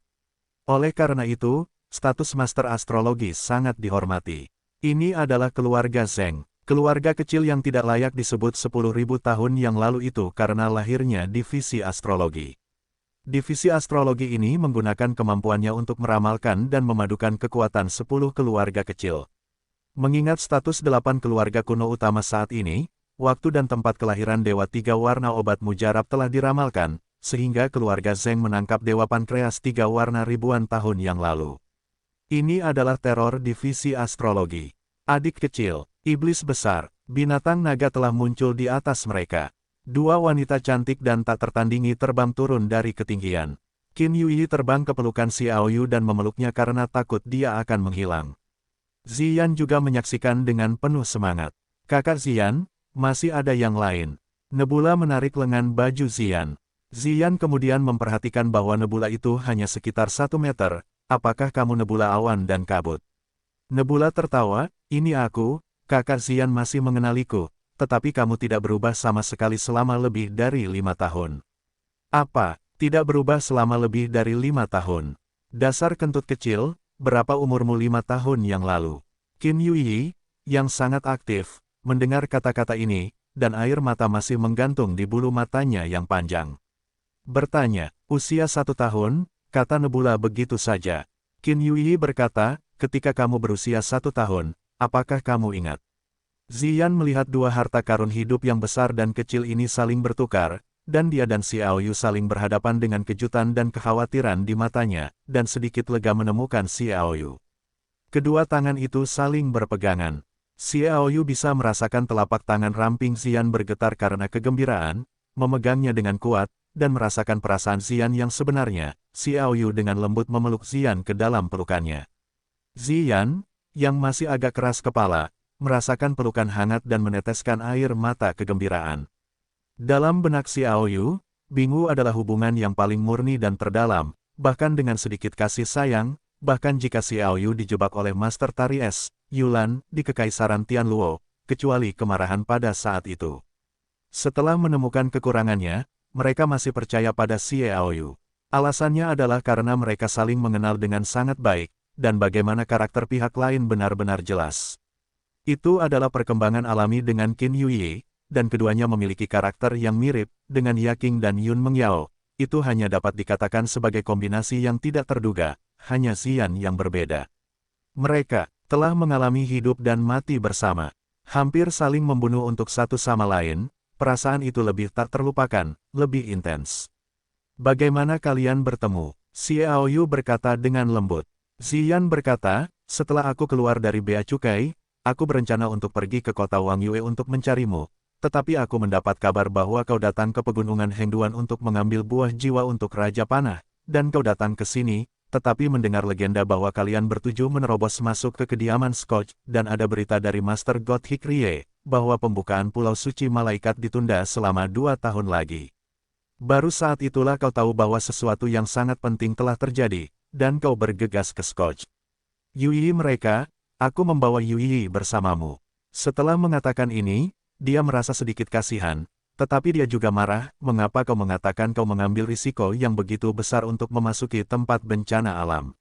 Oleh karena itu, status master astrologi sangat dihormati. Ini adalah keluarga Zheng, keluarga kecil yang tidak layak disebut 10.000 tahun yang lalu itu karena lahirnya divisi astrologi. Divisi astrologi ini menggunakan kemampuannya untuk meramalkan dan memadukan kekuatan 10 keluarga kecil. Mengingat status 8 keluarga kuno utama saat ini, waktu dan tempat kelahiran Dewa Tiga Warna Obat Mujarab telah diramalkan, sehingga keluarga Zheng menangkap Dewa Pankreas Tiga Warna ribuan tahun yang lalu. Ini adalah teror divisi astrologi. Adik kecil, iblis besar, binatang naga telah muncul di atas mereka. Dua wanita cantik dan tak tertandingi terbang turun dari ketinggian. Qin Yui terbang ke pelukan Xiaoyu dan memeluknya karena takut dia akan menghilang. Ziyan juga menyaksikan dengan penuh semangat. Kakak Ziyan, masih ada yang lain. Nebula menarik lengan baju Ziyan. Ziyan kemudian memperhatikan bahwa nebula itu hanya sekitar 1 meter. Apakah kamu nebula awan dan kabut? Nebula tertawa, ini aku, kakak Ziyan masih mengenaliku. Tetapi kamu tidak berubah sama sekali selama lebih dari 5 tahun. Apa, tidak berubah selama lebih dari 5 tahun? Dasar kentut kecil, berapa umurmu 5 tahun yang lalu? Qin Yui, yang sangat aktif, mendengar kata-kata ini, dan air mata masih menggantung di bulu matanya yang panjang. Bertanya, usia 1 tahun, kata Nebula begitu saja. Qin Yui berkata, ketika kamu berusia 1 tahun, apakah kamu ingat? Ziyan melihat dua harta karun hidup yang besar dan kecil ini saling bertukar, dan dia dan Xiaoyu saling berhadapan dengan kejutan dan kekhawatiran di matanya, dan sedikit lega menemukan Xiaoyu. Kedua tangan itu saling berpegangan. Xiaoyu bisa merasakan telapak tangan ramping Ziyan bergetar karena kegembiraan, memegangnya dengan kuat, dan merasakan perasaan Ziyan yang sebenarnya. Xiaoyu dengan lembut memeluk Ziyan ke dalam pelukannya. Ziyan, yang masih agak keras kepala, merasakan pelukan hangat dan meneteskan air mata kegembiraan. Dalam benak Xiaoyu, Bingwu adalah hubungan yang paling murni dan terdalam, bahkan dengan sedikit kasih sayang, bahkan jika Xiaoyu dijebak oleh Master Tari Es, Yulan, di Kekaisaran Tianluo, kecuali kemarahan pada saat itu. Setelah menemukan kekurangannya, mereka masih percaya pada Xiaoyu. Alasannya adalah karena mereka saling mengenal dengan sangat baik, dan bagaimana karakter pihak lain benar-benar jelas. Itu adalah perkembangan alami dengan Qin Yui, dan keduanya memiliki karakter yang mirip, dengan Yaking dan Yun Mengyao. Itu hanya dapat dikatakan sebagai kombinasi yang tidak terduga, hanya Ziyan yang berbeda. Mereka telah mengalami hidup dan mati bersama, hampir saling membunuh untuk satu sama lain, perasaan itu lebih tak terlupakan, lebih intens. Bagaimana kalian bertemu? Xiaoyu berkata dengan lembut. Ziyan berkata, setelah aku keluar dari Bea Cukai, aku berencana untuk pergi ke kota Wang Yue untuk mencarimu, tetapi aku mendapat kabar bahwa kau datang ke pegunungan Hengduan untuk mengambil buah jiwa untuk Raja Panah, dan kau datang ke sini, tetapi mendengar legenda bahwa kalian bertujuh menerobos masuk ke kediaman Scotch, dan ada berita dari Master God Hikrie, bahwa pembukaan Pulau Suci Malaikat ditunda selama 2 tahun lagi. Baru saat itulah kau tahu bahwa sesuatu yang sangat penting telah terjadi, dan kau bergegas ke Scotch. Yui mereka, aku membawa Yui bersamamu. Setelah mengatakan ini, dia merasa sedikit kasihan, tetapi dia juga marah, mengapa kau mengatakan kau mengambil risiko yang begitu besar untuk memasuki tempat bencana alam.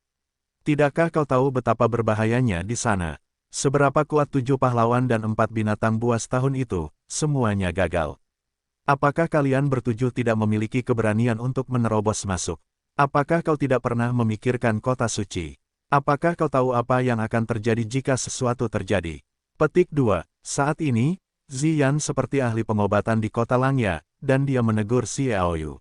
Tidakkah kau tahu betapa berbahayanya di sana? Seberapa kuat 7 pahlawan dan 4 binatang buas tahun itu, semuanya gagal. Apakah kalian bertujuh tidak memiliki keberanian untuk menerobos masuk? Apakah kau tidak pernah memikirkan kota suci? Apakah kau tahu apa yang akan terjadi jika sesuatu terjadi? Petik 2. Saat ini, Ziyan seperti ahli pengobatan di kota Langya, dan dia menegur Xiaoyu.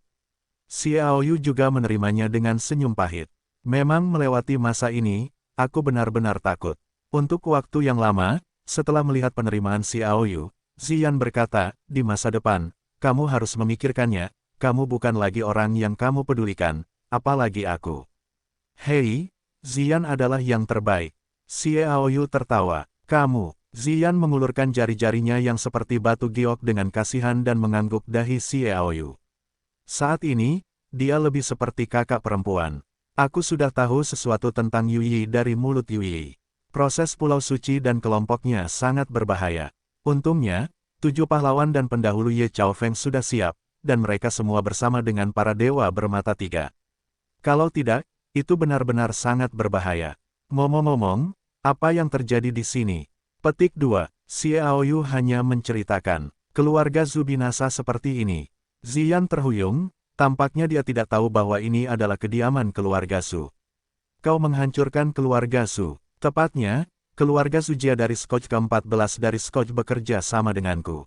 Xiaoyu juga menerimanya dengan senyum pahit. Memang melewati masa ini, aku benar-benar takut. Untuk waktu yang lama, setelah melihat penerimaan Xiaoyu, Ziyan berkata, di masa depan, kamu harus memikirkannya, kamu bukan lagi orang yang kamu pedulikan, apalagi aku. Hei, Ziyan adalah yang terbaik. Xiaoyu tertawa, kamu. Ziyan mengulurkan jari-jarinya yang seperti batu giok dengan kasihan dan mengangguk dahi Xiaoyu. Saat ini, dia lebih seperti kakak perempuan. Aku sudah tahu sesuatu tentang Yui dari mulut Yui. Proses Pulau Suci dan kelompoknya sangat berbahaya. Untungnya, 7 pahlawan dan pendahulu Ye Chao Feng sudah siap, dan mereka semua bersama dengan para dewa bermata 3. Kalau tidak, itu benar-benar sangat berbahaya. Ngomong-ngomong, apa yang terjadi di sini? Petik 2. Xiaoyu hanya menceritakan, keluarga Zhu binasa seperti ini. Ziyan terhuyung, tampaknya dia tidak tahu bahwa ini adalah kediaman keluarga Zhu. Kau menghancurkan keluarga Zhu. Tepatnya, keluarga Zujia dari Scotch ke-14 dari Scotch bekerja sama denganku.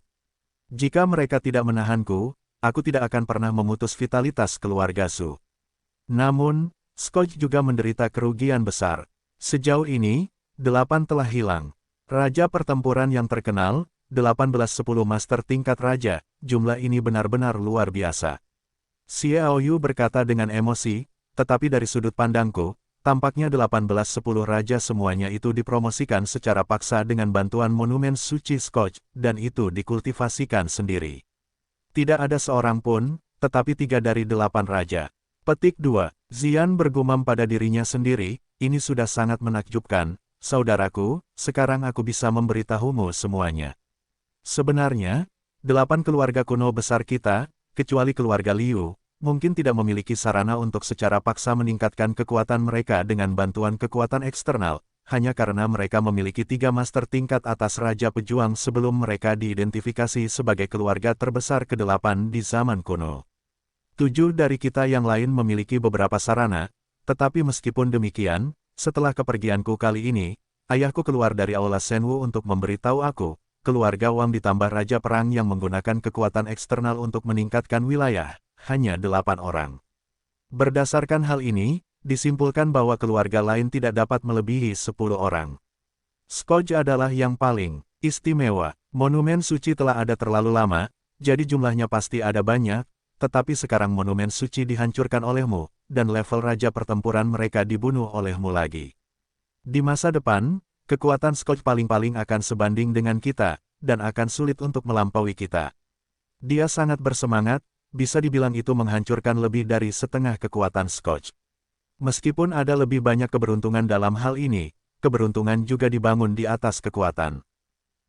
Jika mereka tidak menahanku, aku tidak akan pernah memutus vitalitas keluarga Zhu. Namun, Scotch juga menderita kerugian besar. Sejauh ini, 8 telah hilang. Raja pertempuran yang terkenal, 18-10 master tingkat raja, jumlah ini benar-benar luar biasa. Xiaoyu berkata dengan emosi, tetapi dari sudut pandangku, tampaknya 18-10 raja semuanya itu dipromosikan secara paksa dengan bantuan monumen suci Scotch, dan itu dikultivasikan sendiri. Tidak ada seorang pun, tetapi 3 dari 8 raja. Petik 2. Ziyan bergumam pada dirinya sendiri, ini sudah sangat menakjubkan. Saudaraku, sekarang aku bisa memberitahumu semuanya. Sebenarnya, 8 keluarga kuno besar kita, kecuali keluarga Liu, mungkin tidak memiliki sarana untuk secara paksa meningkatkan kekuatan mereka dengan bantuan kekuatan eksternal, hanya karena mereka memiliki 3 master tingkat atas Raja Pejuang sebelum mereka diidentifikasi sebagai keluarga terbesar ke-8 di zaman kuno. 7 dari kita yang lain memiliki beberapa sarana, tetapi meskipun demikian, setelah kepergianku kali ini, ayahku keluar dari Aula Shenwu untuk memberitahu aku, keluarga Wang ditambah Raja Perang yang menggunakan kekuatan eksternal untuk meningkatkan wilayah, hanya 8 orang. Berdasarkan hal ini, disimpulkan bahwa keluarga lain tidak dapat melebihi 10 orang. Scotch adalah yang paling istimewa. Monumen suci telah ada terlalu lama, jadi jumlahnya pasti ada banyak, tetapi sekarang monumen suci dihancurkan olehmu, dan level raja pertempuran mereka dibunuh olehmu lagi. Di masa depan, kekuatan Scotch paling-paling akan sebanding dengan kita, dan akan sulit untuk melampaui kita. Dia sangat bersemangat, bisa dibilang itu menghancurkan lebih dari setengah kekuatan Scotch. Meskipun ada lebih banyak keberuntungan dalam hal ini, keberuntungan juga dibangun di atas kekuatan.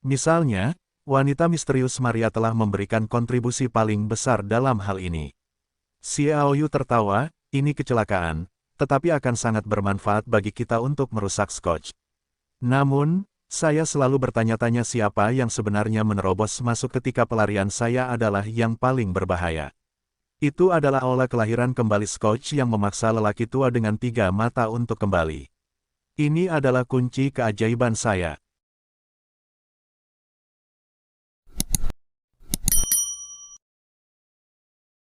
Misalnya, wanita misterius Maria telah memberikan kontribusi paling besar dalam hal ini. Xiaoyu tertawa, ini kecelakaan, tetapi akan sangat bermanfaat bagi kita untuk merusak Scotch. Namun, saya selalu bertanya-tanya siapa yang sebenarnya menerobos masuk ketika pelarian saya adalah yang paling berbahaya. Itu adalah aula kelahiran kembali Scotch yang memaksa lelaki tua dengan 3 mata untuk kembali. Ini adalah kunci keajaiban saya.